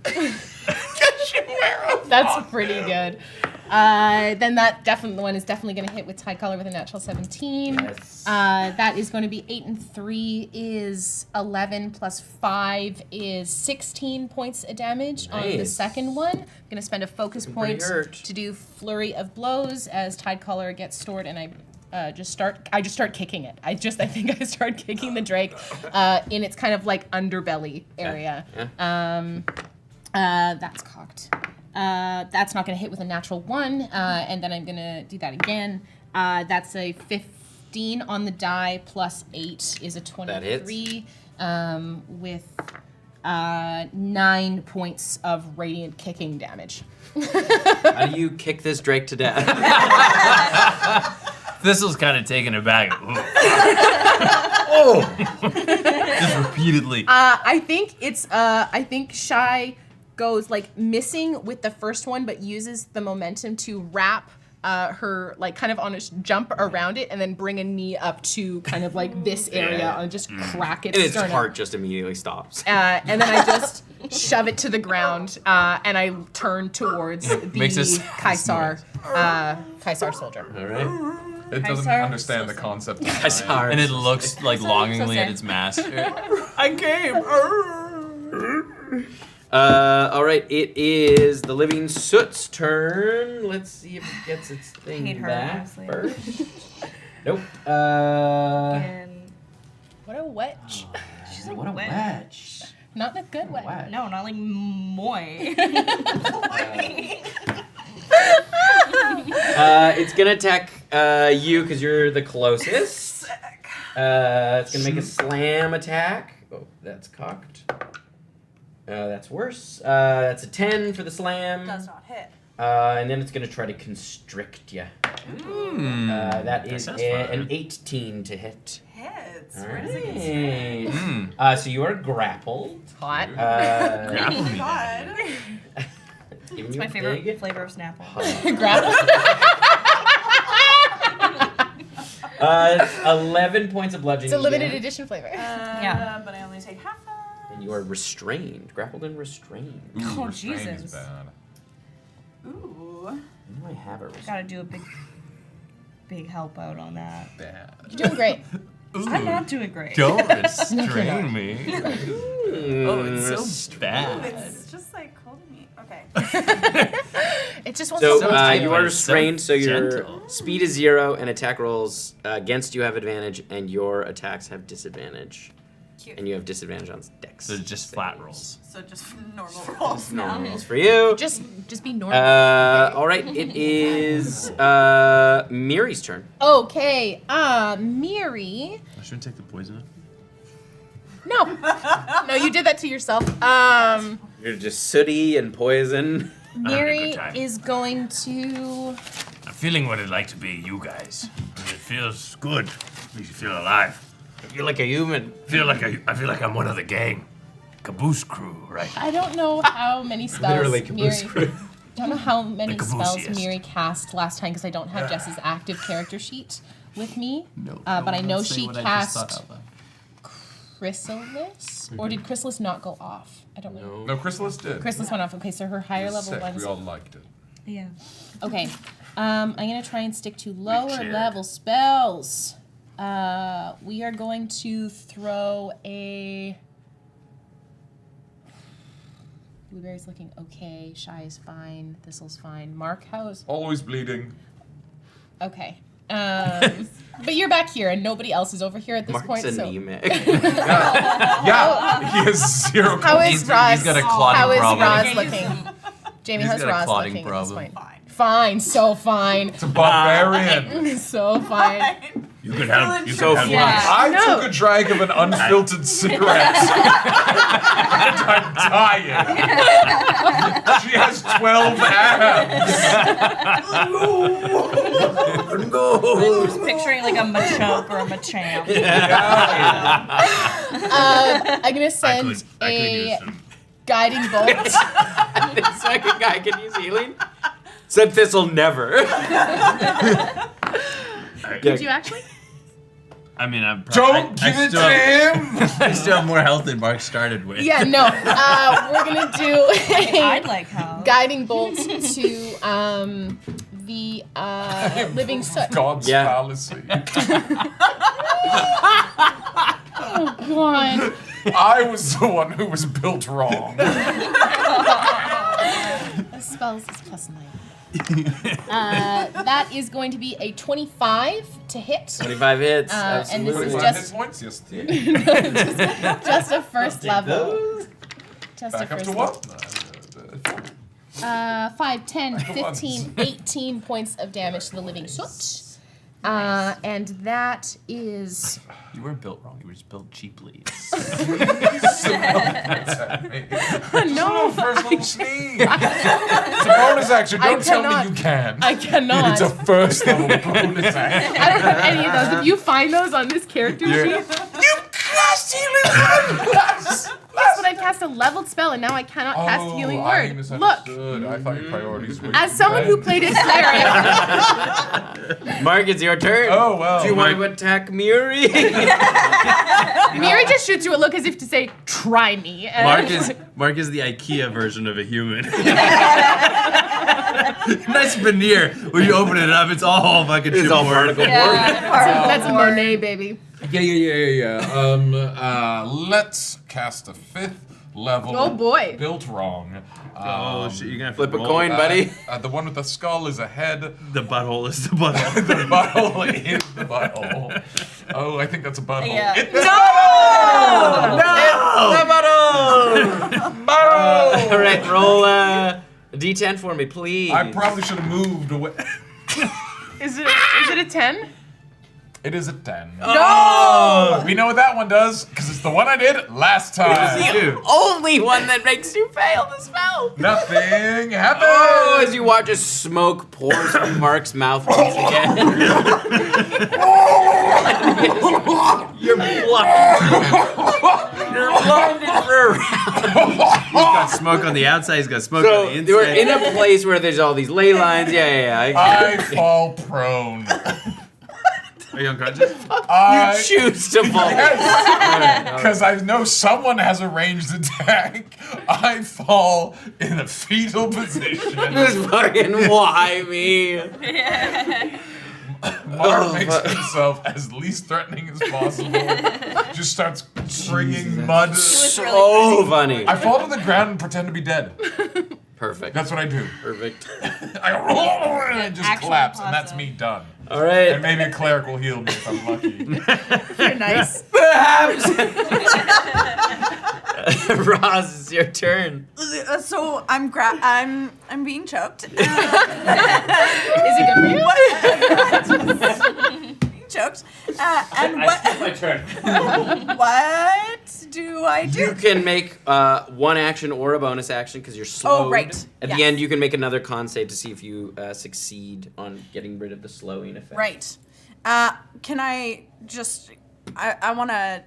Speaker 3: That's pretty good. Then the one is definitely going to hit with Tide Collar with a natural 17.
Speaker 1: Yes.
Speaker 3: That is going to be 8 and 3 is 11 plus 5 is 16 points of damage on the
Speaker 1: Nice.
Speaker 3: second one. I'm going to spend a focus
Speaker 1: Looking pretty
Speaker 3: point
Speaker 1: hurt.
Speaker 3: to do Flurry of Blows as Tide Collar gets stored, and I just start kicking it. I think I start kicking the Drake in its kind of like underbelly area.
Speaker 1: Yeah.
Speaker 3: That's cocked. That's not going to hit with a natural 1, and then I'm going to do that again. That's a 15 on the die plus 8 is a 23 with 9 points of radiant kicking damage.
Speaker 1: How do you kick this Drake to death?
Speaker 4: Thistle's kind of taken aback.
Speaker 1: Oh!
Speaker 4: Just repeatedly.
Speaker 3: I think Shy goes like missing with the first one, but uses the momentum to wrap her like kind of on a jump around it, and then bring a knee up to kind of like this area and just crack its
Speaker 1: And its
Speaker 3: sternum.
Speaker 1: heart just immediately stops.
Speaker 3: And then I just shove it to the ground, and I turn towards the
Speaker 4: Makes a
Speaker 3: Kaisar soldier.
Speaker 1: All right.
Speaker 2: It doesn't
Speaker 8: Kaisar.
Speaker 2: understand the concept of time.
Speaker 1: Kaisar.
Speaker 4: And it looks like longingly
Speaker 8: so
Speaker 4: at
Speaker 8: sad.
Speaker 4: its master.
Speaker 1: I came. All right. It is the living soot's turn. Let's see if it gets its thing
Speaker 8: Hate her,
Speaker 1: back
Speaker 8: honestly.
Speaker 1: first. Nope.
Speaker 8: And
Speaker 3: What a wedge.
Speaker 8: she's like
Speaker 1: What a
Speaker 8: wet.
Speaker 1: wedge.
Speaker 3: Not in a good way.
Speaker 1: Wow.
Speaker 8: No, not like moy.
Speaker 1: It's gonna attack you because you're the closest. It's gonna make a slam attack. Oh, that's cocked. That's worse. That's a 10 for the slam.
Speaker 7: Does not hit.
Speaker 1: And then it's gonna try to constrict you. That is
Speaker 4: sounds
Speaker 1: an
Speaker 4: fun.
Speaker 1: 18 to hit.
Speaker 7: Hits.
Speaker 1: All
Speaker 7: Where does it
Speaker 1: right.
Speaker 4: Mm.
Speaker 1: So you are grappled.
Speaker 3: Hot.
Speaker 4: Grapple me.
Speaker 7: God.
Speaker 1: It's
Speaker 8: My favorite flavor of Snapple.
Speaker 3: Grapple.
Speaker 1: It's 11 points of bludgeoning.
Speaker 3: It's a limited
Speaker 1: damage.
Speaker 3: edition flavor.
Speaker 8: Yeah.
Speaker 7: But I only take half of.
Speaker 1: And you are restrained, grappled and restrained.
Speaker 2: Ooh,
Speaker 8: Oh,
Speaker 2: restraint is
Speaker 8: Jesus.
Speaker 2: bad.
Speaker 7: Ooh.
Speaker 1: When do I have a restraint?
Speaker 8: Gotta do a big help out on that.
Speaker 2: Bad.
Speaker 3: You're doing great.
Speaker 8: I'm not doing great.
Speaker 4: Don't restrain me. Oh, it's so
Speaker 1: Restraint.
Speaker 4: bad.
Speaker 7: It's just like holding me. Okay.
Speaker 3: It just wants
Speaker 1: So
Speaker 3: to
Speaker 1: you are
Speaker 4: so
Speaker 1: restrained, so your
Speaker 4: gentle.
Speaker 1: speed is 0, and attack rolls against you have advantage, and your attacks have disadvantage.
Speaker 7: Cute.
Speaker 1: And you have disadvantage on dex.
Speaker 4: So just flat rolls.
Speaker 7: So just normal rolls now.
Speaker 1: Normal rolls for you.
Speaker 3: just be normal.
Speaker 1: All right, it is Miri's turn.
Speaker 3: Okay, Miri.
Speaker 4: I shouldn't take the poison.
Speaker 3: No, no, you did that to yourself.
Speaker 1: You're just sooty and poison.
Speaker 3: Miri
Speaker 6: good time.
Speaker 3: is going to.
Speaker 6: I'm feeling what it'd like to be you guys. It feels good. Makes you feel alive.
Speaker 1: You're like a human.
Speaker 6: I feel like I'm one of the gang. Caboose crew, right?
Speaker 3: I don't know how many spells
Speaker 1: Literally
Speaker 3: Miri.
Speaker 1: caboose crew.
Speaker 3: Don't know how many
Speaker 6: The
Speaker 3: spells
Speaker 6: caboosiest.
Speaker 3: Miri cast last time because I don't have Jess's active character sheet with me.
Speaker 4: No.
Speaker 3: But I know she cast Chrysalis, or did Chrysalis not go off? I don't know.
Speaker 2: No, Chrysalis did.
Speaker 3: Chrysalis went off. Okay, so her higher level
Speaker 2: Sick.
Speaker 3: ones.
Speaker 2: We all liked it.
Speaker 8: Yeah.
Speaker 3: Okay, I'm gonna try and stick to lower
Speaker 6: chair.
Speaker 3: level spells. We are going to throw a. Blueberry's looking okay. Shy is fine. Thistle's fine. Mark, how's
Speaker 2: Always bleeding.
Speaker 3: okay? But you're back here, and nobody else is over here at this
Speaker 1: Mark's
Speaker 3: point. So
Speaker 1: anemic.
Speaker 2: Yeah, he has zero.
Speaker 3: how is
Speaker 4: He's
Speaker 3: Raas?
Speaker 4: got a clotting
Speaker 3: How is
Speaker 4: problem.
Speaker 3: Raas looking? Jamie,
Speaker 4: He's
Speaker 3: how's
Speaker 4: got a
Speaker 3: Raas
Speaker 4: clotting
Speaker 3: looking
Speaker 4: problem.
Speaker 3: at this point? Fine, so fine.
Speaker 2: It's a barbarian.
Speaker 3: So fine.
Speaker 6: You could help. You
Speaker 1: So
Speaker 6: could help.
Speaker 8: Yeah.
Speaker 2: I
Speaker 3: No.
Speaker 2: took a drag of an unfiltered cigarette. And I'm dying. She has 12 abs.
Speaker 8: I'm just picturing like a Machoke or a Machamp.
Speaker 3: I'm gonna send
Speaker 6: I could use
Speaker 3: a
Speaker 6: some.
Speaker 3: guiding bolt.
Speaker 1: The second guy can use healing. Said Thistle never.
Speaker 3: Did you actually?
Speaker 4: I mean, I'm
Speaker 2: Don't give it to him!
Speaker 4: I still have more health than Mark started with.
Speaker 3: Yeah, no. We're gonna do
Speaker 8: I'd
Speaker 3: a
Speaker 8: like help.
Speaker 3: guiding bolt to the living soot.
Speaker 2: God's
Speaker 1: Yeah.
Speaker 2: fallacy.
Speaker 3: Oh god.
Speaker 2: I was the one who was built wrong.
Speaker 3: Spells is +9. That is going to be a 25 to hit.
Speaker 1: 25 hits.
Speaker 3: And this is
Speaker 1: absolutely.
Speaker 2: 25
Speaker 3: just-
Speaker 2: hit points? Yes.
Speaker 3: Just a first level. Just
Speaker 2: Back
Speaker 3: a
Speaker 2: up
Speaker 3: first
Speaker 2: to
Speaker 3: level.
Speaker 2: what?
Speaker 3: 5, 10,
Speaker 2: Come on.
Speaker 3: 15, 18 points of damage to the living soot. And that is...
Speaker 4: You weren't built wrong. You were just built cheaply.
Speaker 3: No,
Speaker 2: First level sneak. It's a bonus action. Don't tell
Speaker 3: cannot.
Speaker 2: me you can.
Speaker 3: I cannot.
Speaker 2: It's a first level bonus action.
Speaker 3: I don't have any of those. If you find those on this character sheet,
Speaker 2: You cast healing word!
Speaker 3: yes, but I cast a leveled spell and now I cannot cast healing
Speaker 2: I
Speaker 3: word. Look,
Speaker 2: misunderstood. I thought your priorities were.
Speaker 3: as someone who played a cleric,
Speaker 1: Mark, it's your turn.
Speaker 2: Oh, well.
Speaker 1: Do you want to attack Miri?
Speaker 3: Miri just shoots you a look as if to say, "Try me." And
Speaker 4: Mark is the IKEA version of a human. Nice veneer. When you open it up, it's all fucking
Speaker 1: It's all
Speaker 4: chipboard.
Speaker 1: particle board.
Speaker 3: that's a Monet, baby.
Speaker 2: Yeah. Let's cast a 5th level.
Speaker 3: Oh boy.
Speaker 2: Built wrong.
Speaker 4: Oh shit! You're gonna have to
Speaker 1: Flip a
Speaker 4: roll.
Speaker 1: coin, buddy.
Speaker 2: The one with the skull is ahead.
Speaker 4: The butthole is the butthole.
Speaker 2: The butthole is the butthole. Oh, I think that's a butthole.
Speaker 8: Yeah.
Speaker 2: It's the butthole!
Speaker 1: All right, roll a d10 for me, please.
Speaker 2: I probably should have moved away.
Speaker 3: Is it a 10?
Speaker 2: It is a 10.
Speaker 1: No!
Speaker 2: We know what that one does, because it's the one I did last time.
Speaker 1: The only one that makes you fail the spell.
Speaker 2: Nothing happened.
Speaker 1: Oh, as you watch as smoke pours from Mark's mouth once again. You're blinded for a round.
Speaker 4: He's got smoke on the outside. He's got smoke
Speaker 1: So
Speaker 4: on the
Speaker 1: they were
Speaker 4: inside.
Speaker 1: in a place where there's all these ley lines. Yeah.
Speaker 2: I fall prone.
Speaker 4: Are you unconscious?
Speaker 2: I
Speaker 1: choose to fall.
Speaker 2: Because I know someone has a ranged attack. I fall in a fetal position.
Speaker 1: Just fucking why me?
Speaker 2: Mark makes himself as least threatening as possible. Just starts bringing mud.
Speaker 1: So funny.
Speaker 2: I fall to the ground and pretend to be dead.
Speaker 1: Perfect.
Speaker 2: That's what I do.
Speaker 1: Perfect.
Speaker 2: I just
Speaker 8: Actual
Speaker 2: collapse, and
Speaker 8: pasta.
Speaker 2: that's me done.
Speaker 1: All right.
Speaker 2: And maybe a cleric will heal me if I'm lucky.
Speaker 3: You're nice.
Speaker 1: Perhaps. Raas, it's your turn.
Speaker 7: So I'm being choked.
Speaker 3: Is it good for you?
Speaker 7: Being choked. And what?
Speaker 4: My turn.
Speaker 7: What do I do?
Speaker 1: You can make one action or a bonus action because you're slowed.
Speaker 7: Oh, right.
Speaker 1: At the end, you can make another con save to see if you succeed on getting rid of the slowing effect.
Speaker 7: Right. Can I just? I want to.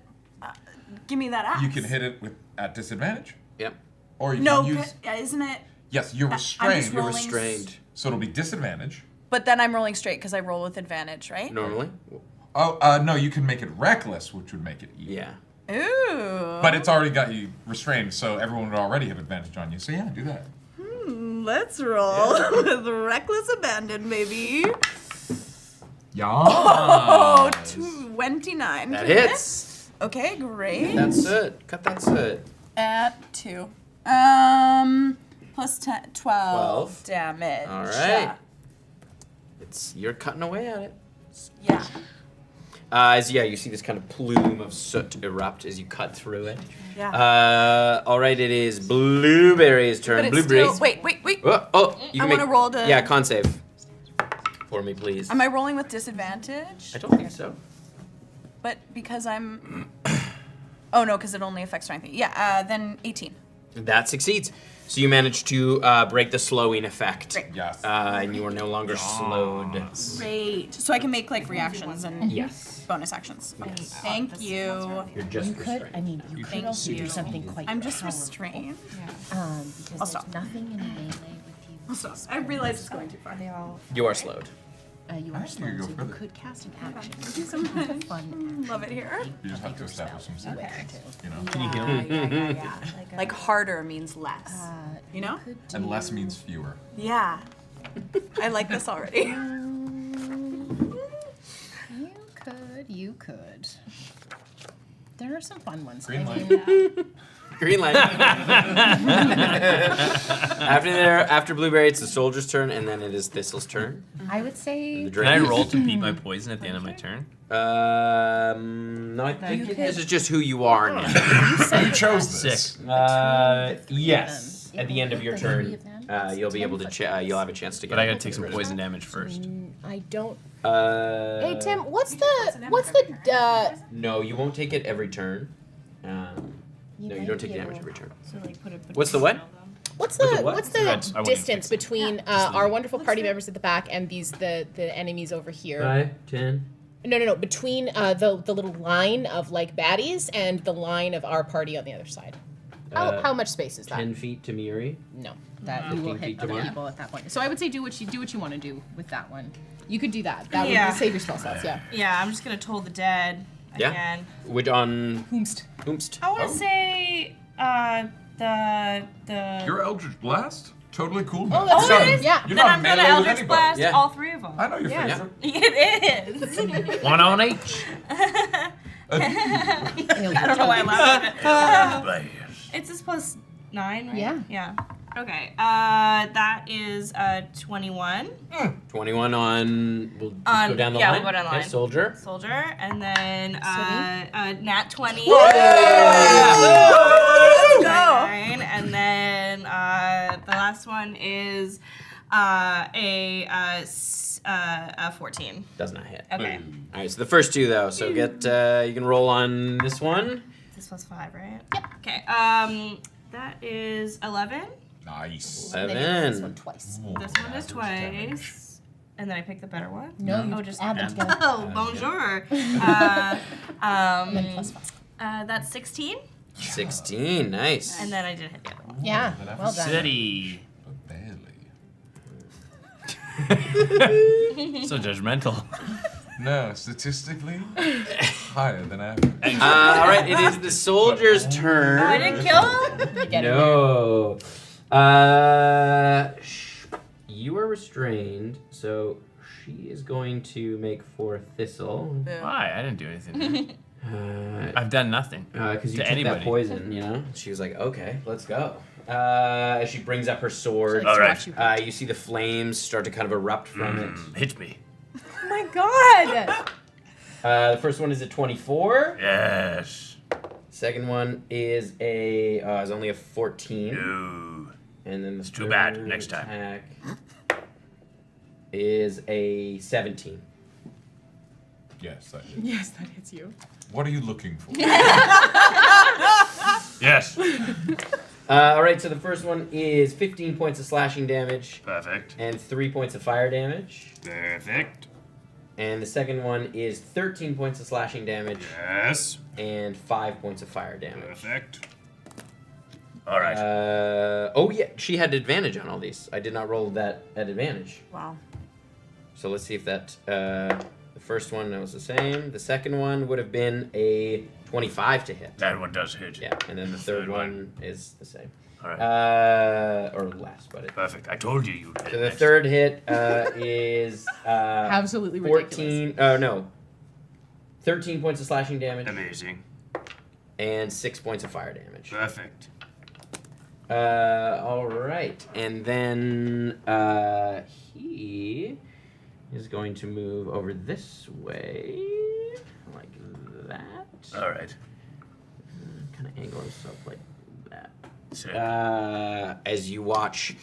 Speaker 7: Give me that axe.
Speaker 2: You can hit it at disadvantage,
Speaker 1: Yep.
Speaker 2: or you
Speaker 7: No,
Speaker 2: can use.
Speaker 7: isn't it?
Speaker 2: Yes, you're
Speaker 7: I'm
Speaker 2: restrained.
Speaker 7: just
Speaker 1: You're
Speaker 7: rolling
Speaker 1: restrained.
Speaker 2: So it'll be disadvantage.
Speaker 7: But then I'm rolling straight because I roll with advantage, right?
Speaker 1: Normally.
Speaker 2: Oh, no, you can make it reckless, which would make it even.
Speaker 1: Yeah.
Speaker 7: Ooh.
Speaker 2: But it's already got you restrained, so everyone would already have advantage on you. So yeah, do that.
Speaker 7: Let's roll with reckless abandon, baby.
Speaker 2: Yeah.
Speaker 7: Oh, 29.
Speaker 1: That
Speaker 7: Can
Speaker 1: hits.
Speaker 7: hit? Okay, great.
Speaker 1: That's it. Cut that soot.
Speaker 7: At 2. Plus 10, 12 damage.
Speaker 1: All right. You're cutting away at it.
Speaker 7: Yeah.
Speaker 1: You see this kind of plume of soot erupt as you cut through it.
Speaker 7: Yeah.
Speaker 1: All right, it is Blueberry's turn.
Speaker 7: But it's
Speaker 1: Blueberry.
Speaker 7: still, wait.
Speaker 1: Oh, you
Speaker 7: I
Speaker 1: can
Speaker 7: wanna roll to-
Speaker 1: Yeah, con save. For me, please.
Speaker 7: Am I rolling with disadvantage?
Speaker 1: I don't think so.
Speaker 7: But because I'm... Oh, no, because it only affects strength. Yeah, then 18.
Speaker 1: That succeeds. So you manage to break the slowing effect.
Speaker 7: Great.
Speaker 2: Yes.
Speaker 1: And you are no longer slowed.
Speaker 7: Great. So I can make like reactions and
Speaker 1: Yes.
Speaker 7: bonus actions. Okay.
Speaker 1: Yes.
Speaker 7: Thank you.
Speaker 1: You're just
Speaker 10: You could,
Speaker 1: restrained.
Speaker 10: I mean, you could
Speaker 7: Thank
Speaker 10: also
Speaker 7: you.
Speaker 10: do something quite
Speaker 7: I'm just
Speaker 10: powerful,
Speaker 7: restrained.
Speaker 10: because
Speaker 7: I'll
Speaker 10: there's
Speaker 7: stop.
Speaker 10: nothing in melee with you.
Speaker 7: I'll stop. I realize it's going too far.
Speaker 1: You are slowed.
Speaker 10: You
Speaker 2: I
Speaker 10: are
Speaker 2: think
Speaker 10: slow,
Speaker 2: you go
Speaker 10: so you
Speaker 2: further.
Speaker 10: could cast an action.
Speaker 7: Do some
Speaker 10: Have a fun
Speaker 7: Love it here.
Speaker 2: You just have to establish some
Speaker 10: action.
Speaker 2: symbols, you know?
Speaker 4: Can you heal me?
Speaker 7: Yeah. Like harder means less. You know?
Speaker 2: And less means fewer.
Speaker 7: Yeah. I like this already.
Speaker 3: You could. There are some fun ones.
Speaker 2: Green
Speaker 3: I
Speaker 2: light.
Speaker 3: mean,
Speaker 1: Green light. After Blueberry, it's the soldier's turn, and then it is Thistle's turn.
Speaker 3: I would say.
Speaker 1: The
Speaker 4: Can I
Speaker 1: Drake.
Speaker 4: roll to beat my poison at the end of my turn?
Speaker 1: No, I think this is just who you are now.
Speaker 2: You chose this.
Speaker 4: Sick.
Speaker 1: Yes. At the end of your turn, you'll be able to. You'll have a chance to get.
Speaker 4: But I gotta take some poison damage first.
Speaker 3: I don't.
Speaker 1: Hey
Speaker 3: Hey Tim, what's the
Speaker 1: No, you won't take it every turn. No, you don't take damage every turn.
Speaker 8: So like put a
Speaker 1: What's the what?
Speaker 3: what's
Speaker 1: With
Speaker 3: the
Speaker 1: the what?
Speaker 3: what's
Speaker 4: I wouldn't
Speaker 3: the distance
Speaker 4: fix it.
Speaker 3: between our wonderful party members at the back and the enemies over here?
Speaker 1: 5, 10.
Speaker 3: No. Between the little line of like baddies and the line of our party on the other side. How much space is that?
Speaker 1: 10 feet to Miri.
Speaker 3: No, that you will
Speaker 1: 15
Speaker 3: hit
Speaker 1: feet to
Speaker 3: other
Speaker 1: one.
Speaker 3: people at that point. So I would say do what you want to do with that one. You could do that. That
Speaker 8: Yeah.
Speaker 3: would save your spell slots. Yeah.
Speaker 8: Yeah, I'm just gonna toll the dead
Speaker 1: Yeah.
Speaker 8: again.
Speaker 1: Which on
Speaker 3: Whomst.
Speaker 1: Oomst.
Speaker 8: I want to say the.
Speaker 2: Your Eldritch Blast? Totally cool.
Speaker 3: Oh,
Speaker 2: man.
Speaker 3: that's
Speaker 2: You're
Speaker 3: right.
Speaker 2: not-
Speaker 3: Yeah.
Speaker 2: You're
Speaker 8: Then
Speaker 2: not
Speaker 8: I'm gonna
Speaker 2: melee with
Speaker 8: Eldritch
Speaker 2: anybody.
Speaker 8: Blast
Speaker 1: Yeah.
Speaker 8: all three of them.
Speaker 2: I know your
Speaker 3: Yeah.
Speaker 2: favorite.
Speaker 8: It is.
Speaker 4: One on each.
Speaker 8: I don't know why I laughed at it. It's this plus 9, right?
Speaker 3: Yeah.
Speaker 8: Yeah. Okay. That is 21.
Speaker 1: 21 on. We'll just
Speaker 8: On-
Speaker 1: go down the
Speaker 8: yeah,
Speaker 1: line.
Speaker 8: we'll go down the
Speaker 1: Okay,
Speaker 8: line.
Speaker 1: soldier.
Speaker 8: Soldier, and then nat 20.
Speaker 7: Let's go.
Speaker 8: Nine, and then the last one is a 14.
Speaker 1: Does not hit.
Speaker 8: Okay.
Speaker 1: All right, so the first two though. So get you can roll on this one.
Speaker 8: This was 5, right? Yep. Okay. That is 11.
Speaker 2: Nice.
Speaker 3: And then you hit this one
Speaker 1: 11.
Speaker 3: twice.
Speaker 8: This one is twice. And then I pick the better one.
Speaker 3: No, you
Speaker 8: Oh,
Speaker 3: just
Speaker 8: just
Speaker 3: add them together.
Speaker 8: Oh, bonjour.
Speaker 3: And then plus 5.
Speaker 8: That's 16.
Speaker 1: 16. Nice.
Speaker 8: And then I didn't hit the other one.
Speaker 3: Yeah. Well done.
Speaker 4: City.
Speaker 2: But barely.
Speaker 4: So judgmental.
Speaker 2: No, statistically, higher than average.
Speaker 1: All right, it is the soldier's turn.
Speaker 8: Oh, I didn't kill him?
Speaker 3: You get it.
Speaker 1: No. You are restrained, so she is going to make for Thistle.
Speaker 4: Why? I didn't do anything.
Speaker 1: Because
Speaker 4: I've done nothing.
Speaker 1: you
Speaker 4: To
Speaker 1: took
Speaker 4: anybody.
Speaker 1: that poison, you know? She was like, okay, let's go. As she brings up her sword,
Speaker 4: All right.
Speaker 1: you see the flames start to kind of erupt from it.
Speaker 4: Hit me.
Speaker 7: Oh my god.
Speaker 1: The first one is a 24.
Speaker 4: Yes.
Speaker 1: Second one is is only a 14.
Speaker 4: Ooh.
Speaker 1: And then the
Speaker 4: too bad.
Speaker 1: third
Speaker 4: Next time.
Speaker 1: attack is a 17.
Speaker 2: Yes, that is.
Speaker 3: Yes, that hits you.
Speaker 2: What are you looking for?
Speaker 4: Yes.
Speaker 1: All right, so the first one is 15 points of slashing damage
Speaker 4: Perfect.
Speaker 1: and 3 points of fire damage.
Speaker 4: Perfect.
Speaker 1: And the second one is 13 points of slashing damage
Speaker 4: Yes.
Speaker 1: and 5 points of fire damage.
Speaker 4: Perfect. All right.
Speaker 1: Oh yeah, she had advantage on all these. I did not roll that at advantage.
Speaker 7: Wow.
Speaker 1: So let's see if that. The first one that was the same. The second one would have been a 25 to hit.
Speaker 4: That one does hit.
Speaker 1: Yeah, and then the third one is the same.
Speaker 4: All right.
Speaker 1: Or less, but it.
Speaker 4: Perfect. I told you you'd hit.
Speaker 1: So the
Speaker 4: next.
Speaker 1: third hit is
Speaker 3: Absolutely ridiculous.
Speaker 1: 13 points of slashing damage
Speaker 4: Amazing.
Speaker 1: and 6 points of fire damage.
Speaker 4: Perfect.
Speaker 1: All right, and then he is going to move over this way, like that.
Speaker 4: All right.
Speaker 1: Kind of angle himself like that.
Speaker 4: Sick.
Speaker 1: As you watch,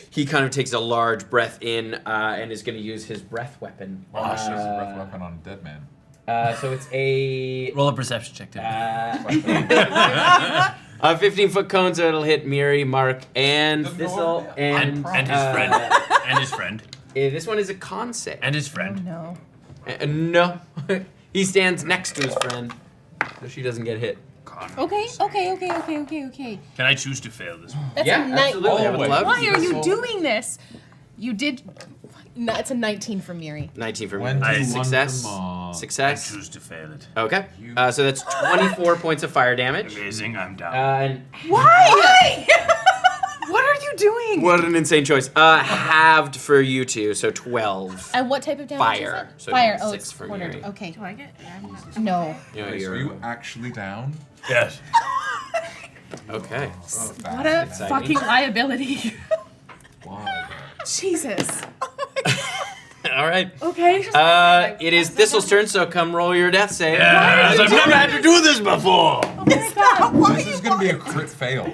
Speaker 1: he kind of takes a large breath in and is going to use his breath weapon.
Speaker 2: Wow, she has a breath weapon on a dead man.
Speaker 1: So it's a
Speaker 4: Roll a perception check, Tim.
Speaker 1: A 15-foot cone, so it'll hit Miri, Mark, and
Speaker 2: The
Speaker 1: Thistle,
Speaker 2: north-
Speaker 1: and
Speaker 6: And his friend. And his friend.
Speaker 1: This one is a con save.
Speaker 6: And his friend.
Speaker 3: No.
Speaker 1: No, he stands next to his friend, so she doesn't get hit.
Speaker 3: Okay.
Speaker 6: Can I choose to fail this one?
Speaker 3: That's
Speaker 1: Yeah,
Speaker 3: a night.
Speaker 1: absolutely. I would love
Speaker 3: Why
Speaker 1: to.
Speaker 3: are you doing this? You did. No, it's a 19 for Miri.
Speaker 1: 19 for
Speaker 2: When
Speaker 1: Miri.
Speaker 2: do you
Speaker 1: Success.
Speaker 2: want them all?
Speaker 6: I
Speaker 1: Success.
Speaker 6: choose to fail it.
Speaker 1: Okay. So that's 24 points of fire damage.
Speaker 6: Amazing, I'm down.
Speaker 1: And
Speaker 7: Why? What are you doing?
Speaker 1: what an insane choice. Halved for you two, so 12.
Speaker 3: And what type of damage
Speaker 1: Fire.
Speaker 3: is it?
Speaker 1: So
Speaker 3: Fire.
Speaker 1: 6
Speaker 3: Oh, it's
Speaker 1: for
Speaker 3: cornered.
Speaker 1: Miri.
Speaker 3: Okay.
Speaker 8: Do I get?
Speaker 3: No.
Speaker 1: You know,
Speaker 2: Okay, so
Speaker 1: you're,
Speaker 2: are you actually down?
Speaker 6: Yes.
Speaker 1: okay.
Speaker 3: What a
Speaker 1: Exciting.
Speaker 3: fucking liability.
Speaker 2: Why?
Speaker 3: Jesus.
Speaker 1: All right.
Speaker 3: Okay.
Speaker 1: It is Thistle's turn, so come roll your death save.
Speaker 6: Yes, I've never had to do this before.
Speaker 2: This is going to be a crit fail.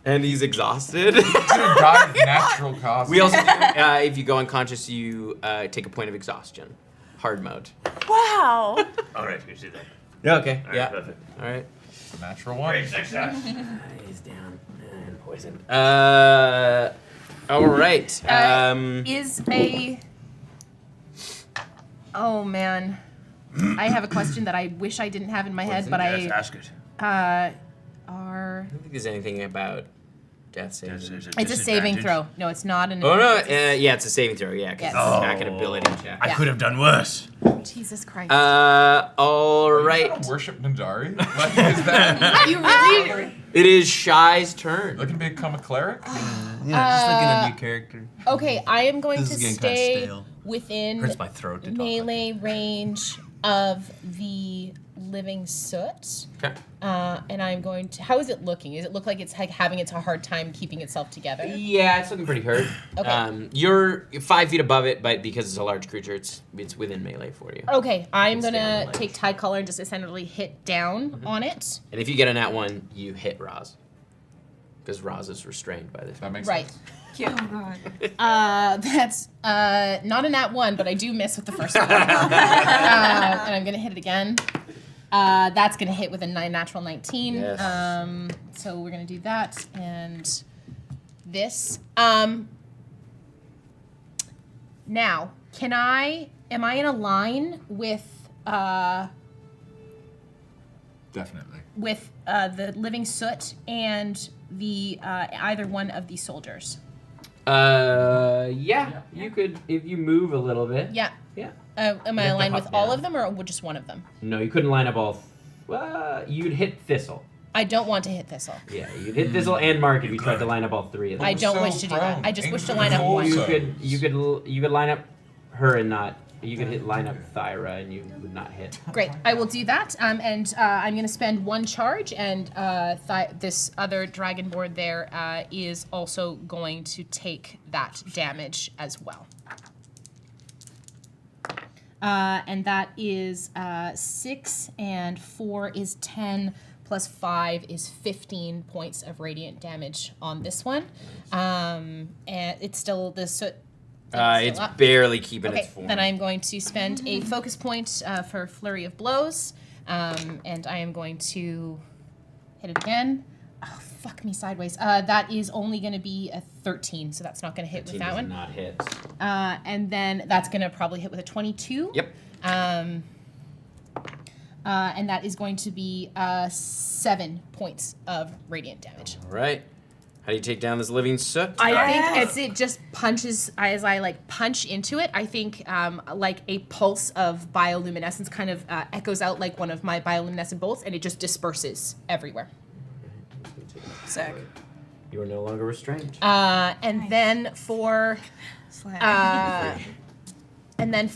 Speaker 1: And he's exhausted.
Speaker 2: He's going to die of natural causes.
Speaker 1: We also, do, if you go unconscious, you take a point of exhaustion. Hard mode.
Speaker 7: Wow.
Speaker 6: All right, you see that.
Speaker 1: Yeah. Okay.
Speaker 6: All right,
Speaker 1: Yeah.
Speaker 6: perfect.
Speaker 1: All right.
Speaker 2: It's a natural one.
Speaker 6: Great success.
Speaker 1: He's down and poisoned. All right.
Speaker 3: Is a. Oh man, I have a question that I wish I didn't have in my head, but
Speaker 6: Yes, ask it.
Speaker 3: are.
Speaker 1: I don't think there's anything about death saves.
Speaker 3: It's a saving throw. No, it's not an.
Speaker 1: Oh no! Yeah, it's a saving throw. Yeah, because
Speaker 3: Yes.
Speaker 1: it's back an ability check.
Speaker 6: I could have done worse.
Speaker 3: Jesus Christ.
Speaker 1: All
Speaker 2: Are you
Speaker 1: right.
Speaker 2: trying to worship Nandari? Like, is that
Speaker 3: you really?
Speaker 1: It is Shy's turn.
Speaker 2: looking to become a cleric?
Speaker 4: Yeah, just looking at a new character.
Speaker 3: Okay, I am going
Speaker 4: This
Speaker 3: to
Speaker 4: is getting kinda
Speaker 3: stay
Speaker 4: stale.
Speaker 3: within
Speaker 4: Hurts my throat to talk.
Speaker 3: melee range of the living soot.
Speaker 1: Okay.
Speaker 3: And I'm going to. How is it looking? Does it look like it's like having a hard time keeping itself together?
Speaker 1: Yeah, it's looking pretty hurt.
Speaker 3: Okay.
Speaker 1: You're 5 feet above it, but because it's a large creature, it's within melee for you.
Speaker 3: Okay, I'm
Speaker 1: Stay on
Speaker 3: gonna
Speaker 1: the ledge.
Speaker 3: take Tide Collar and just essentially hit down on it.
Speaker 1: And if you get a nat 1, you hit Raas. Because Raas is restrained by this.
Speaker 2: That makes
Speaker 3: Right.
Speaker 2: sense.
Speaker 8: Oh God.
Speaker 3: That's not a nat 1, but I do miss with the first one. And I'm gonna hit it again. That's gonna hit with a natural 19.
Speaker 1: Yes.
Speaker 3: So we're gonna do that and this. Now, am I in a line with
Speaker 2: Definitely.
Speaker 3: the living soot and the either one of these soldiers?
Speaker 1: Yeah, you could, if you move a little bit.
Speaker 3: Yeah.
Speaker 1: Yeah.
Speaker 3: Am I
Speaker 1: You have to
Speaker 3: aligned with
Speaker 1: hop
Speaker 3: all
Speaker 1: down.
Speaker 3: of them or just one of them?
Speaker 1: No, you couldn't line up all. You'd hit Thistle.
Speaker 3: I don't want to hit Thistle.
Speaker 1: Yeah, you'd hit Thistle and Mark if you tried to line up all 3 of them.
Speaker 3: I don't
Speaker 2: so
Speaker 3: wish to do that.
Speaker 2: prone.
Speaker 3: I just wish to
Speaker 2: Ain't
Speaker 3: line up
Speaker 2: control
Speaker 3: one.
Speaker 1: You could line up her and not. You could line up Thyra and you would not hit.
Speaker 3: Great. I will do that. And I'm going to spend 1 charge, and this other dragonborn there is also going to take that damage as well. And that is 6, and 4 is 10, plus 5 is 15 points of radiant damage on this one. And it's still the soot.
Speaker 1: It's barely keeping
Speaker 3: Okay,
Speaker 1: its form.
Speaker 3: then I'm going to spend a focus point for Flurry of Blows, and I am going to hit it again. Oh, fuck me sideways. That is only going to be a 13, so that's not going to hit with that one.
Speaker 1: Not hit.
Speaker 3: And then that's going to probably hit with a 22.
Speaker 1: Yep.
Speaker 3: And that is going to be 7 points of radiant damage.
Speaker 1: All right. How do you take down this living soot?
Speaker 3: I think as it just punches, as I like punch into it, I think like a pulse of bioluminescence kind of echoes out like one of my bioluminescent bolts, and it just disperses everywhere.
Speaker 7: Sick.
Speaker 1: You are no longer restrained.
Speaker 3: And then for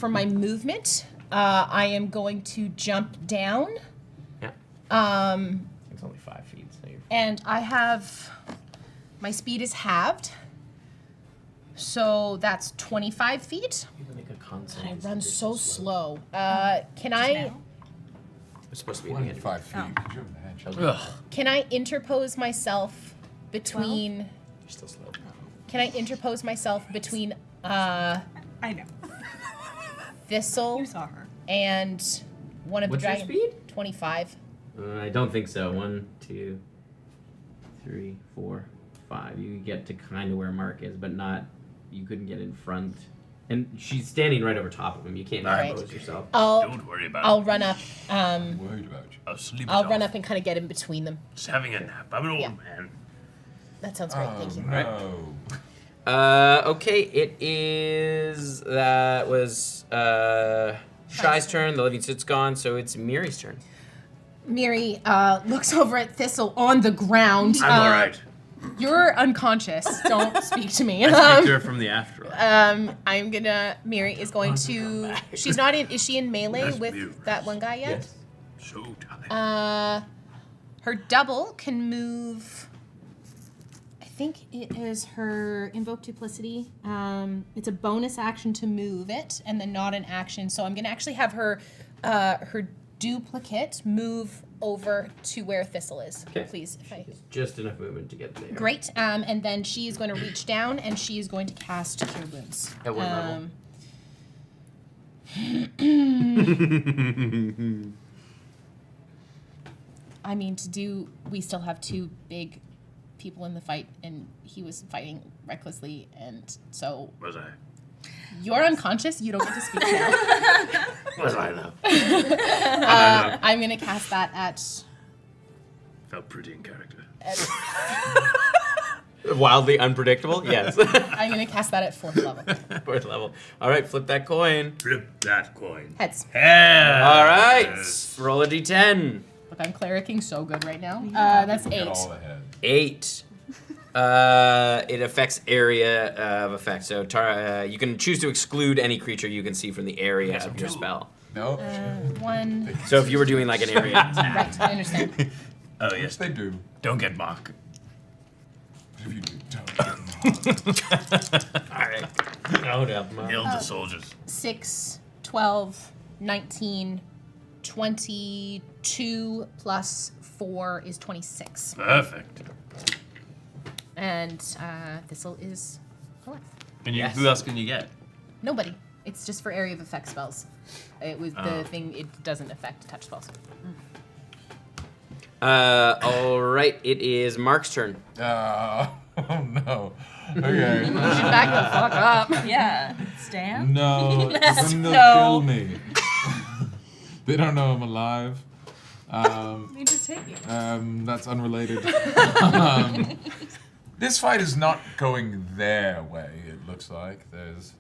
Speaker 3: my movement, I am going to jump down.
Speaker 1: Yeah. It's only 5 feet, so you're.
Speaker 3: And I have. My speed is halved, so that's 25 feet.
Speaker 1: You can make a con
Speaker 3: I
Speaker 1: save.
Speaker 3: run so slow. Can I
Speaker 1: It's supposed to be at the end.
Speaker 2: 25 feet.
Speaker 8: Oh.
Speaker 2: Could you imagine?
Speaker 3: can I interpose myself between?
Speaker 1: You're still slow.
Speaker 3: Can I interpose myself between
Speaker 8: I know.
Speaker 3: Thistle
Speaker 8: You saw her.
Speaker 3: and one of
Speaker 1: What's
Speaker 3: the
Speaker 1: your
Speaker 3: dragon?
Speaker 1: speed?
Speaker 3: 25.
Speaker 1: I don't think so. 1, 2.
Speaker 9: 3, 4, 5. You could get to kind of where Mark is, but not. You couldn't get in front. And she's standing right over top of him. You can't
Speaker 10: Right.
Speaker 9: expose yourself.
Speaker 6: Don't worry about
Speaker 3: I'll
Speaker 6: it.
Speaker 3: run up.
Speaker 2: I'm worried about you.
Speaker 6: I'll sleep it
Speaker 3: I'll run
Speaker 6: off.
Speaker 3: up and kind of get in between them.
Speaker 6: Just having a nap. I'm an old
Speaker 3: Yeah.
Speaker 6: man.
Speaker 3: That sounds great. Thank you.
Speaker 2: No.
Speaker 1: Okay, it is. That was Shy's turn. The living suit's gone, so it's Miri's turn.
Speaker 3: Miri looks over at Thistle on the ground.
Speaker 6: I'm all right.
Speaker 3: You're unconscious. Don't speak to me.
Speaker 4: I speak to her from the afterlife.
Speaker 3: I'm gonna. Miri is going to. She's not in. Is she in melee
Speaker 6: That's
Speaker 3: with
Speaker 6: beautiful.
Speaker 3: that one guy yet?
Speaker 1: Yes.
Speaker 6: So tired.
Speaker 3: Her double can move. I think it is her invoke duplicity. It's a bonus action to move it, and then not an action. So I'm gonna actually have her, her duplicate move over to where Thistle is.
Speaker 1: Okay.
Speaker 3: Please, if I.
Speaker 1: Just enough movement to get there.
Speaker 3: Great. And then she is going to reach down and she is going to cast Cure Wounds.
Speaker 1: At what level?
Speaker 3: I mean, we still have two big people in the fight, and he was fighting recklessly, and so
Speaker 6: Was I?
Speaker 3: you're unconscious. You don't get to speak now.
Speaker 6: Was I though?
Speaker 3: I'm going to cast that at
Speaker 6: Felt pretty in character.
Speaker 1: Wildly unpredictable. Yes.
Speaker 3: I'm going to cast that at 4th level.
Speaker 1: 4th level. All right, flip that coin.
Speaker 6: Flip that coin.
Speaker 3: Heads.
Speaker 6: Yeah.
Speaker 1: All right, roll a d10.
Speaker 3: Look, I'm clericing so good right now. That's 8.
Speaker 2: Get all the head.
Speaker 1: 8. It affects area of effect. So you can choose to exclude any creature you can see from the area of your spell.
Speaker 2: No.
Speaker 3: 1.
Speaker 1: So if you were doing like an area attack.
Speaker 3: Right, I understand.
Speaker 6: Oh
Speaker 2: Yes,
Speaker 6: yes.
Speaker 2: they do.
Speaker 6: Don't get mock.
Speaker 2: If you do, don't get involved.
Speaker 1: All right. Oh, no.
Speaker 6: Kill the soldiers.
Speaker 3: 6, 12, 19, 22 plus 4 is 26.
Speaker 6: Perfect.
Speaker 3: And Thistle is alive.
Speaker 4: And you,
Speaker 1: Yes.
Speaker 4: who else can you get?
Speaker 3: Nobody. It's just for area of effect spells. It was the thing, it doesn't affect touch spells.
Speaker 1: All right, it is Mark's turn.
Speaker 2: Oh no. Okay.
Speaker 3: You should back the fuck up.
Speaker 8: Yeah. Stan?
Speaker 2: No, then they'll
Speaker 8: No.
Speaker 2: kill me. They don't know I'm alive.
Speaker 8: They just hit you.
Speaker 2: That's unrelated. This fight is not going their way. It looks like there's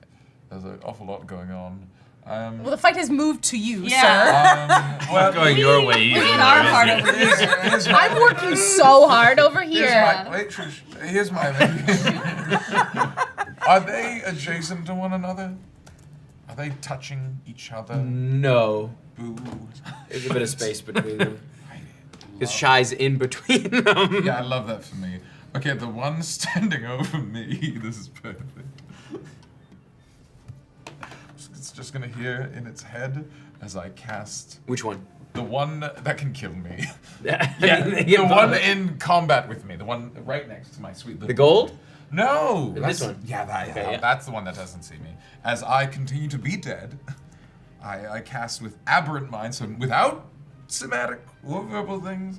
Speaker 2: an awful lot going on.
Speaker 3: Well, the fight has moved to you,
Speaker 8: Yeah.
Speaker 3: sir.
Speaker 2: Well,
Speaker 4: Going your way,
Speaker 8: We
Speaker 4: either,
Speaker 8: need our
Speaker 4: though,
Speaker 8: part
Speaker 4: isn't
Speaker 8: over
Speaker 4: it?
Speaker 8: here.
Speaker 2: here's my,
Speaker 3: I'm working so hard over here.
Speaker 2: here's my Are they adjacent to one another? Are they touching each other?
Speaker 1: No.
Speaker 2: Boo.
Speaker 1: There's a bit of space between them. Because Shy's in between them.
Speaker 2: Yeah, I love that for me. Okay, the one standing over me, this is perfect. It's just gonna hear in its head as I cast
Speaker 1: Which one?
Speaker 2: the one that can kill me.
Speaker 1: Yeah,
Speaker 2: The one in combat with me, the one right next to my sweet little.
Speaker 1: The gold?
Speaker 2: No!
Speaker 1: This one?
Speaker 2: Yeah,
Speaker 1: Okay, yeah.
Speaker 2: that's the one that doesn't see me. As I continue to be dead, I cast with Aberrant Mind, so without somatic or verbal things,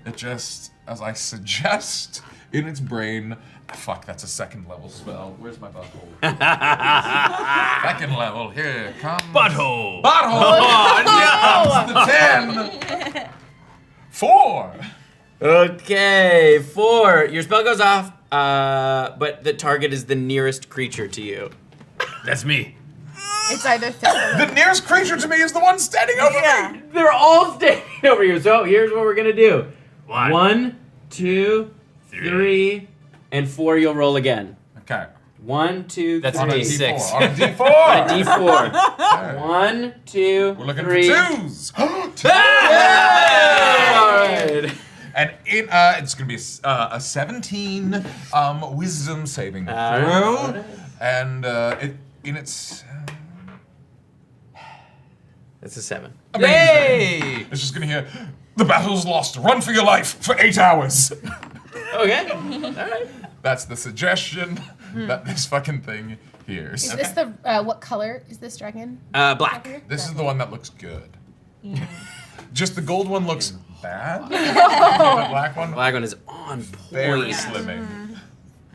Speaker 2: it just, as I suggest in its brain, fuck, that's a 2nd level spell. Where's my butthole? 2nd level, here, come.
Speaker 6: Butthole.
Speaker 2: Butthole! The 10! 4!
Speaker 1: Okay, 4. Your spell goes off, but the target is the nearest creature to you.
Speaker 6: That's me.
Speaker 3: It's either Thistle
Speaker 2: The nearest creature to me is the one standing over me!
Speaker 1: They're all standing over you. So here's what we're gonna do.
Speaker 6: One.
Speaker 1: 1, 2, 3, and 4. You'll roll again.
Speaker 2: Okay.
Speaker 1: 1, 2,
Speaker 4: That's
Speaker 1: 3.
Speaker 4: a D6.
Speaker 2: On a D4!
Speaker 1: A D4. 1, 2,
Speaker 2: We're looking
Speaker 1: 3.
Speaker 2: for 2s!
Speaker 1: All right.
Speaker 2: And it's gonna be a 17 wisdom saving throw,
Speaker 1: Alright.
Speaker 2: and it's
Speaker 1: That's a 7.
Speaker 2: amazing.
Speaker 4: Yay!
Speaker 2: It's just gonna hear the battle's lost. Run for your life for 8 hours.
Speaker 1: Okay. All right.
Speaker 2: That's the suggestion that this fucking thing hears.
Speaker 3: Is this the what color is this dragon?
Speaker 1: Black.
Speaker 2: This is the one that looks good. Just the gold one looks bad. The black one,
Speaker 1: Black one is on point.
Speaker 2: very slimming.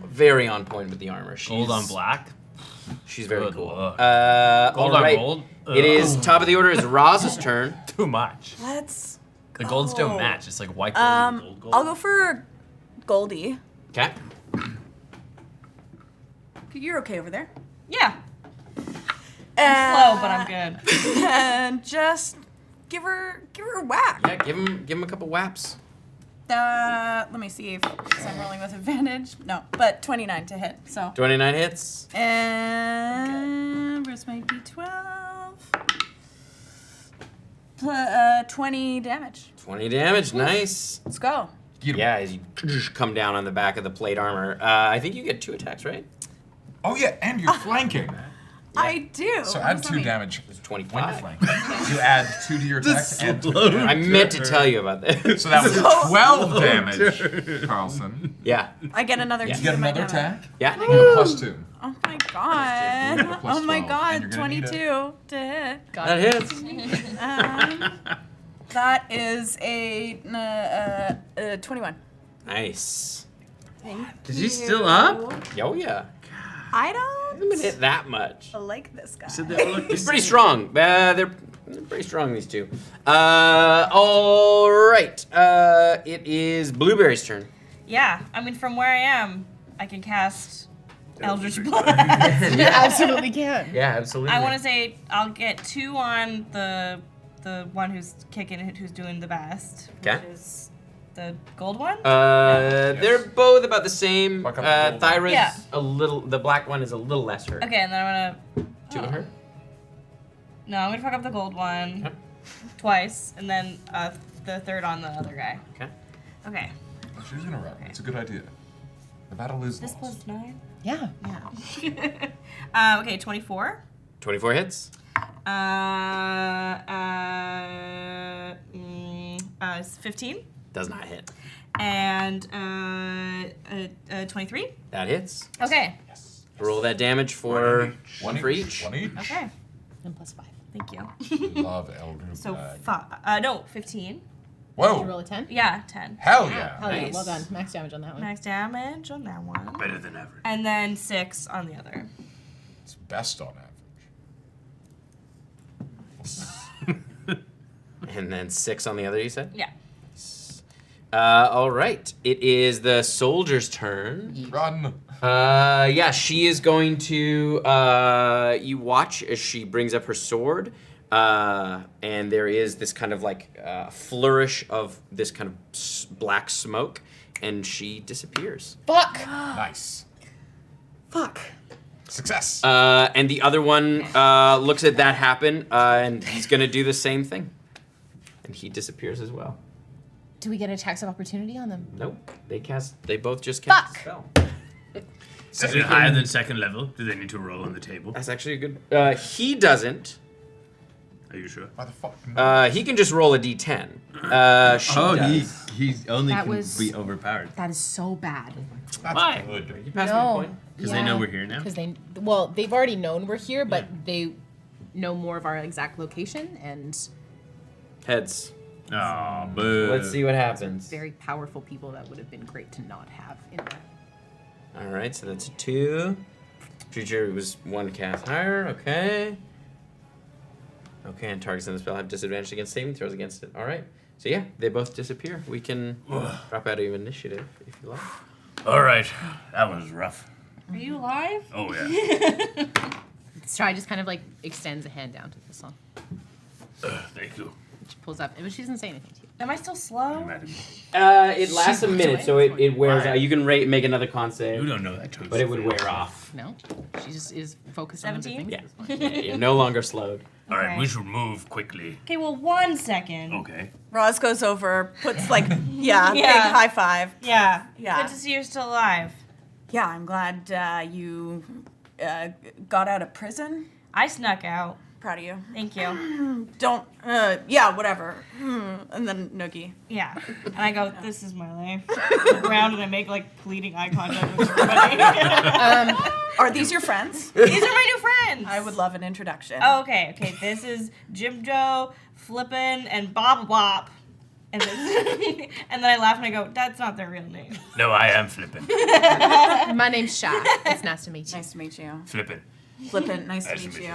Speaker 1: Very on point with the armor.
Speaker 4: Gold on black.
Speaker 1: She's very
Speaker 4: Good
Speaker 1: cool.
Speaker 4: look.
Speaker 1: All
Speaker 4: Gold on
Speaker 1: right.
Speaker 4: gold.
Speaker 1: It is top of the order is Raas's turn.
Speaker 4: Too much.
Speaker 7: Let's.
Speaker 4: The golds don't
Speaker 7: go.
Speaker 4: match. It's like white gold and gold.
Speaker 7: I'll go for Goldie.
Speaker 1: Okay.
Speaker 7: You're okay over there.
Speaker 8: Yeah.
Speaker 7: And,
Speaker 8: Slow, but I'm good.
Speaker 7: And just give her a whack.
Speaker 1: Yeah, give him a couple whaps.
Speaker 7: Let me see if I'm rolling with advantage. No, but 29 to hit. So.
Speaker 1: 29 hits.
Speaker 7: And where's my d12? 20 damage.
Speaker 1: 20 damage. Nice.
Speaker 7: Let's go.
Speaker 1: Yeah, as you come down on the back of the plate armor. I think you get 2 attacks, right?
Speaker 2: Oh yeah, and you're flanking.
Speaker 7: I do.
Speaker 2: So
Speaker 7: What
Speaker 2: add
Speaker 7: does that
Speaker 2: 2
Speaker 7: mean?
Speaker 2: damage.
Speaker 1: It's
Speaker 2: When you
Speaker 1: 25.
Speaker 2: flank. You add 2 to your attacks and 2 to your
Speaker 1: I meant to tell you about that.
Speaker 2: So that was 12 damage, Carlson.
Speaker 1: Yeah.
Speaker 7: I get another
Speaker 1: Yeah.
Speaker 7: two
Speaker 2: You get
Speaker 7: to my
Speaker 2: another
Speaker 7: damage.
Speaker 2: attack?
Speaker 1: Yeah.
Speaker 2: You get a +2.
Speaker 7: Oh my
Speaker 2: You
Speaker 7: god.
Speaker 2: get a plus
Speaker 7: Oh my
Speaker 2: 12, and
Speaker 7: god.
Speaker 2: you're gonna need
Speaker 7: 22 to hit.
Speaker 1: That hits.
Speaker 7: That is a 21.
Speaker 1: Nice.
Speaker 4: Is he still up?
Speaker 1: Oh, yeah.
Speaker 7: I
Speaker 1: Hasn't been
Speaker 7: don't
Speaker 1: hit that much.
Speaker 7: like this guy.
Speaker 1: He's pretty strong. They're pretty strong, these two. All right. It is Blueberry's turn.
Speaker 8: Yeah. I mean, from where I am, I can cast Eldritch Blast.
Speaker 3: You absolutely can.
Speaker 1: Yeah, absolutely.
Speaker 8: I want to say I'll get 2 on the one who's kicking it, who's doing the best.
Speaker 1: Okay.
Speaker 8: Which is the gold one.
Speaker 1: They're both about the same.
Speaker 2: Fuck up the gold one.
Speaker 1: Thyra's
Speaker 8: Yeah.
Speaker 1: a little. The black one is a little less hurt.
Speaker 8: Okay, and then I'm gonna.
Speaker 1: 2 on her.
Speaker 8: No, I'm gonna fuck up the gold one
Speaker 1: Yep.
Speaker 8: twice, and then the third on the other guy.
Speaker 1: Okay.
Speaker 8: Okay.
Speaker 2: She's gonna run. It's a good idea. The battle is
Speaker 8: This
Speaker 2: lost.
Speaker 8: plus 9.
Speaker 3: Yeah.
Speaker 8: Yeah. Okay, 24.
Speaker 1: 24 hits.
Speaker 8: It's 15.
Speaker 1: Does not hit.
Speaker 8: And 23.
Speaker 1: That hits.
Speaker 8: Okay.
Speaker 1: Roll that damage for one for each.
Speaker 2: 1 each.
Speaker 8: Okay.
Speaker 3: And plus 5.
Speaker 8: Thank you.
Speaker 2: Love Eldritch.
Speaker 8: So,
Speaker 2: Blag.
Speaker 8: no, 15.
Speaker 3: Did you roll
Speaker 2: Whoa.
Speaker 3: a 10?
Speaker 8: Yeah, 10.
Speaker 2: Hell yeah.
Speaker 3: Hell yeah.
Speaker 8: Nice.
Speaker 3: Well done. Max damage on that one.
Speaker 8: Max damage on that one.
Speaker 6: Better than average.
Speaker 8: And then 6 on the other.
Speaker 2: It's best on average.
Speaker 1: And then 6 on the other, you said?
Speaker 8: Yeah.
Speaker 1: All right. It is the soldier's turn.
Speaker 2: Run.
Speaker 1: Yeah, she is going to. You watch as she brings up her sword, and there is this kind of like flourish of this kind of black smoke, and she disappears.
Speaker 3: Fuck!
Speaker 2: Nice.
Speaker 3: Fuck.
Speaker 2: Success.
Speaker 1: And the other one looks at that happen, and he's going to do the same thing, and he disappears as well.
Speaker 3: Do we get attacks of opportunity on them?
Speaker 1: Nope. They both just cast a
Speaker 3: Fuck.
Speaker 1: spell.
Speaker 6: Is it higher than 2nd level? Do they need to roll on the table?
Speaker 1: That's actually a good. He doesn't.
Speaker 6: Are you sure?
Speaker 2: Why the fuck? No.
Speaker 1: He can just roll a d10. She does.
Speaker 4: he's only
Speaker 3: That
Speaker 4: can
Speaker 3: was-
Speaker 4: be overpowered.
Speaker 3: That is so bad.
Speaker 2: That's
Speaker 4: Why?
Speaker 2: good.
Speaker 1: You passed me a point.
Speaker 4: Because they know we're here now?
Speaker 3: Because they've already known we're here, but they know more of our exact location, and
Speaker 1: Heads.
Speaker 6: Oh, boo.
Speaker 1: Let's see what happens.
Speaker 3: very powerful people that would have been great to not have in there.
Speaker 1: All right, so that's a 2. Creature was 1 cast higher. Okay. Okay, and targets in the spell have disadvantage against saving throws against it. All right. So yeah, they both disappear. We can drop out of initiative if you like.
Speaker 6: All right. That was rough.
Speaker 8: Are you alive?
Speaker 6: Oh, yeah.
Speaker 3: Stride just kind of like extends a hand down to Thistle.
Speaker 6: Thank you.
Speaker 3: She pulls up, but she doesn't say anything to you.
Speaker 8: Am I still slow?
Speaker 6: You mad at me?
Speaker 1: It lasts a minute, so it wears
Speaker 6: Why?
Speaker 1: out. You can make another con save,
Speaker 6: You don't know that.
Speaker 1: but it would wear off.
Speaker 3: No, she just is focused on other
Speaker 8: 17?
Speaker 3: things.
Speaker 1: Yeah. Yeah, you're no longer slowed.
Speaker 6: All right,
Speaker 8: Okay.
Speaker 6: we should move quickly.
Speaker 8: Okay, well, 1 second.
Speaker 6: Okay.
Speaker 7: Roz goes over, puts like, yeah, big
Speaker 8: Yeah.
Speaker 7: high five.
Speaker 8: Yeah.
Speaker 7: Yeah.
Speaker 8: Good to see you're still alive.
Speaker 7: Yeah, I'm glad you got out of prison.
Speaker 8: I snuck out.
Speaker 7: Proud of you.
Speaker 8: Thank you.
Speaker 7: Don't, yeah, whatever. And then Noogie.
Speaker 8: Yeah. And I go, this is my life. I look around and I make like pleading eye contact with everybody.
Speaker 7: Are these your friends?
Speaker 8: These are my new friends.
Speaker 7: I would love an introduction.
Speaker 8: Oh, okay. Okay, this is Jim Joe, Flippin', and Bob Wop. And then, and then I laugh and I go, that's not their real name.
Speaker 6: No, I am Flippin.
Speaker 3: My name's Shy. It's nice to meet you.
Speaker 7: Nice to meet you.
Speaker 6: Flippin.
Speaker 7: Flippant, nice to meet you.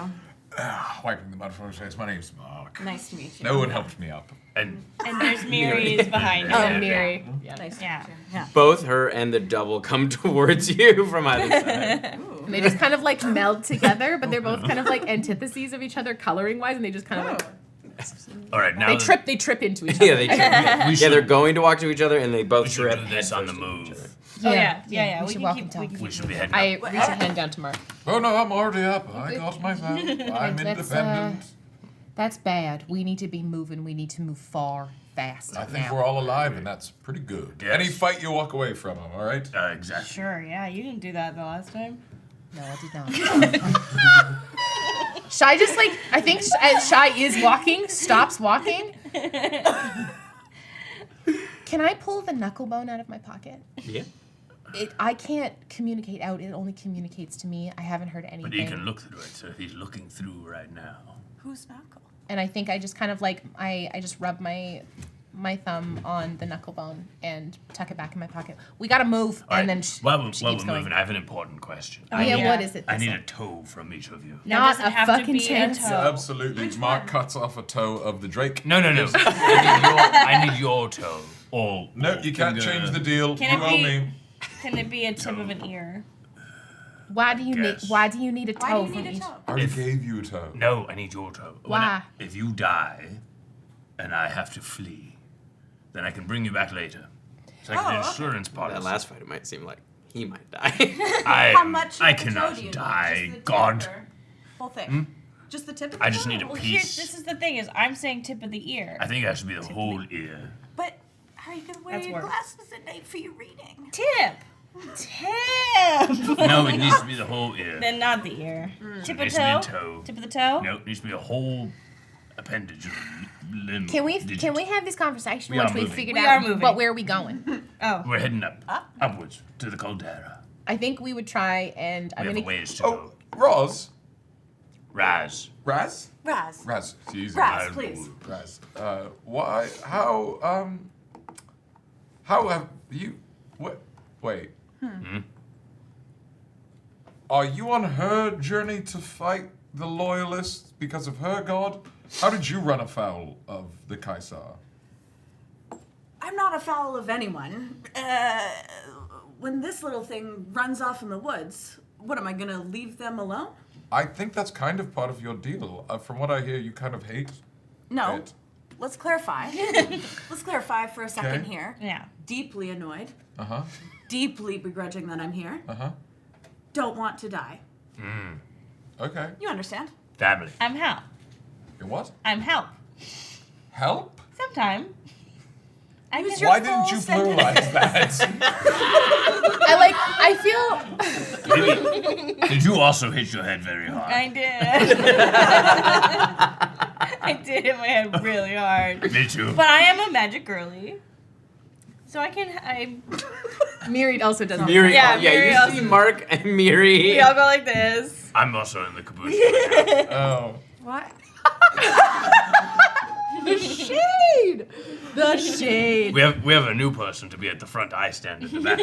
Speaker 2: Wiping the mud from his face. My name's Mark.
Speaker 7: Nice to meet you.
Speaker 2: No one helped me up.
Speaker 6: And
Speaker 8: And there's Miri's behind you.
Speaker 3: Oh, Miri.
Speaker 7: Nice to
Speaker 8: Yeah.
Speaker 7: meet you. Yeah.
Speaker 1: Both her and the double come towards you from either side.
Speaker 3: And they just kind of like meld together, but they're both kind of like antitheses of each other coloring wise, and they just kind of like
Speaker 6: all right, now
Speaker 3: they trip into each other.
Speaker 1: Yeah, they trip. Yeah, they're going to walk to each other, and they both
Speaker 6: we should
Speaker 1: trip.
Speaker 6: do this on the
Speaker 1: headfirst into each
Speaker 6: move.
Speaker 8: Oh, yeah.
Speaker 3: we
Speaker 8: We
Speaker 3: should
Speaker 8: can
Speaker 3: walk
Speaker 8: keep,
Speaker 3: and talk.
Speaker 8: we can
Speaker 6: We
Speaker 8: keep
Speaker 6: should be heading
Speaker 3: I
Speaker 6: up.
Speaker 3: reach a hand down to Mark.
Speaker 2: Oh no, I'm already up. I got myself. I'm
Speaker 3: That's,
Speaker 2: independent.
Speaker 3: That's bad. We need to be moving. We need to move far, fast.
Speaker 2: I think
Speaker 3: now.
Speaker 2: we're all alive, and that's pretty good.
Speaker 6: Yes.
Speaker 2: Any fight, you walk away from them, all right?
Speaker 6: Exactly.
Speaker 8: Sure, yeah. You didn't do that the last time.
Speaker 3: No, I did not. Shy just like I think as Shy is walking, stops walking. Can I pull the knuckle bone out of my pocket?
Speaker 1: Yeah.
Speaker 3: I can't communicate out. It only communicates to me. I haven't heard anything.
Speaker 6: But he can look through it, so he's looking through right now.
Speaker 7: Who's Knuckle?
Speaker 3: And I think I just kind of like I just rub my thumb on the knuckle bone and tuck it back in my pocket. We gotta move,
Speaker 6: All right,
Speaker 3: and then
Speaker 6: while
Speaker 3: she
Speaker 6: we're
Speaker 3: keeps going.
Speaker 6: moving, I have an important question.
Speaker 3: Oh yeah, what is it?
Speaker 6: I need
Speaker 3: Thistle?
Speaker 6: a toe from each of you.
Speaker 8: Now, does
Speaker 3: Not
Speaker 8: it
Speaker 3: a
Speaker 8: have to
Speaker 3: fucking
Speaker 8: be
Speaker 3: chance.
Speaker 8: a toe?
Speaker 2: Absolutely. Mark cuts off a toe of the Drake.
Speaker 6: No. I need your toe. Or
Speaker 2: No, you can't change the deal.
Speaker 8: Can
Speaker 2: You
Speaker 8: it
Speaker 2: owe
Speaker 8: be-
Speaker 2: me.
Speaker 8: Can it be a tip of an ear?
Speaker 3: Why do you need?
Speaker 6: Guess.
Speaker 3: Why do you need a
Speaker 7: Why
Speaker 3: toe
Speaker 7: do you
Speaker 3: from
Speaker 7: need a
Speaker 3: each?
Speaker 7: toe?
Speaker 2: I already
Speaker 6: If-
Speaker 2: gave you a toe.
Speaker 6: No, I need your toe.
Speaker 3: Why?
Speaker 6: If you die, and I have to flee, then I can bring you back later. It's like an insurance policy.
Speaker 1: That last fight, it might seem like he might die.
Speaker 7: How much?
Speaker 6: I
Speaker 7: of the toe
Speaker 6: cannot
Speaker 7: do you need?
Speaker 6: die,
Speaker 7: Just the tip
Speaker 6: God.
Speaker 7: or whole thing. Just the tip of the
Speaker 6: I just
Speaker 7: toe?
Speaker 6: need a
Speaker 8: Well,
Speaker 6: piece.
Speaker 8: this is the thing: is I'm saying tip of the ear.
Speaker 6: I think it has to be the whole ear.
Speaker 7: But how are you gonna wear
Speaker 8: That's
Speaker 7: your
Speaker 8: worse.
Speaker 7: glasses at night for your reading?
Speaker 8: Tip. Tip.
Speaker 6: No, it needs to be the whole ear.
Speaker 8: Then not the ear. Tip of
Speaker 6: needs to be
Speaker 8: toe.
Speaker 6: a toe.
Speaker 8: Tip of the toe.
Speaker 6: No, it needs to be a whole appendage of limb.
Speaker 3: Can we
Speaker 6: digit.
Speaker 3: have this conversation
Speaker 6: We
Speaker 3: once
Speaker 6: are
Speaker 3: we
Speaker 6: moving.
Speaker 3: figured
Speaker 8: We
Speaker 3: out
Speaker 8: are moving.
Speaker 3: but where are we going?
Speaker 8: Oh.
Speaker 6: We're heading upwards to the caldera.
Speaker 3: I think we would try and
Speaker 6: We
Speaker 3: I'm
Speaker 6: have a
Speaker 3: gonna
Speaker 6: ways to
Speaker 2: Oh,
Speaker 6: go.
Speaker 2: Raas.
Speaker 6: Raz.
Speaker 2: Raz?
Speaker 7: Raz.
Speaker 2: Raz. It's easy.
Speaker 7: Raz, please.
Speaker 2: Raz. Why? How have you? What? Wait. Are you on her journey to fight the loyalists because of her god? How did you run afoul of the Kaisar?
Speaker 7: I'm not afoul of anyone. When this little thing runs off in the woods, what am I gonna leave them alone?
Speaker 2: I think that's kind of part of your deal. From what I hear, you kind of hate
Speaker 7: No.
Speaker 2: it.
Speaker 7: Let's clarify. Let's clarify for a second
Speaker 2: Okay.
Speaker 7: here.
Speaker 8: Yeah.
Speaker 7: Deeply annoyed,
Speaker 2: Uh-huh.
Speaker 7: deeply begrudging that I'm here.
Speaker 2: Uh-huh.
Speaker 7: Don't want to die.
Speaker 2: Okay.
Speaker 7: You understand?
Speaker 6: Family.
Speaker 8: I'm help.
Speaker 2: You what?
Speaker 8: I'm help.
Speaker 2: Help?
Speaker 8: Sometime. I
Speaker 7: Use
Speaker 8: can-
Speaker 7: your
Speaker 2: Why didn't
Speaker 7: full
Speaker 2: you
Speaker 7: sentence.
Speaker 2: pluralize that?
Speaker 3: I feel
Speaker 6: Did you also hit your head very hard?
Speaker 8: I did. I did hit my head really hard.
Speaker 6: Me too.
Speaker 8: But I am a magic girly. So I
Speaker 3: Miri also does
Speaker 1: Miri,
Speaker 8: Yeah,
Speaker 1: yeah,
Speaker 8: Miri
Speaker 1: you
Speaker 8: also-
Speaker 1: see Mark and Miri.
Speaker 8: we all go like this.
Speaker 6: I'm also in the caboose right now.
Speaker 2: Oh.
Speaker 7: What?
Speaker 3: the shade. The shade.
Speaker 6: We have a new person to be at the front. I stand at the back.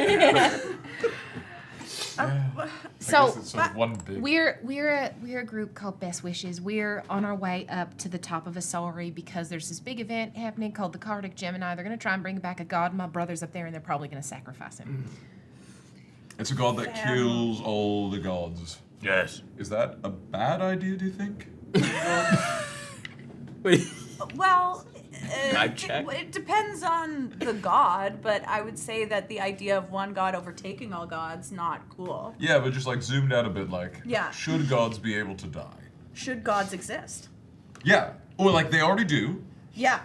Speaker 3: So
Speaker 2: I guess it's sort of one big.
Speaker 3: we're a group called Best Wishes. We're on our way up to the top of Asari because there's this big event happening called the Cardic Gemini. They're gonna try and bring back a god. My brother's up there, and they're probably gonna sacrifice him.
Speaker 2: It's a god that kills all the gods.
Speaker 6: Yes.
Speaker 2: Is that a bad idea, do you think?
Speaker 7: Well,
Speaker 1: Vibe check.
Speaker 7: it depends on the god, but I would say that the idea of one god overtaking all gods not cool.
Speaker 2: Yeah, but just like zoomed out a bit, like,
Speaker 7: Yeah.
Speaker 2: should gods be able to die?
Speaker 7: Should gods exist?
Speaker 2: Yeah, or like they already do.
Speaker 7: Yeah.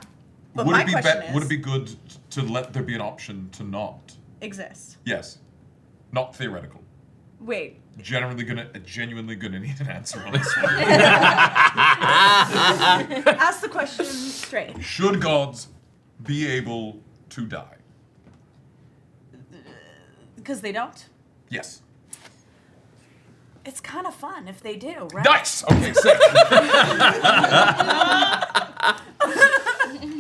Speaker 7: But
Speaker 2: would
Speaker 7: my
Speaker 2: it be
Speaker 7: question is,
Speaker 2: would it be good to let there be an option to not?
Speaker 7: exist?
Speaker 2: Yes, not theoretical.
Speaker 7: Wait.
Speaker 2: Genuinely gonna need an answer on this one.
Speaker 7: Ask the question straight.
Speaker 2: Should gods be able to die?
Speaker 7: Because they don't.
Speaker 2: Yes.
Speaker 7: It's kind of fun if they do, right?
Speaker 2: Nice. Okay, sick.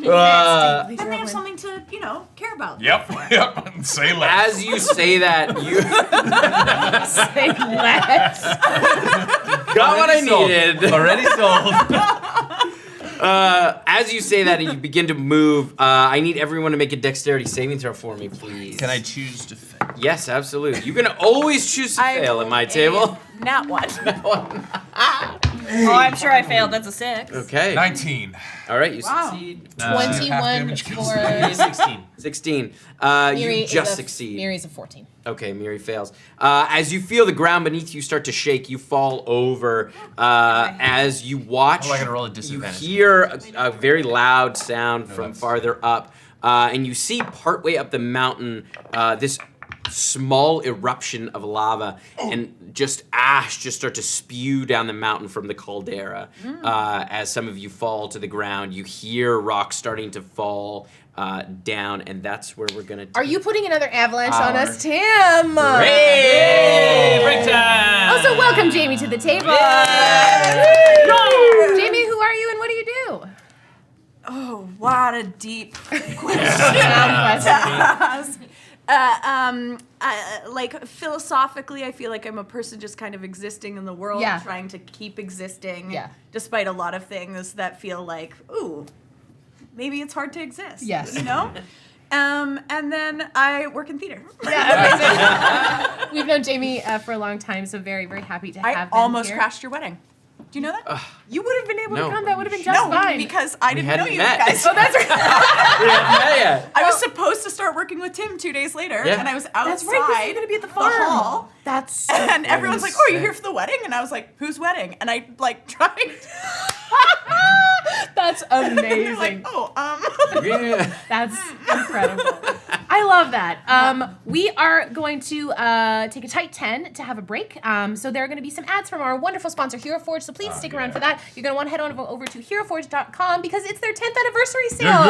Speaker 5: Then they have something to, care about.
Speaker 2: Yep. Say less.
Speaker 1: As you say that, you
Speaker 3: Say less.
Speaker 1: got what I needed.
Speaker 4: Already sold.
Speaker 1: As you say that and you begin to move, I need everyone to make a dexterity saving throw for me, please.
Speaker 4: Can I choose to fail?
Speaker 1: Yes, absolutely. You can always choose to fail at my table.
Speaker 7: Nat one.
Speaker 8: Oh, I'm sure I failed. That's a 6.
Speaker 1: Okay.
Speaker 2: 19.
Speaker 1: All right, you succeed.
Speaker 3: 21
Speaker 2: damage
Speaker 3: for
Speaker 4: 16.
Speaker 1: 16.
Speaker 3: Miri.
Speaker 1: You just succeed.
Speaker 3: Miri's a 14.
Speaker 1: Okay, Miri fails. As you feel the ground beneath you start to shake, you fall over. As you watch,
Speaker 4: Oh, I gotta roll a
Speaker 1: you
Speaker 4: disadvantage.
Speaker 1: hear a very loud sound from farther up, and you see partway up the mountain this small eruption of lava and just ash just start to spew down the mountain from the caldera. As some of you fall to the ground, you hear rocks starting to fall down, and that's where we're gonna.
Speaker 3: Are you putting another avalanche on
Speaker 1: Our-
Speaker 3: us, Tim?
Speaker 4: Hey, break time!
Speaker 3: Also, welcome Jamie to the table. Jamie, who are you and what do you do?
Speaker 7: Oh, what a deep like philosophically, I feel like I'm a person just kind of existing in the world,
Speaker 3: Yeah.
Speaker 7: trying to keep existing,
Speaker 3: Yeah.
Speaker 7: despite a lot of things that feel like, ooh, maybe it's hard to exist.
Speaker 3: Yes.
Speaker 7: And then I work in theater.
Speaker 3: Yeah, we've known Jamie for a long time, so very, very happy to have
Speaker 7: I
Speaker 3: him
Speaker 7: almost
Speaker 3: here.
Speaker 7: crashed your wedding. Do you know that?
Speaker 3: You would have been able
Speaker 1: No.
Speaker 3: to come. That would have been just
Speaker 7: No,
Speaker 3: fine.
Speaker 7: because I didn't know
Speaker 1: hadn't
Speaker 7: you
Speaker 1: met.
Speaker 7: guys.
Speaker 3: Oh, that's right.
Speaker 1: Yeah.
Speaker 7: I was supposed to start working with Tim 2 days later,
Speaker 1: Yeah.
Speaker 7: and I was outside
Speaker 3: That's right, 'cause you're gonna be at the farm.
Speaker 7: hall.
Speaker 3: That's so
Speaker 7: And everyone's like, "Oh, are you
Speaker 1: sick.
Speaker 7: here for the wedding?" And I was like, "Whose wedding?" And I tried.
Speaker 3: That's
Speaker 7: They're
Speaker 3: amazing.
Speaker 7: like, "Oh,
Speaker 1: Yeah.
Speaker 3: That's incredible. I love that. We are going to take a tight 10 to have a break. So there are going to be some ads from our wonderful sponsor, Hero Forge. So please stick around for that. You're going to want to head on over to heroforge.com because it's their 10th anniversary sale.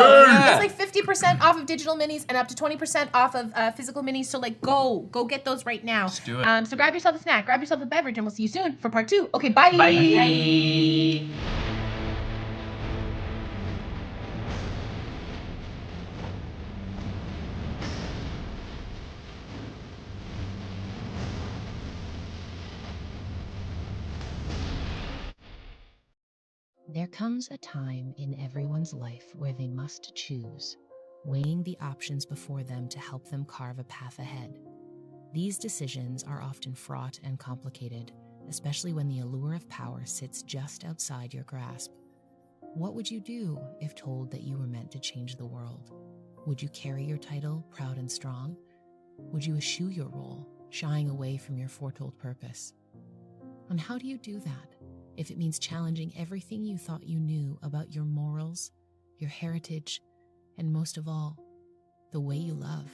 Speaker 3: It's like 50% off of digital minis and up to 20% off of physical minis. So like, go get those right now.
Speaker 4: Let's do it.
Speaker 3: So grab yourself a snack, grab yourself a beverage, and we'll see you soon for part 2. Okay, bye.
Speaker 10: There comes a time in everyone's life where they must choose, weighing the options before them to help them carve a path ahead. These decisions are often fraught and complicated, especially when the allure of power sits just outside your grasp. What would you do if told that you were meant to change the world? Would you carry your title proud and strong? Would you eschew your role, shying away from your foretold purpose? And how do you do that if it means challenging everything you thought you knew about your morals, your heritage, and most of all, the way you love?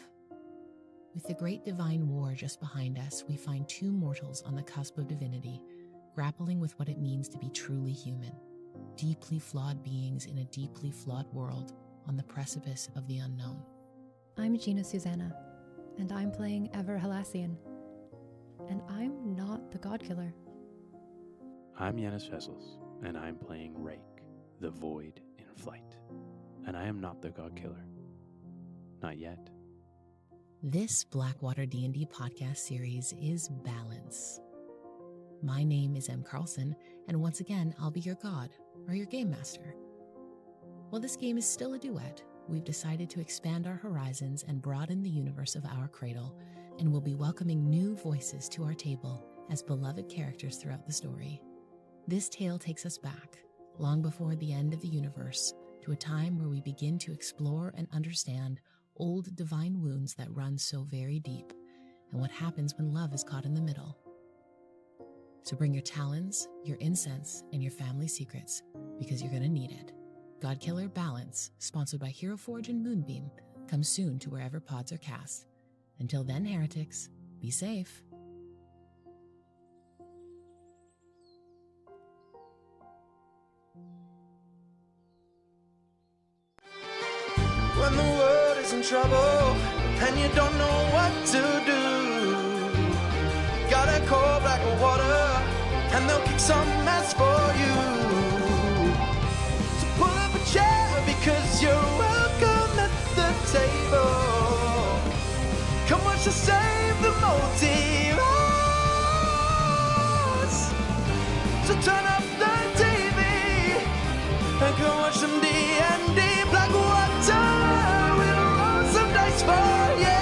Speaker 10: With the great divine war just behind us, we find two mortals on the cusp of divinity, grappling with what it means to be truly human, deeply flawed beings in a deeply flawed world on the precipice of the unknown.
Speaker 11: I'm Gina Susanna, and I'm playing Ever Halassian. And I'm not the God Killer.
Speaker 12: I'm Yanis Vessels, and I'm playing Rake, the Void in Flight. And I am not the God Killer. Not yet.
Speaker 10: This BlackwaterDnD podcast series is Balance. My name is M. Carlson, and once again, I'll be your god, or your game master. While this game is still a duet, we've decided to expand our horizons and broaden the universe of our cradle, and we'll be welcoming new voices to our table as beloved characters throughout the story. This tale takes us back, long before the end of the universe, to a time where we begin to explore and understand old divine wounds that run so very deep, and what happens when love is caught in the middle. So bring your talons, your incense, and your family secrets, because you're going to need it. Godkiller Balance, sponsored by Hero Forge and Moonbeam, comes soon to wherever pods are cast. Until then, heretics, be safe.
Speaker 13: When the world is in trouble and you don't know what to do, gotta call Blackwater and they'll kick some ass for you. So pull up a chair because you're table. Come watch us save the multiverse. So turn up the TV and come watch some D&D. Blackwater, we'll roll some dice for you.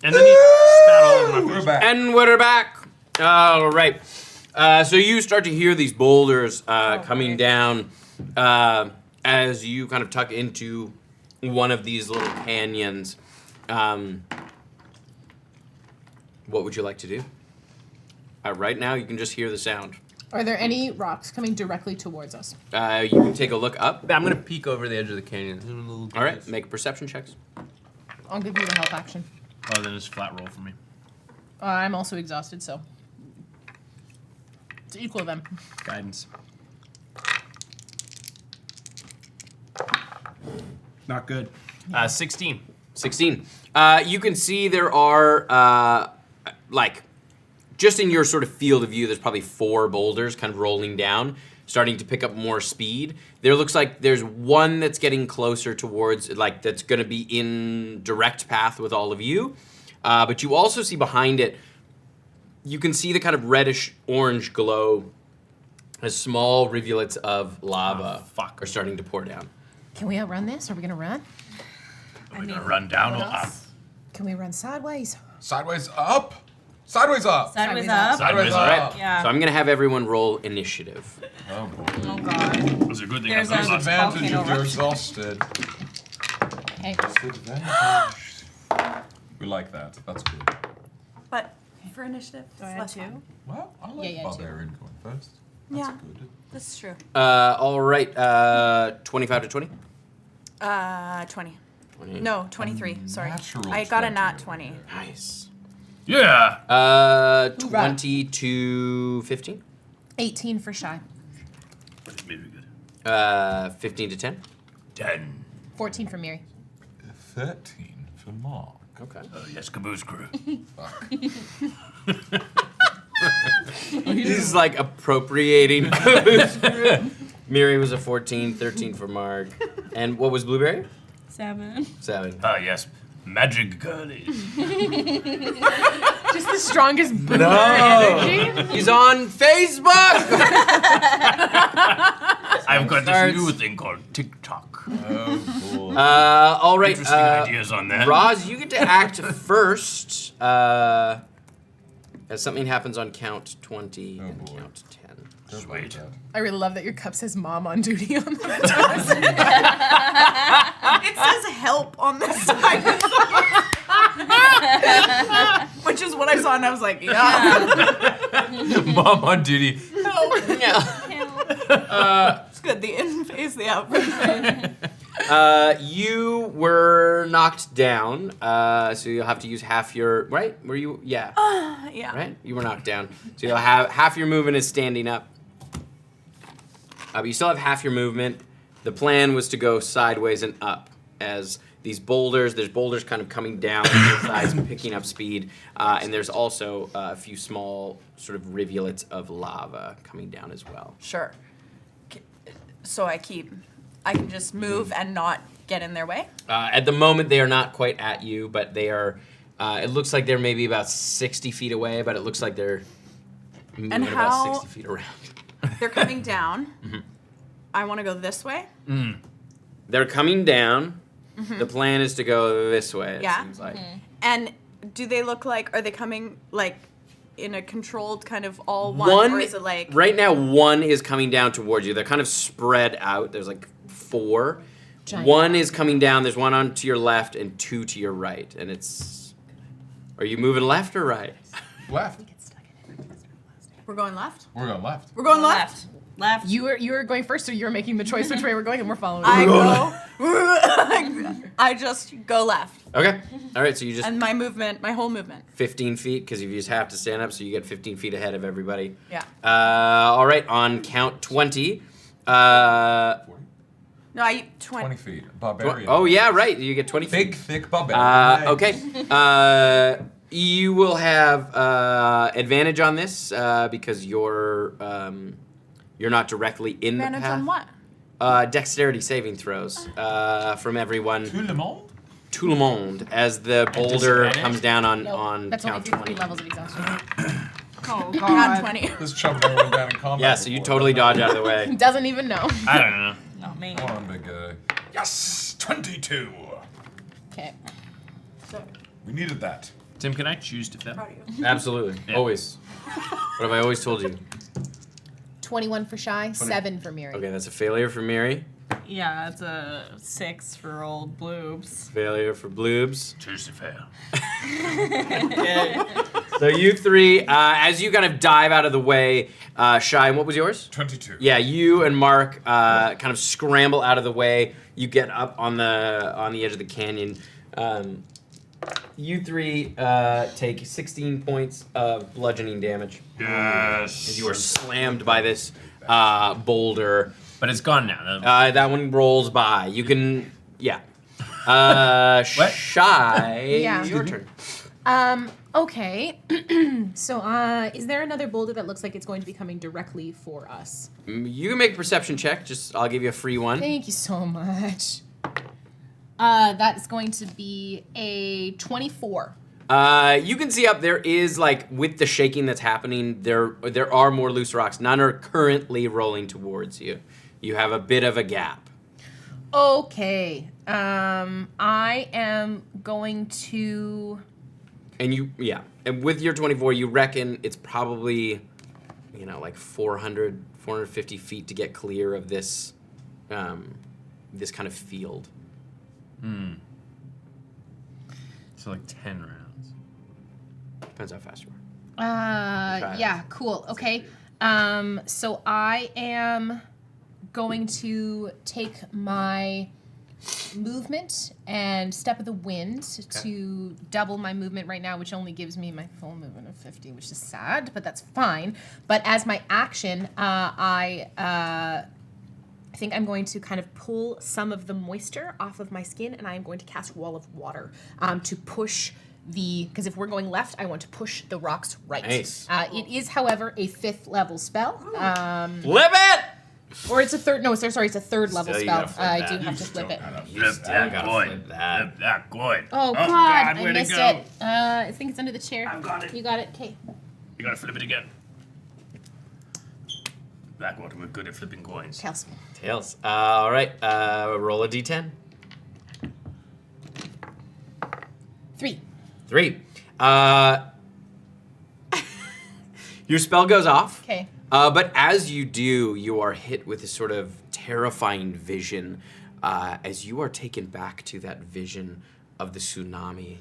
Speaker 4: And then you spat all over my
Speaker 2: We're
Speaker 4: face.
Speaker 2: back.
Speaker 1: And we're back. All right. So you start to hear these boulders coming down as you kind of tuck into one of these little canyons. What would you like to do? Right now, you can just hear the sound.
Speaker 3: Are there any rocks coming directly towards us?
Speaker 1: You can take a look up.
Speaker 4: I'm gonna peek over the edge of the canyon.
Speaker 1: All right, make perception checks.
Speaker 3: I'll give you the help action.
Speaker 4: Oh, then it's flat roll for me.
Speaker 3: I'm also exhausted, so it's equal them.
Speaker 4: Guidance. Not good. 16.
Speaker 1: 16. You can see there are, just in your sort of field of view, there's probably 4 boulders kind of rolling down, starting to pick up more speed. There looks like there's one that's getting closer towards, that's going to be in direct path with all of you. But you also see behind it, you can see the kind of reddish-orange glow as small rivulets of lava are starting to pour down.
Speaker 3: Can we outrun this? Are we gonna run?
Speaker 6: Are we gonna run down or up?
Speaker 3: Can we run sideways?
Speaker 2: Sideways up. Sideways up.
Speaker 8: Sideways up.
Speaker 2: Sideways
Speaker 1: All
Speaker 2: up.
Speaker 1: right.
Speaker 8: Yeah.
Speaker 1: So I'm gonna have everyone roll initiative.
Speaker 2: Oh boy.
Speaker 8: Oh god.
Speaker 6: It's a good thing
Speaker 8: There's
Speaker 6: I
Speaker 8: a
Speaker 6: thought
Speaker 2: Disadvantage if
Speaker 8: volcano
Speaker 2: you're
Speaker 8: eruption.
Speaker 2: exhausted.
Speaker 3: Hey.
Speaker 2: Disadvantage. We like that. That's good.
Speaker 7: But for initiative,
Speaker 8: Do I
Speaker 7: it's
Speaker 8: add
Speaker 7: less
Speaker 8: 2?
Speaker 7: fun.
Speaker 2: Well, I like
Speaker 3: Yeah,
Speaker 2: Barbarian going first. That's
Speaker 7: Yeah.
Speaker 2: good.
Speaker 7: This is true.
Speaker 1: All right. 25 to 20.
Speaker 7: 20. No, 23. Sorry.
Speaker 2: Natural
Speaker 7: I got a
Speaker 2: 20.
Speaker 7: nat 20.
Speaker 1: Nice.
Speaker 6: Yeah.
Speaker 1: 20 to 15.
Speaker 3: 18 for Shy.
Speaker 6: That's very good.
Speaker 1: 15 to 10.
Speaker 6: 10.
Speaker 3: 14 for Miri.
Speaker 2: 13 for Mark.
Speaker 1: Okay.
Speaker 6: Yes, caboose crew.
Speaker 1: He's like appropriating. Miri was a 14, 13 for Mark. And what was Blueberry?
Speaker 8: 7.
Speaker 1: 7.
Speaker 6: Yes. Magic girlies.
Speaker 3: Just the strongest boomer
Speaker 1: No.
Speaker 3: energy.
Speaker 1: He's on Facebook!
Speaker 6: I've got this new thing called TikTok.
Speaker 2: Oh boy.
Speaker 1: All right.
Speaker 6: Interesting ideas on that.
Speaker 1: Roz, you get to act first as something happens on count 20 and
Speaker 2: boy.
Speaker 1: count 10.
Speaker 6: Sweet.
Speaker 3: I really love that your cup says mom on duty on that.
Speaker 7: It says help on the side. Which is what I saw, and I was like, yeah.
Speaker 2: Mom on duty.
Speaker 7: It's good. The in phase, the out phase.
Speaker 1: You were knocked down, so you'll have to use half your, right? Were you? Yeah.
Speaker 7: Yeah.
Speaker 1: Right? You were knocked down. So you'll have half your movement is standing up. But you still have half your movement. The plan was to go sideways and up as there's boulders kind of coming down the sides, picking up speed. And there's also a few small sort of rivulets of lava coming down as well.
Speaker 7: Sure. So I can just move and not get in their way?
Speaker 1: At the moment, they are not quite at you, but they are, it looks like they're maybe about 60 feet away, but it looks like they're moving about 60 feet around.
Speaker 7: They're coming down. Mm-hmm. I want to go this way.
Speaker 1: They're coming down. Mm-hmm. The plan is to go this way, it seems like.
Speaker 7: Mm-hmm. And do they look like, are they coming like in a controlled kind of all one, or is it like...
Speaker 1: Right now, one is coming down towards you. They're kind of spread out. There's like 4.
Speaker 3: Giant.
Speaker 1: One is coming down. There's one on to your left and 2 to your right. And it's... Are you moving left or right?
Speaker 2: Left.
Speaker 7: We're going left?
Speaker 2: We're going left.
Speaker 7: We're going left?
Speaker 8: Left.
Speaker 3: You were going first, so you're making the choice which way we're going, and we're following.
Speaker 7: I just go left.
Speaker 1: Okay. All right, so you just...
Speaker 7: And my whole movement.
Speaker 1: 15 feet, because you just have to stand up, so you get 15 feet ahead of everybody.
Speaker 7: Yeah.
Speaker 1: All right, on count 20.
Speaker 7: No, I
Speaker 2: 20 feet. Barbarian.
Speaker 1: Oh, yeah, right. You get 20 feet.
Speaker 2: Big, thick barbarian.
Speaker 1: Okay. You will have advantage on this because you're not directly in
Speaker 7: advantage
Speaker 1: the path.
Speaker 7: on what?
Speaker 1: Dexterity saving throws from everyone.
Speaker 2: Tout le monde?
Speaker 1: Tout le monde, as the boulder
Speaker 4: disadvantage?
Speaker 1: comes down on
Speaker 3: That's
Speaker 1: count
Speaker 3: only 3
Speaker 1: 20.
Speaker 3: levels of exhaustion.
Speaker 8: Oh
Speaker 7: Not
Speaker 8: god.
Speaker 7: 20.
Speaker 2: This chump never went down in combat.
Speaker 1: Yeah, so you
Speaker 2: before,
Speaker 1: totally
Speaker 2: doesn't
Speaker 1: dodge out of the way.
Speaker 3: Doesn't even know.
Speaker 6: I don't know.
Speaker 8: Not me.
Speaker 2: it? Come on, big guy. Yes! 22!
Speaker 3: Okay.
Speaker 7: So,
Speaker 2: We needed that.
Speaker 4: Tim, can I choose to fail?
Speaker 1: Absolutely.
Speaker 4: Yeah.
Speaker 1: Always. What have I always told you?
Speaker 3: 21 for Shy, 7 for Miri.
Speaker 1: Okay, that's a failure for Miri.
Speaker 8: Yeah, it's a 6 for old bloobs.
Speaker 1: Failure for Bloobs.
Speaker 6: Choose to fail.
Speaker 1: Okay. So you three, as you kind of dive out of the way, Shy, what was yours?
Speaker 2: 22.
Speaker 1: Yeah, you and Mark kind of scramble out of the way. You get up on the edge of the canyon. You three take 16 points of bludgeoning damage.
Speaker 6: Yes.
Speaker 1: As you are slammed by this boulder.
Speaker 4: But it's gone now.
Speaker 1: That one rolls by. You can, yeah. Shy,
Speaker 3: Yeah.
Speaker 1: your turn.
Speaker 3: Okay. So, is there another boulder that looks like it's going to be coming directly for us?
Speaker 1: You can make a perception check. I'll give you a free one.
Speaker 3: Thank you so much. That is going to be a 24.
Speaker 1: You can see up there is, like, with the shaking that's happening, there are more loose rocks. None are currently rolling towards you. You have a bit of a gap.
Speaker 3: Okay. I am going to...
Speaker 1: And with your 24, you reckon it's probably, like 450 feet to get clear of this, this kind of field.
Speaker 4: So like 10 rounds.
Speaker 1: Depends how fast you are.
Speaker 3: Yeah, cool. Okay. So I am going to take my movement and step of the wind to double my movement right now, which only gives me my full movement of 50, which is sad, but that's fine. But as my action, I think I'm going to kind of pull some of the moisture off of my skin, and I am going to cast Wall of Water to push because if we're going left, I want to push the rocks right.
Speaker 1: Nice.
Speaker 3: It is, however, a 5th level spell.
Speaker 1: Flip it!
Speaker 3: Or it's a third. No, sorry, it's a 3rd level
Speaker 1: Still, you
Speaker 3: spell.
Speaker 1: gotta flip
Speaker 3: I
Speaker 1: that.
Speaker 3: do have to flip it.
Speaker 6: Flip that
Speaker 1: gotta
Speaker 6: coin.
Speaker 1: flip that.
Speaker 6: Flip that coin.
Speaker 3: Oh, God, I
Speaker 6: where'd
Speaker 3: missed
Speaker 6: go?
Speaker 3: it. I think it's under the chair.
Speaker 6: I've got it.
Speaker 3: You got it. Okay.
Speaker 6: You gotta flip it again. Blackwater, we're good at flipping coins.
Speaker 3: Tails.
Speaker 1: Tails. All right. Roll a d10.
Speaker 3: 3.
Speaker 1: 3. Your spell goes off.
Speaker 3: Okay.
Speaker 1: But as you do, you are hit with this sort of terrifying vision as you are taken back to that vision of the tsunami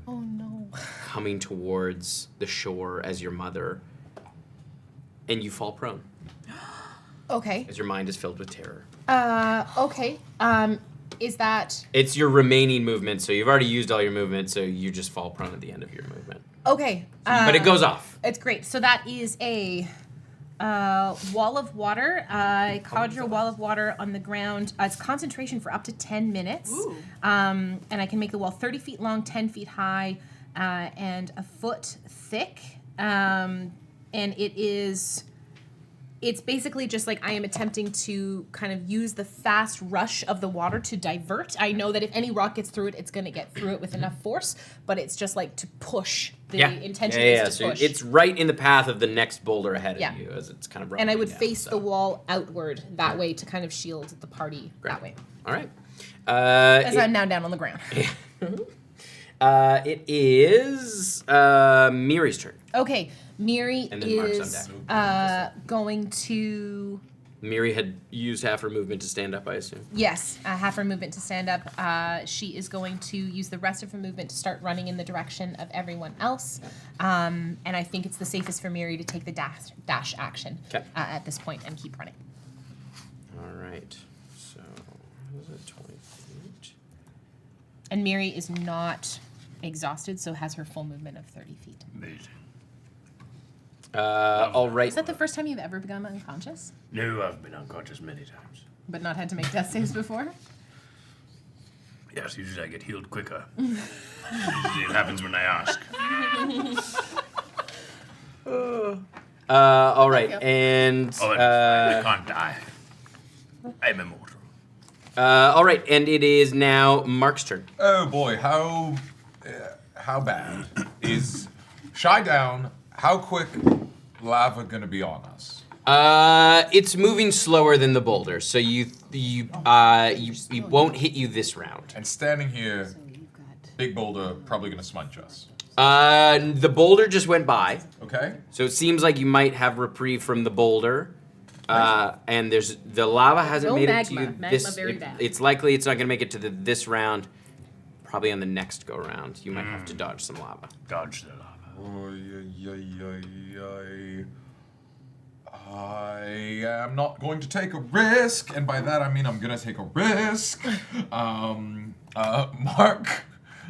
Speaker 3: Oh, no.
Speaker 1: coming towards the shore as your mother. And you fall prone
Speaker 3: Okay.
Speaker 1: as your mind is filled with terror.
Speaker 3: Okay. Is that...
Speaker 1: It's your remaining movement, so you've already used all your movement, so you just fall prone at the end of your movement.
Speaker 3: Okay.
Speaker 1: But it goes off.
Speaker 3: It's great. So that is a wall of water. I conjure a wall of water on the ground. It's concentration for up to 10 minutes.
Speaker 5: Ooh.
Speaker 3: And I can make the wall 30 feet long, 10 feet high, and a foot thick. And it's basically just like I am attempting to kind of use the fast rush of the water to divert. I know that if any rock gets through it, it's going to get through it with enough force, but it's just like to push. The intention is to
Speaker 1: so
Speaker 3: push.
Speaker 1: it's right in the path of the next boulder ahead
Speaker 3: Yeah.
Speaker 1: of you as it's kind of
Speaker 3: And I would
Speaker 1: down,
Speaker 3: face
Speaker 1: so.
Speaker 3: the wall outward that way to kind of shield the party that way.
Speaker 1: All right.
Speaker 3: As I'm now down on the ground.
Speaker 1: It is Miri's turn.
Speaker 3: Okay, Miri
Speaker 1: And then Mark's on
Speaker 3: is
Speaker 1: deck.
Speaker 3: going to...
Speaker 1: Miri had used half her movement to stand up, I assume.
Speaker 3: Yes, half her movement to stand up. She is going to use the rest of her movement to start running in the direction of everyone else. And I think it's the safest for Miri to take the dash action at this point and keep running.
Speaker 1: All right. So, what is it, 20 feet?
Speaker 3: And Miri is not exhausted, so has her full movement of 30 feet.
Speaker 6: Amazing.
Speaker 1: All right.
Speaker 3: Is that the first time you've ever become unconscious?
Speaker 6: No, I've been unconscious many times.
Speaker 3: But not had to make death saves before?
Speaker 6: Yes, usually I get healed quicker. Usually it happens when I ask.
Speaker 1: All right, and
Speaker 6: Oh, I can't die. I'm immortal.
Speaker 1: all right, and it is now Mark's turn.
Speaker 2: Oh boy, how bad is Shy down? How quick lava gonna be on us?
Speaker 1: It's moving slower than the boulder, so you won't hit you this round.
Speaker 2: And standing here, big boulder probably gonna smudge us.
Speaker 1: The boulder just went by.
Speaker 2: Okay.
Speaker 1: So it seems like you might have reprieve from the boulder. And there's the lava hasn't
Speaker 3: No
Speaker 1: made
Speaker 3: magma.
Speaker 1: it to you.
Speaker 3: Magma very bad.
Speaker 1: It's likely it's not going to make it to this round. Probably on the next go round, you might have to dodge some lava.
Speaker 6: Dodge the lava.
Speaker 2: I am not going to take a risk, and by that I mean I'm gonna take a risk. Mark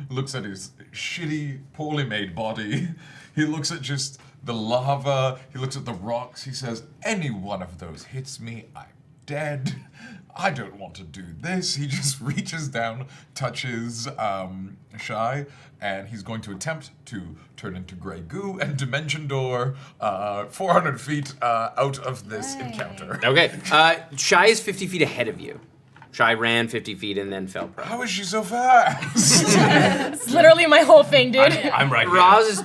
Speaker 2: looks at his shitty, poorly made body. He looks at just the lava. He looks at the rocks. He says, "Any one of those hits me, I'm dead. I don't want to do this." He just reaches down, touches Shy, and he's going to attempt to turn into gray goo and dimension door 400 feet out of this encounter.
Speaker 1: Okay. Shy is 50 feet ahead of you. Shy ran 50 feet and then fell prone.
Speaker 2: How is she so fast?
Speaker 3: It's literally my whole thing, dude.
Speaker 6: I'm right here.
Speaker 1: Roz is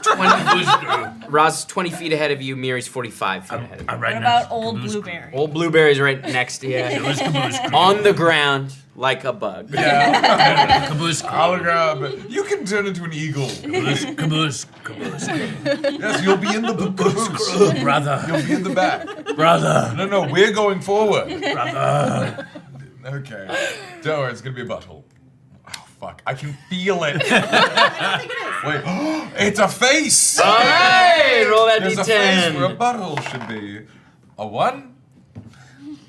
Speaker 1: 20 feet ahead of you. Miri's 45 feet ahead of you.
Speaker 6: I'm right
Speaker 8: What
Speaker 6: next.
Speaker 8: about old blueberry?
Speaker 1: Old Blueberry's right next to you. On the ground like a bug.
Speaker 2: Yeah.
Speaker 6: Caboose.
Speaker 2: Hologram. You can turn into an eagle.
Speaker 6: Caboose.
Speaker 2: Yes, you'll be in the caboose.
Speaker 6: Brother.
Speaker 2: You'll be in the back.
Speaker 6: Brother.
Speaker 2: No, we're going forward.
Speaker 6: Brother.
Speaker 2: Okay. Don't worry, it's gonna be a butthole. Oh, fuck. I can feel it. Wait. It's a face!
Speaker 1: All right, roll that
Speaker 2: There's
Speaker 1: D10.
Speaker 2: a face where a butthole should be. A 1?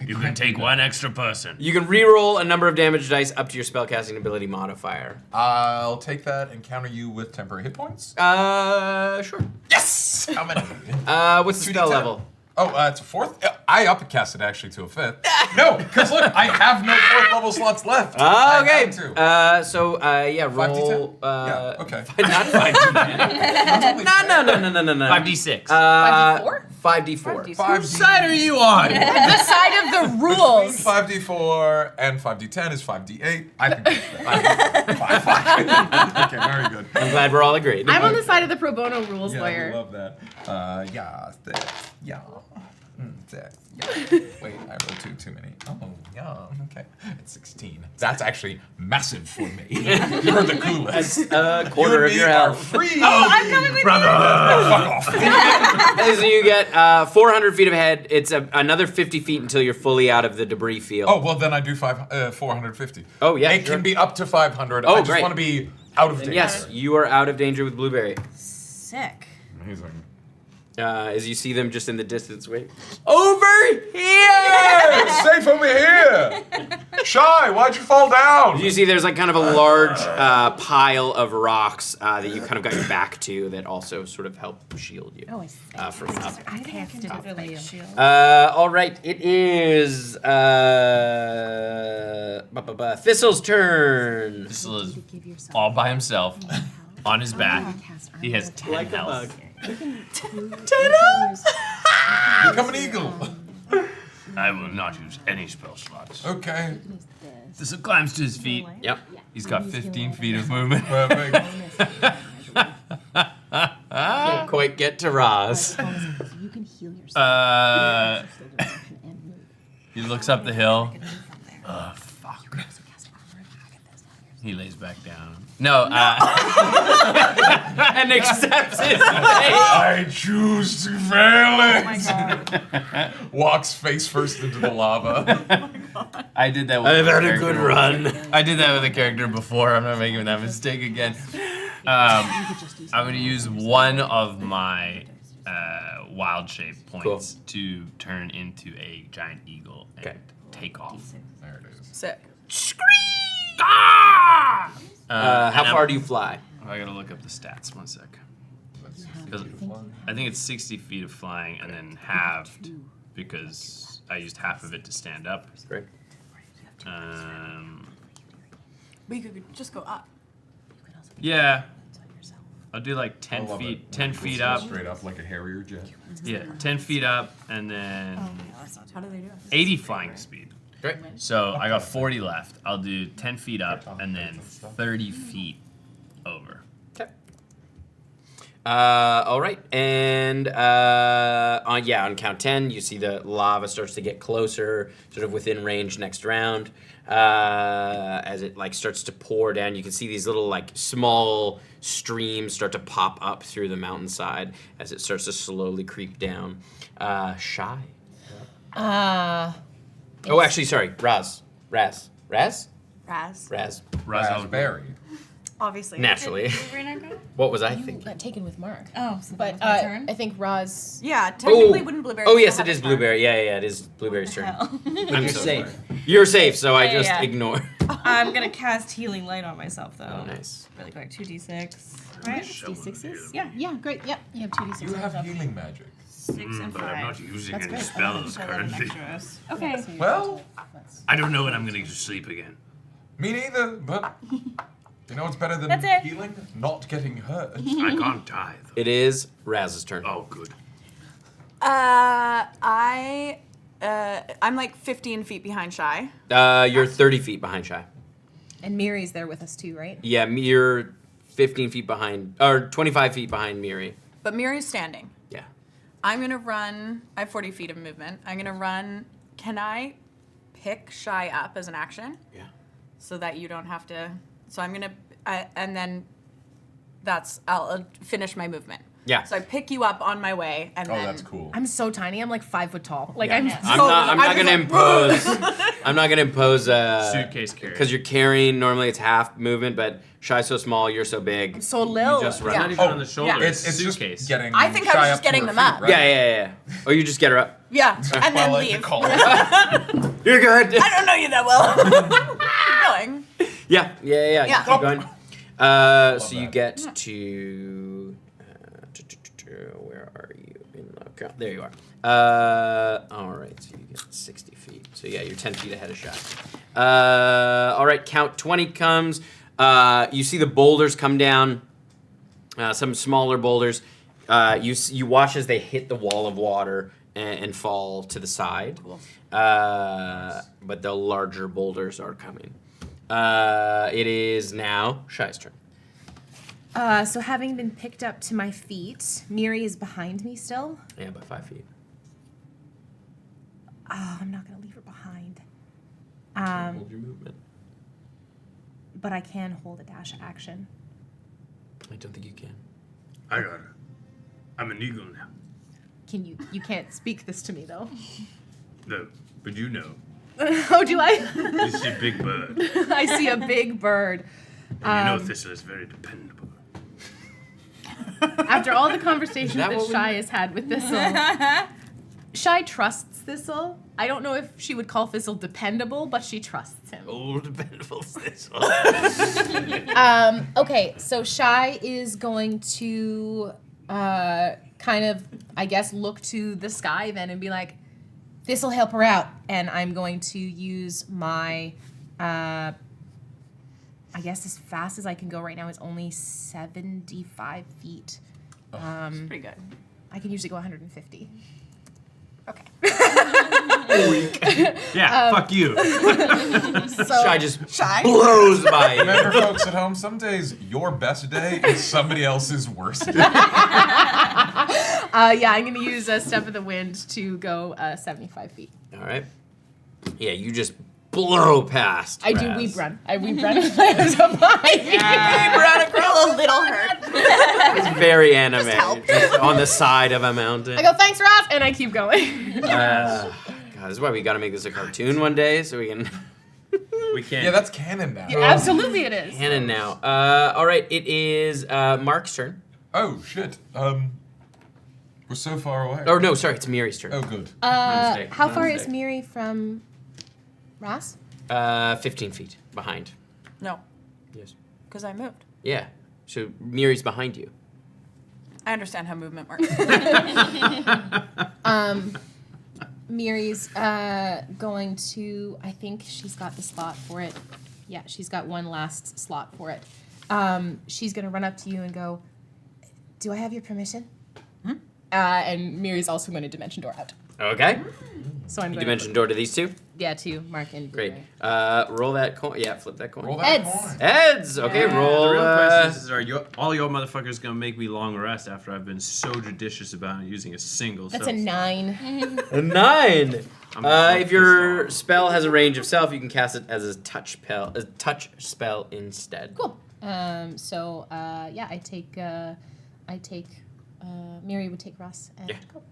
Speaker 6: You can take one extra person.
Speaker 1: You can re-roll a number of damage dice up to your spellcasting ability modifier.
Speaker 2: I'll take that and counter you with temporary hit points.
Speaker 1: Sure.
Speaker 2: Yes! How many?
Speaker 1: What's the spell
Speaker 2: 2d10.
Speaker 1: level?
Speaker 2: Oh, it's a 4th? I upcast it actually to a 5th. No, because look, I have no 4th level slots left.
Speaker 1: Okay.
Speaker 2: Roll. 5d10? Yeah, okay.
Speaker 1: Not 5d10. No.
Speaker 4: 5d6.
Speaker 3: 5d4?
Speaker 1: 5d4.
Speaker 6: Whose side are you on?
Speaker 3: The side of the rules.
Speaker 2: 5d4 and 5d10 is 5d8. I think that's 5. Okay, very good.
Speaker 1: I'm glad we're all agreed.
Speaker 3: I'm on the side of the pro bono rules
Speaker 2: Yeah,
Speaker 3: lawyer.
Speaker 2: we love that. Wait, I rolled too many. Oh, yeah, okay. It's 16. That's actually massive for me. You're the coolest.
Speaker 1: That's a quarter of your health.
Speaker 2: Free.
Speaker 8: Oh, I'm coming with
Speaker 6: Brother.
Speaker 2: Fuck off.
Speaker 1: So you get 400 feet ahead. It's another 50 feet until you're fully out of the debris field.
Speaker 2: Oh, well, then I do 450.
Speaker 1: Oh, yeah,
Speaker 2: It
Speaker 1: sure.
Speaker 2: can be up to 500.
Speaker 1: Oh,
Speaker 2: I just
Speaker 1: great.
Speaker 2: want to be out of danger.
Speaker 1: Yes, you are out of danger with Blueberry.
Speaker 8: Sick.
Speaker 2: Amazing.
Speaker 1: As you see them just in the distance, wait. Over here!
Speaker 2: It's safe over here! Shy, why'd you fall down?
Speaker 1: You see there's like kind of a large pile of rocks that you kind of got your back to that also sort of help shield you from up.
Speaker 3: I cast it for you.
Speaker 1: All right, it is Thistle's turn.
Speaker 4: Thistle is all by himself on his back. He has 10 health.
Speaker 2: Become an eagle.
Speaker 6: I will not use any spell slots.
Speaker 2: Okay.
Speaker 4: Thistle climbs to his feet.
Speaker 1: Yep.
Speaker 4: He's got 15 feet of movement.
Speaker 2: Perfect.
Speaker 1: Can't quite get to Raas.
Speaker 4: He looks up the hill. Oh, fuck. He lays back down. No,
Speaker 1: And accepts his fate.
Speaker 2: I choose to fail it.
Speaker 8: Oh my god.
Speaker 2: Walks face first into the lava.
Speaker 4: I did that with
Speaker 1: I've
Speaker 4: a
Speaker 1: had a
Speaker 4: character.
Speaker 1: good run.
Speaker 4: I did that with a character before. I'm not making that mistake again. I'm going to use one of my wild shape points to turn into a giant eagle and take off.
Speaker 2: There it is.
Speaker 7: Sick.
Speaker 1: How far do you fly?
Speaker 4: I gotta look up the stats. 1 sec. Because I think it's 60 feet of flying and then halved because I used half of it to stand up.
Speaker 1: Great.
Speaker 7: We could just go up.
Speaker 4: Yeah. I'll do like 10
Speaker 2: I love
Speaker 4: feet.
Speaker 2: it.
Speaker 4: 10 feet up.
Speaker 2: Straight up like a Harrier jet.
Speaker 4: Yeah, 10 feet up and then
Speaker 7: How do they do it?
Speaker 4: 80 flying speed.
Speaker 1: Great.
Speaker 4: So I got 40 left. I'll do 10 feet up and then 30 feet over.
Speaker 1: Okay. All right, and on count 10, you see the lava starts to get closer, sort of within range next round. As it like starts to pour down, you can see these little like small streams start to pop up through the mountainside as it starts to slowly creep down. Shy. Oh, actually, sorry, Raas.
Speaker 7: Raz.
Speaker 2: Raspberry.
Speaker 7: Obviously.
Speaker 1: Naturally.
Speaker 8: Did you
Speaker 1: What was I
Speaker 3: You
Speaker 1: thinking?
Speaker 3: got taken with Mark.
Speaker 8: Oh, so
Speaker 3: But
Speaker 8: that was my turn.
Speaker 3: I think Roz.
Speaker 7: Yeah, technically wouldn't Blueberry.
Speaker 1: Oh, yes,
Speaker 7: still
Speaker 1: it
Speaker 7: have
Speaker 1: is
Speaker 7: a turn?
Speaker 1: Blueberry. Yeah, it is Blueberry's turn.
Speaker 8: Hell.
Speaker 1: I'm so safe. You're safe, so I
Speaker 8: Yeah,
Speaker 1: just
Speaker 8: yeah.
Speaker 1: ignore.
Speaker 8: I'm gonna cast Healing Light on myself, though.
Speaker 1: Oh, nice.
Speaker 8: Really quick, 2d6. Right?
Speaker 3: D6s? Yeah, great. Yep, you have 2d6s.
Speaker 2: You have healing magic.
Speaker 8: 6 and 5.
Speaker 6: But I'm not using
Speaker 3: That's
Speaker 6: any
Speaker 3: great.
Speaker 6: spells
Speaker 8: So 11
Speaker 6: currently.
Speaker 8: extras. Okay.
Speaker 2: Well,
Speaker 6: I don't know when I'm gonna get to sleep again.
Speaker 2: me neither, but you know what's better than
Speaker 8: That's it.
Speaker 2: healing? Not getting hurt.
Speaker 6: I can't die, though.
Speaker 1: It is Raz's turn.
Speaker 6: Oh, good.
Speaker 7: I'm like 15 feet behind Shy.
Speaker 1: You're 30 feet behind Shy.
Speaker 3: And Miri's there with us too, right?
Speaker 1: Yeah, you're 15 feet behind, or 25 feet behind Miri.
Speaker 7: But Miri's standing.
Speaker 1: Yeah.
Speaker 7: I'm gonna run. I have 40 feet of movement. I'm gonna run. Can I pick Shy up as an action?
Speaker 1: Yeah.
Speaker 7: So that you don't have to. So I'm gonna, and then I'll finish my movement.
Speaker 1: Yeah.
Speaker 7: So I pick you up on my way, and
Speaker 2: Oh,
Speaker 7: then.
Speaker 2: that's cool.
Speaker 3: I'm so tiny. I'm like 5 foot tall. Like
Speaker 1: Yeah.
Speaker 3: I'm.
Speaker 1: I'm not gonna impose. I'm not gonna impose.
Speaker 4: Suitcase carry.
Speaker 1: Because you're carrying. Normally it's half movement, but Shy's so small, you're so big.
Speaker 3: So lil.
Speaker 1: You just run.
Speaker 3: Yeah.
Speaker 4: Not even on the shoulder.
Speaker 2: It's just
Speaker 4: suitcase.
Speaker 2: getting.
Speaker 7: I think I
Speaker 2: Shy
Speaker 7: was
Speaker 2: up
Speaker 7: just
Speaker 2: to
Speaker 7: getting
Speaker 2: her
Speaker 7: them
Speaker 2: feet,
Speaker 7: up.
Speaker 2: right?
Speaker 1: Yeah. Or you just get her up.
Speaker 7: Yeah, and then
Speaker 2: Well, like the
Speaker 7: leave.
Speaker 2: call.
Speaker 1: You're good.
Speaker 7: I don't know you that well. Keep going.
Speaker 1: Yeah.
Speaker 7: Yeah.
Speaker 1: Keep going. So you
Speaker 2: that.
Speaker 1: get to. Where are you in the count? There you are. All right. So you get 60 feet. So yeah, you're 10 feet ahead of Shot. All right. Count 20 comes. You see the boulders come down. Some smaller boulders. You watch as they hit the wall of water and fall to the side.
Speaker 7: Cool.
Speaker 1: But the larger boulders are coming. It is now Shy's turn.
Speaker 3: So having been picked up to my feet, Miri is behind me still.
Speaker 1: Yeah, by 5 feet.
Speaker 3: Oh, I'm not gonna leave her behind.
Speaker 1: Hold your movement.
Speaker 3: But I can hold a dash action.
Speaker 1: I don't think you can.
Speaker 6: I got her. I'm an eagle now.
Speaker 3: Can you? You can't speak this to me though.
Speaker 6: No, but you know.
Speaker 3: Oh, do I?
Speaker 6: You see a big bird.
Speaker 3: I see a big bird.
Speaker 6: And you know Thistle is very dependable.
Speaker 3: After all the conversations
Speaker 1: that
Speaker 3: that
Speaker 1: what we
Speaker 3: Shy has had with Thistle, Shy trusts Thistle. I don't know if she would call Thistle dependable, but she trusts him.
Speaker 1: Old dependable Thistle.
Speaker 3: Okay, so Shy is going to kind of, I guess, look to the sky then and be like, this'll help her out. And I'm going to use my, I guess as fast as I can go right now is only 75 feet.
Speaker 7: That's pretty good.
Speaker 3: I can usually go 150.
Speaker 7: Okay.
Speaker 4: Yeah, fuck you.
Speaker 3: So,
Speaker 1: Shy just
Speaker 7: Shy?
Speaker 1: blows by you.
Speaker 2: Remember, folks at home, some days your best day is somebody else's worst day.
Speaker 3: yeah, I'm going to use a Step of the Wind to go 75 feet.
Speaker 1: All right. Yeah, you just blow past.
Speaker 3: I do
Speaker 1: Raz.
Speaker 3: weep run. I weep run if I was up behind you.
Speaker 7: A little hurt.
Speaker 1: It's very anime. Just on the side of a mountain.
Speaker 3: I go, thanks, Ross, and I keep going.
Speaker 1: God, this is why we got to make this a cartoon one day so we can.
Speaker 4: We can't.
Speaker 2: Yeah, that's canon now.
Speaker 3: Absolutely it is.
Speaker 1: Canon now. All right, it is Mark's turn.
Speaker 2: Oh, shit. We're so far away.
Speaker 1: Oh no, sorry, it's Miri's turn.
Speaker 2: Oh, good.
Speaker 1: mistake,
Speaker 3: How
Speaker 1: my
Speaker 3: far is
Speaker 1: mistake.
Speaker 3: Miri from Ross?
Speaker 1: 15 feet behind.
Speaker 7: No,
Speaker 1: Yes.
Speaker 7: because I moved.
Speaker 1: Yeah. So Miri's behind you.
Speaker 7: I understand how movement works.
Speaker 3: Miri's going to, I think she's got the slot for it. Yeah, she's got one last slot for it. She's going to run up to you and go, do I have your permission? And Miri's also going to Dimension Door out.
Speaker 1: Okay.
Speaker 3: So I'm
Speaker 1: You
Speaker 3: going
Speaker 1: dimension door to these two?
Speaker 3: to Mark and
Speaker 1: Great.
Speaker 3: Blueberry.
Speaker 1: Roll that coin. Yeah, flip that coin.
Speaker 2: Roll that
Speaker 3: Heads.
Speaker 2: coin.
Speaker 1: Heads! Okay,
Speaker 3: Yeah.
Speaker 1: roll.
Speaker 4: The real question is, all your motherfuckers gonna make me long rest after I've been so judicious about using a single
Speaker 3: That's a
Speaker 4: spell?
Speaker 3: 9.
Speaker 1: A 9!
Speaker 4: I'm
Speaker 1: If your spell has a range of self, you can cast it as a touch spell instead.
Speaker 3: Cool. I take Miri would take Raas and
Speaker 1: Yeah.
Speaker 3: go.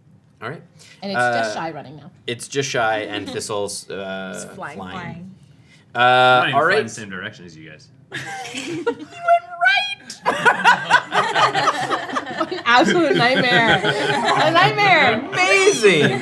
Speaker 1: All right.
Speaker 3: And it's just Shy running now.
Speaker 1: It's just Shy and Thistle's
Speaker 3: It's flying.
Speaker 8: Flying.
Speaker 4: I'm not even
Speaker 1: All
Speaker 4: flying
Speaker 1: right.
Speaker 4: the same direction as you guys.
Speaker 3: An absolute nightmare. A nightmare.
Speaker 1: Amazing.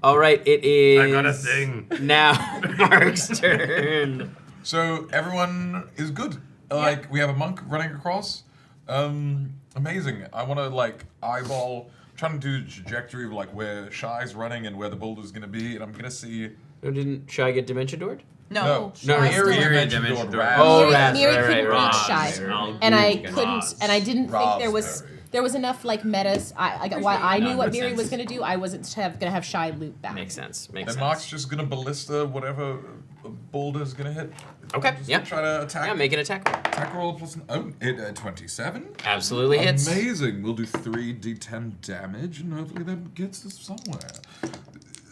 Speaker 1: All right. It is.
Speaker 6: I got a thing.
Speaker 1: Now Mark's turn.
Speaker 2: So everyone is good. Like we have a monk running across. Amazing. I want to like eyeball, trying to do the trajectory of like where Shy's running and where the boulder's gonna be, and I'm gonna see.
Speaker 1: Oh, didn't Shy get dimension doored?
Speaker 2: No,
Speaker 1: No,
Speaker 2: Miri
Speaker 1: Miri
Speaker 2: dimension door.
Speaker 4: Raz.
Speaker 1: Oh,
Speaker 3: Miri,
Speaker 1: Raz,
Speaker 3: Miri
Speaker 1: right,
Speaker 3: couldn't
Speaker 1: right,
Speaker 3: reach
Speaker 1: right.
Speaker 3: Shy,
Speaker 4: I'll
Speaker 3: and I
Speaker 4: do
Speaker 3: couldn't,
Speaker 4: Raz.
Speaker 3: and I didn't think there was
Speaker 2: Raspberry.
Speaker 3: enough like metas. Why I knew what Miri was gonna do. I wasn't gonna have Shy loop back.
Speaker 1: Makes sense. Makes
Speaker 2: Then
Speaker 1: sense.
Speaker 2: Mark's just gonna ballista whatever boulder's gonna hit.
Speaker 1: Okay,
Speaker 2: Just
Speaker 1: yeah.
Speaker 2: Try to attack.
Speaker 1: Yeah, make an attack.
Speaker 2: Attack roll plus 27.
Speaker 1: Absolutely hits.
Speaker 2: Amazing. We'll do 3d10 damage, and hopefully that gets us somewhere.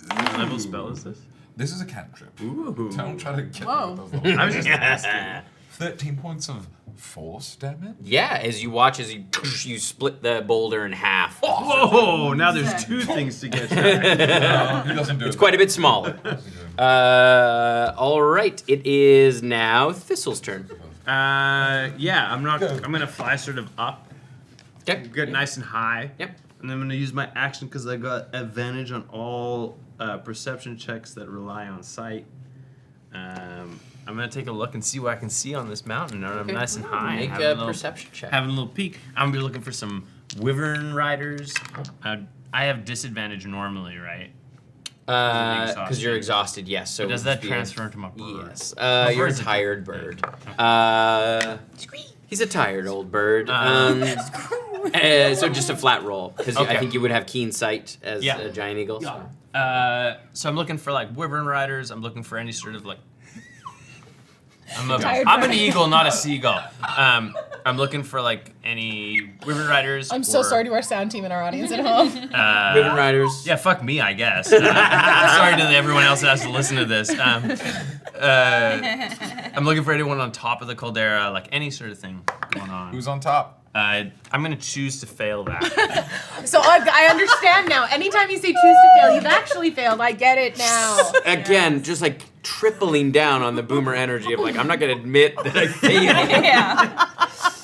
Speaker 4: What level spell is this?
Speaker 2: This is a cantrip.
Speaker 4: Ooh.
Speaker 2: Don't try to get
Speaker 8: Whoa.
Speaker 2: rid of those.
Speaker 4: I was just asking.
Speaker 2: 13 points of force damage.
Speaker 1: Yeah, as you watch as you split the boulder in half.
Speaker 4: Whoa! Now there's two things to get.
Speaker 2: He doesn't do
Speaker 1: It's
Speaker 2: it.
Speaker 1: quite a bit smaller. All right, it is now Thistle's turn.
Speaker 4: Yeah, I'm gonna fly sort of up,
Speaker 1: Okay.
Speaker 4: get nice and high.
Speaker 1: Yep.
Speaker 4: And I'm gonna use my action because I got advantage on all perception checks that rely on sight. I'm gonna take a look and see what I can see on this mountain. I'm
Speaker 1: Okay.
Speaker 4: nice and high.
Speaker 1: Make
Speaker 4: having
Speaker 1: a
Speaker 4: little-
Speaker 1: perception check.
Speaker 4: Having a little peek. I'm gonna be looking for some wyvern riders. I have disadvantage normally, right?
Speaker 1: Because you're exhausted, yes. So
Speaker 4: Does
Speaker 1: it
Speaker 4: that
Speaker 1: would be
Speaker 4: transfer into my bird?
Speaker 1: Yes.
Speaker 4: My
Speaker 1: You're a
Speaker 4: bird's a
Speaker 1: tired bird. He's a tired old bird. So just a flat roll, because I
Speaker 4: Okay.
Speaker 1: think you would have keen sight as
Speaker 4: Yeah.
Speaker 1: a giant eagle. So.
Speaker 4: So I'm looking for like wyvern riders. I'm looking for any sort of like. I'm
Speaker 3: Tired
Speaker 4: an
Speaker 3: bird.
Speaker 4: eagle, not a seagull. I'm looking for like any wyvern riders.
Speaker 3: I'm so
Speaker 4: or,
Speaker 3: sorry to our sound team and our audience at home.
Speaker 1: Wyvern riders.
Speaker 4: Yeah, fuck me, I guess. Sorry to everyone else that has to listen to this. I'm looking for anyone on top of the caldera, like any sort of thing going on.
Speaker 2: Who's on top?
Speaker 4: I'm gonna choose to fail that.
Speaker 3: So I understand now. Anytime you say choose to fail, you've actually failed. I get it now.
Speaker 1: Again, just like tripling down on the boomer energy of like, I'm not gonna admit that I failed.
Speaker 8: Yeah.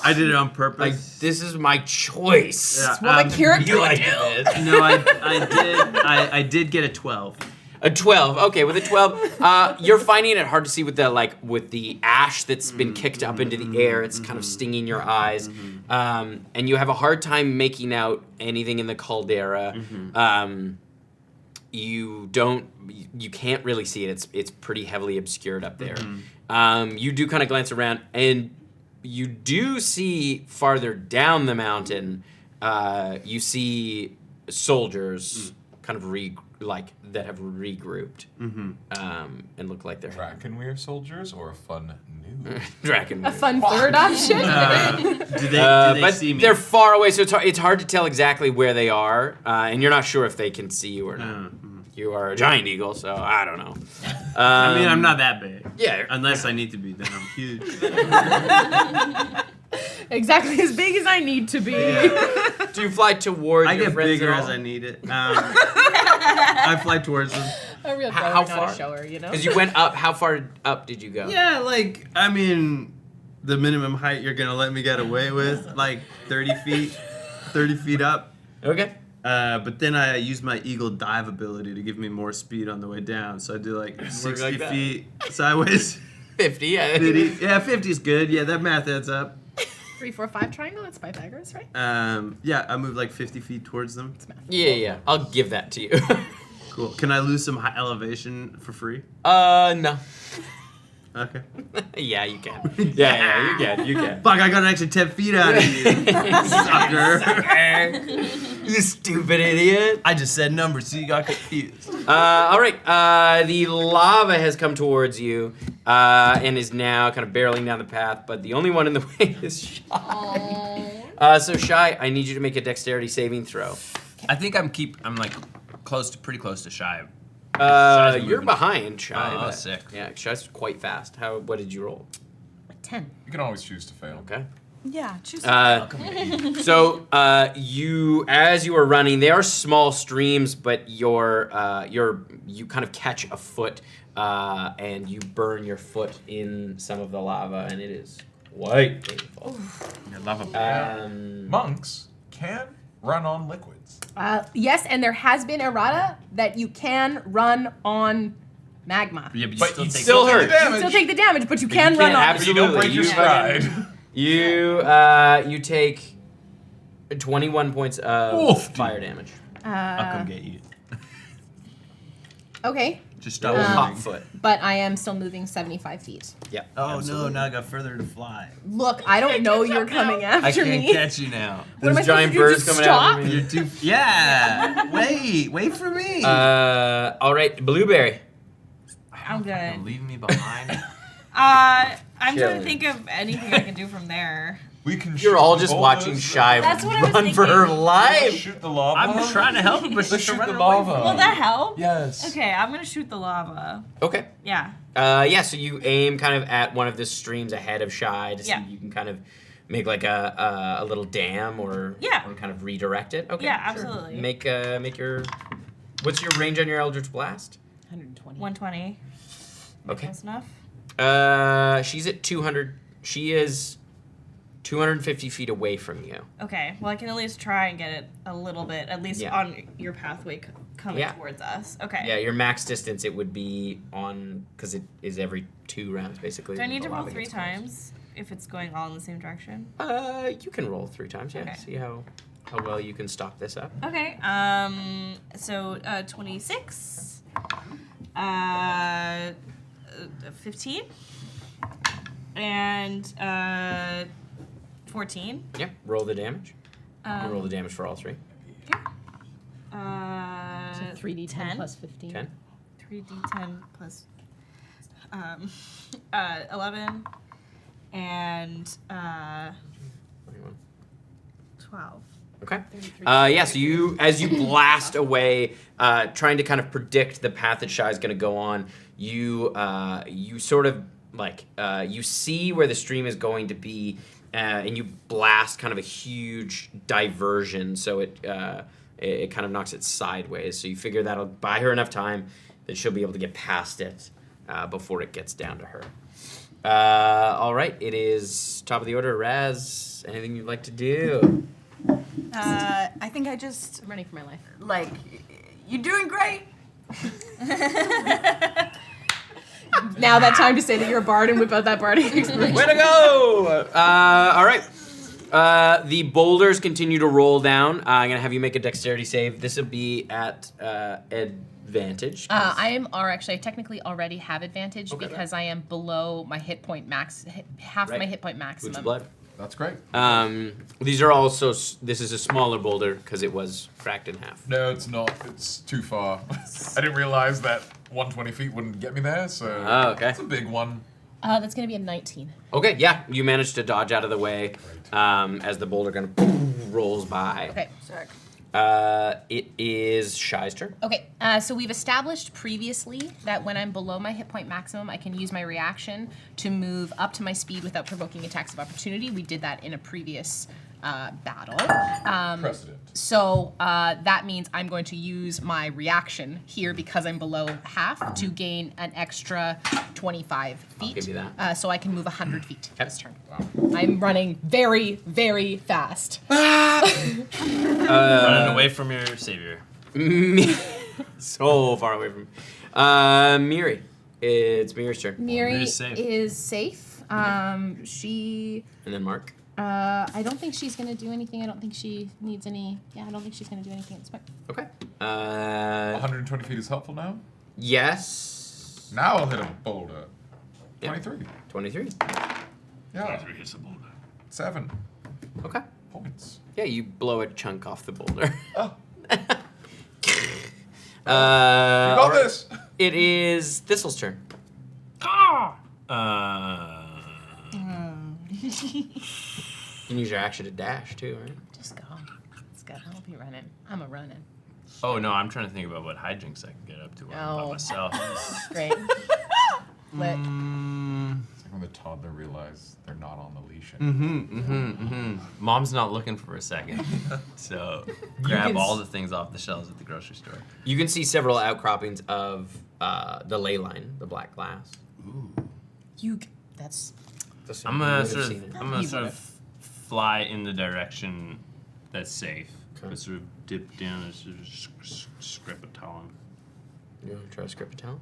Speaker 4: I did it on purpose.
Speaker 1: Like, this is my choice.
Speaker 4: Yeah,
Speaker 3: What my character
Speaker 1: You
Speaker 3: would
Speaker 1: like
Speaker 3: do.
Speaker 1: it.
Speaker 4: No, I did get a 12.
Speaker 1: A 12. Okay, with a 12, you're finding it hard to see with the ash that's been kicked up into the air. It's kind of stinging your eyes, and you have a hard time making out anything in the caldera. You can't really see it. It's pretty heavily obscured up there. You do kind of glance around, and you do see farther down the mountain. You see soldiers kind of that have regrouped and look like they're
Speaker 2: Drakenweir soldiers or a fun new?
Speaker 1: Draken.
Speaker 3: A fun third option.
Speaker 4: Do they
Speaker 1: but
Speaker 4: see me?
Speaker 1: they're far away, so it's hard to tell exactly where they are, and you're not sure if they can see you or not. You are a giant eagle, so I don't know.
Speaker 4: I mean, I'm not that big.
Speaker 1: Yeah.
Speaker 4: Unless I need to be, then I'm huge.
Speaker 3: Exactly as big as I need to be.
Speaker 1: Do you fly towards
Speaker 4: I
Speaker 1: your
Speaker 4: get
Speaker 1: friends
Speaker 4: bigger
Speaker 1: at all?
Speaker 4: as I need it. I fly towards them.
Speaker 3: A real
Speaker 1: How
Speaker 3: grower, not
Speaker 1: far?
Speaker 3: a shower, you know?
Speaker 1: Because you went up. How far up did you go?
Speaker 4: Yeah, like, I mean, the minimum height you're going to let me get away with, like 30 feet up.
Speaker 1: Okay.
Speaker 4: But then I use my eagle dive ability to give me more speed on the way down. So I do like 60
Speaker 1: like that.
Speaker 4: feet sideways.
Speaker 1: 50. Yeah.
Speaker 4: 50. Yeah, 50 is good. Yeah, that math adds up.
Speaker 3: 3, 4, 5 triangle. That's Pythagoras, right?
Speaker 4: Yeah, I move like 50 feet towards them.
Speaker 1: Yeah. I'll give that to you.
Speaker 4: Cool. Can I lose some high elevation for free?
Speaker 1: No.
Speaker 4: Okay.
Speaker 1: Yeah, you can. Yeah, you can.
Speaker 4: Fuck, I got an extra 10 feet out of you. Sucker.
Speaker 1: You stupid idiot.
Speaker 4: I just said numbers, so you got confused.
Speaker 1: All right. The lava has come towards you and is now kind of barreling down the path, but the only one in the way is Shy. So Shy, I need you to make a dexterity saving throw.
Speaker 4: I think I'm like pretty close to Shy.
Speaker 1: You're behind Shy.
Speaker 4: Oh,
Speaker 1: but-
Speaker 4: sick.
Speaker 1: Yeah, Shy's quite fast. What did you roll?
Speaker 3: 10.
Speaker 2: You can always choose to fail.
Speaker 1: Okay.
Speaker 7: Yeah, choose.
Speaker 1: So you, as you are running, they are small streams, but you kind of catch a foot, and you burn your foot in some of the lava, and it is quite painful.
Speaker 4: Lava.
Speaker 2: Monks can run on liquids.
Speaker 3: Yes, and there has been errata that you can run on magma.
Speaker 4: Yeah, but
Speaker 2: But
Speaker 4: you
Speaker 2: you
Speaker 4: still
Speaker 2: still
Speaker 4: take
Speaker 2: hurt.
Speaker 3: You still take the damage, but you can run on.
Speaker 2: But you don't break your stride.
Speaker 1: You take 21 points of
Speaker 4: Oof,
Speaker 1: fire damage.
Speaker 4: I'll come get you.
Speaker 3: Okay,
Speaker 4: Just
Speaker 1: Stop
Speaker 4: stop
Speaker 1: hot foot.
Speaker 3: but I am still moving 75 feet.
Speaker 1: Yeah.
Speaker 4: Oh
Speaker 1: absolutely.
Speaker 4: no, now I got further to fly.
Speaker 3: Look, I don't know you're coming
Speaker 4: I
Speaker 3: after
Speaker 4: can't
Speaker 3: me.
Speaker 4: catch you now.
Speaker 3: What am I
Speaker 1: There's giant
Speaker 3: supposed to do,
Speaker 1: birds
Speaker 3: just
Speaker 1: coming after
Speaker 3: stop?
Speaker 1: me.
Speaker 4: You're too. Yeah. wait for me.
Speaker 1: All right, Blueberry.
Speaker 8: I'm good.
Speaker 4: Leave me behind.
Speaker 8: I'm trying
Speaker 1: Chilling.
Speaker 8: to think of anything I can do from there.
Speaker 2: We can.
Speaker 1: You're all just watching Shy
Speaker 8: That's what I was
Speaker 1: run for her
Speaker 8: thinking.
Speaker 1: life.
Speaker 2: Shoot the lava.
Speaker 4: I'm trying to help him, but
Speaker 2: Let's
Speaker 4: she's
Speaker 2: shoot
Speaker 4: running
Speaker 2: the
Speaker 4: away
Speaker 2: lava.
Speaker 4: from
Speaker 8: Will
Speaker 4: me.
Speaker 8: that help?
Speaker 2: Yes.
Speaker 8: Okay, I'm gonna shoot the lava.
Speaker 1: Okay.
Speaker 8: Yeah.
Speaker 1: Yeah, so you aim kind of at one of the streams ahead of Shy to see
Speaker 8: Yeah.
Speaker 1: if you can kind of make like a little dam or kind of redirect it. Okay.
Speaker 8: Yeah,
Speaker 1: sure.
Speaker 8: absolutely.
Speaker 1: Make your. What's your range on your Eldritch Blast?
Speaker 3: 120.
Speaker 8: 120.
Speaker 1: Okay.
Speaker 8: Close enough.
Speaker 1: She's at 200. She is 250 feet away from you.
Speaker 8: Okay. Well, I can at least try and get it a little bit, at least
Speaker 1: Yeah.
Speaker 8: on your pathway coming
Speaker 1: Yeah.
Speaker 8: towards us. Okay.
Speaker 1: Yeah, your max distance it would be on because it is every 2 rounds basically.
Speaker 8: Do I need
Speaker 1: the
Speaker 8: to roll
Speaker 1: lava
Speaker 8: 3
Speaker 1: gets close.
Speaker 8: times if it's going all in the same direction?
Speaker 1: You can roll 3 times. Yeah.
Speaker 8: Okay.
Speaker 1: See how well you can stop this up.
Speaker 8: Okay. So 26. 15. And 14.
Speaker 1: Yeah. Roll the damage. You roll the
Speaker 8: Um,
Speaker 1: damage for all 3.
Speaker 3: So 3d10
Speaker 8: 10.
Speaker 3: plus 15.
Speaker 1: 10.
Speaker 8: 3d10 plus 11 and 12.
Speaker 1: Okay. Yeah. So as you blast away, trying to kind of predict the path that Shy's going to go on, you sort of like you see where the stream is going to be, and you blast kind of a huge diversion. So it kind of knocks it sideways. So you figure that'll buy her enough time that she'll be able to get past it before it gets down to her. All right. It is top of the order. Raz, anything you'd like to do?
Speaker 7: I think I just
Speaker 3: I'm running for my life.
Speaker 7: like you're doing great.
Speaker 3: Now that time to say that you're a bard and whip out that bardic inspiration.
Speaker 1: Way to go! All right. The boulders continue to roll down. I'm gonna have you make a dexterity save. This will be at advantage.
Speaker 3: I technically already have advantage
Speaker 1: Okay.
Speaker 3: because I am below my hit point max, half
Speaker 1: Right.
Speaker 3: my hit point
Speaker 1: Boots
Speaker 3: maximum.
Speaker 1: of blood.
Speaker 2: That's great.
Speaker 1: These are also. This is a smaller boulder because it was cracked in half.
Speaker 2: No, it's not. It's too far. I didn't realize that 120 feet wouldn't get me there, so
Speaker 1: Oh, okay.
Speaker 2: it's a big one.
Speaker 3: That's gonna be a 19.
Speaker 1: Okay, yeah, you managed to dodge out of the way as the boulder kind of rolls by.
Speaker 3: Okay.
Speaker 1: It is Shy's turn.
Speaker 3: Okay, so we've established previously that when I'm below my hit point maximum, I can use my reaction to move up to my speed without provoking attacks of opportunity. We did that in a previous battle.
Speaker 2: Precedent.
Speaker 3: So that means I'm going to use my reaction here because I'm below half to gain an extra 25 feet.
Speaker 1: give you that.
Speaker 3: So I can move 100 feet
Speaker 1: Okay.
Speaker 3: this turn. I'm running very, very fast.
Speaker 4: Running away from your savior.
Speaker 1: So far away from. Miri. It's Miri's turn.
Speaker 3: Miri
Speaker 4: Miri's safe.
Speaker 3: is safe. She...
Speaker 1: And then Mark.
Speaker 3: I don't think she's gonna do anything. I don't think she needs any. Yeah, I don't think she's gonna do anything at this point.
Speaker 1: Okay.
Speaker 2: 120 feet is helpful now?
Speaker 1: Yes.
Speaker 2: Now I'll hit a boulder.
Speaker 1: Yeah.
Speaker 2: 23.
Speaker 1: 23.
Speaker 2: Yeah.
Speaker 6: 23 hits the boulder.
Speaker 2: 7
Speaker 1: Okay.
Speaker 2: points.
Speaker 1: Yeah, you blow a chunk off the boulder.
Speaker 2: Oh.
Speaker 1: You
Speaker 2: got this.
Speaker 1: It is Thistle's turn. You can use your action to dash too, right?
Speaker 3: Just go. Let's go. I'll be running. I'm a running.
Speaker 4: Oh no, I'm trying to think about what hijinks I can get up to when I'm by
Speaker 3: Oh.
Speaker 4: myself.
Speaker 3: Great. Lit.
Speaker 2: It's like when the toddler realizes they're not on the leash.
Speaker 4: Mom's not looking for a second, so grab
Speaker 1: can
Speaker 4: all
Speaker 1: s-
Speaker 4: the things off the shelves at the grocery store.
Speaker 1: You can see several outcroppings of the ley line, the black glass.
Speaker 3: That's.
Speaker 4: I'm
Speaker 1: You
Speaker 4: gonna
Speaker 1: would have
Speaker 4: sort
Speaker 1: seen
Speaker 4: of,
Speaker 1: it.
Speaker 4: I'm gonna sort of fly in the direction that's safe.
Speaker 1: Okay.
Speaker 4: But sort of dip down and sort of scrape a talon.
Speaker 1: You want to try to script a talent?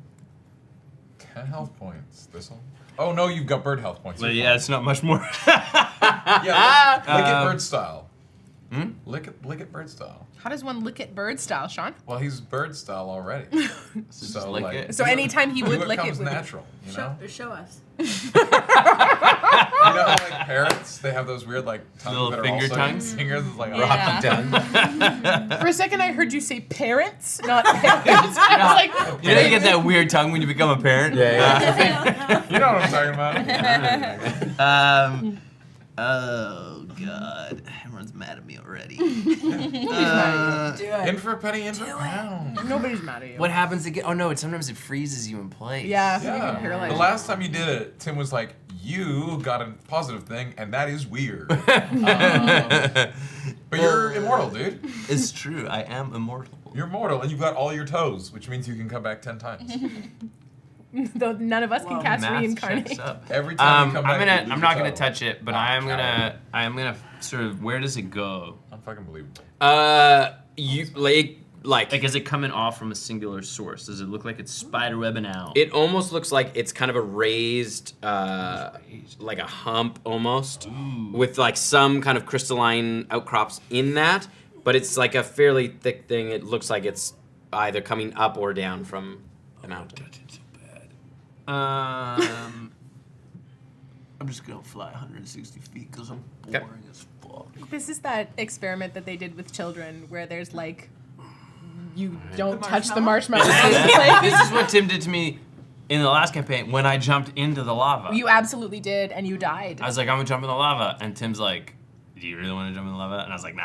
Speaker 2: 10 health points. Thistle. Oh no, you've got bird health points.
Speaker 4: But
Speaker 2: You're
Speaker 4: yeah,
Speaker 2: fine.
Speaker 4: it's not much more.
Speaker 2: Yeah, lick it bird style. Lick it bird style.
Speaker 3: How does one lick it bird style, Sean?
Speaker 2: Well, he's bird style already. So
Speaker 4: lick
Speaker 2: like,
Speaker 4: it.
Speaker 3: So anytime he would lick it
Speaker 2: comes
Speaker 3: with
Speaker 2: natural, you know?
Speaker 7: Show us.
Speaker 2: You know how like parrots, they have those weird like tongues
Speaker 4: Little
Speaker 2: that are
Speaker 4: finger
Speaker 2: also
Speaker 4: tongues?
Speaker 2: fingers. It's like
Speaker 3: Yeah.
Speaker 2: rocky tongue.
Speaker 3: For a second, I heard you say parents, not parents. I was like,
Speaker 4: You know, you get that weird tongue when you become a parent.
Speaker 2: Yeah. You know what I'm talking about.
Speaker 4: Oh God, everyone's mad at me already.
Speaker 2: In for a penny, in for a pound.
Speaker 3: nobody's mad at you.
Speaker 4: What happens again? Oh no, sometimes it freezes you in place.
Speaker 3: Yeah, you can
Speaker 2: Yeah.
Speaker 3: paralyze
Speaker 2: The
Speaker 3: you.
Speaker 2: last time you did it, Tim was like, "You got a positive thing, and that is weird." But you're immortal, dude.
Speaker 4: It's true. I am immortal.
Speaker 2: You're mortal, and you've got all your toes, which means you can come back 10 times.
Speaker 3: Though none of us can cast
Speaker 4: Math
Speaker 3: reincarnate.
Speaker 4: checks up.
Speaker 2: Every time you come back, you lose
Speaker 4: I'm
Speaker 2: your
Speaker 4: not gonna
Speaker 2: toe.
Speaker 4: touch it, but I am gonna sort of. Where does it go?
Speaker 2: Unfucking believable.
Speaker 1: You like
Speaker 4: Like, is it coming off from a singular source? Does it look like it's spiderwebbing out?
Speaker 1: it almost looks like it's kind of a raised, like a hump almost, with like some kind of crystalline outcrops in that, but it's like a fairly thick thing. It looks like it's either coming up or down from the mountain.
Speaker 4: I'm just gonna fly 160 feet because I'm
Speaker 1: Okay.
Speaker 4: boring as fuck.
Speaker 3: This is that experiment that they did with children where there's like, you don't touch the marshmallow.
Speaker 4: This is what Tim did to me in the last campaign when I jumped into the lava.
Speaker 3: You absolutely did, and you died.
Speaker 4: I was like, I'm gonna jump in the lava, and Tim's like, do you really want to jump in the lava? And I was like, no.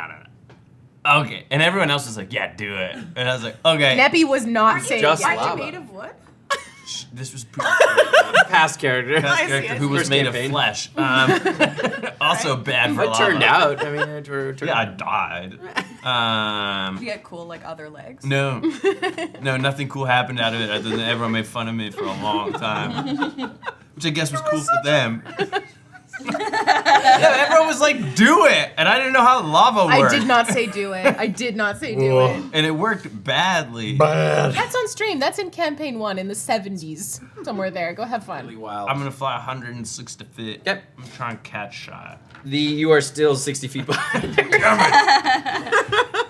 Speaker 4: Okay. And everyone else was like, yeah, do it. And I was like, okay.
Speaker 3: Neppy was not saying
Speaker 1: Just
Speaker 3: yes.
Speaker 1: lava.
Speaker 7: Made of wood?
Speaker 4: This was pretty
Speaker 1: Past character.
Speaker 4: past character who was
Speaker 1: First
Speaker 4: made
Speaker 1: campaign.
Speaker 4: of flesh. Also bad for
Speaker 1: It
Speaker 4: lava.
Speaker 1: turned out. I mean, it turned
Speaker 4: Yeah, I
Speaker 1: out.
Speaker 4: died.
Speaker 7: You get cool like other legs.
Speaker 4: No, nothing cool happened out of it other than everyone made fun of me for a long time, which I guess was cool for them. Yeah, everyone was like, "Do it," and I didn't know how lava worked.
Speaker 3: I did not say do it. I did not say do it.
Speaker 4: and it worked badly.
Speaker 3: That's on stream. That's in campaign 1 in the 70s. Somewhere there. Go have fun.
Speaker 1: Wild.
Speaker 4: I'm gonna fly 160 feet.
Speaker 1: Yep.
Speaker 4: I'm trying to catch shot.
Speaker 1: You are still 60 feet behind.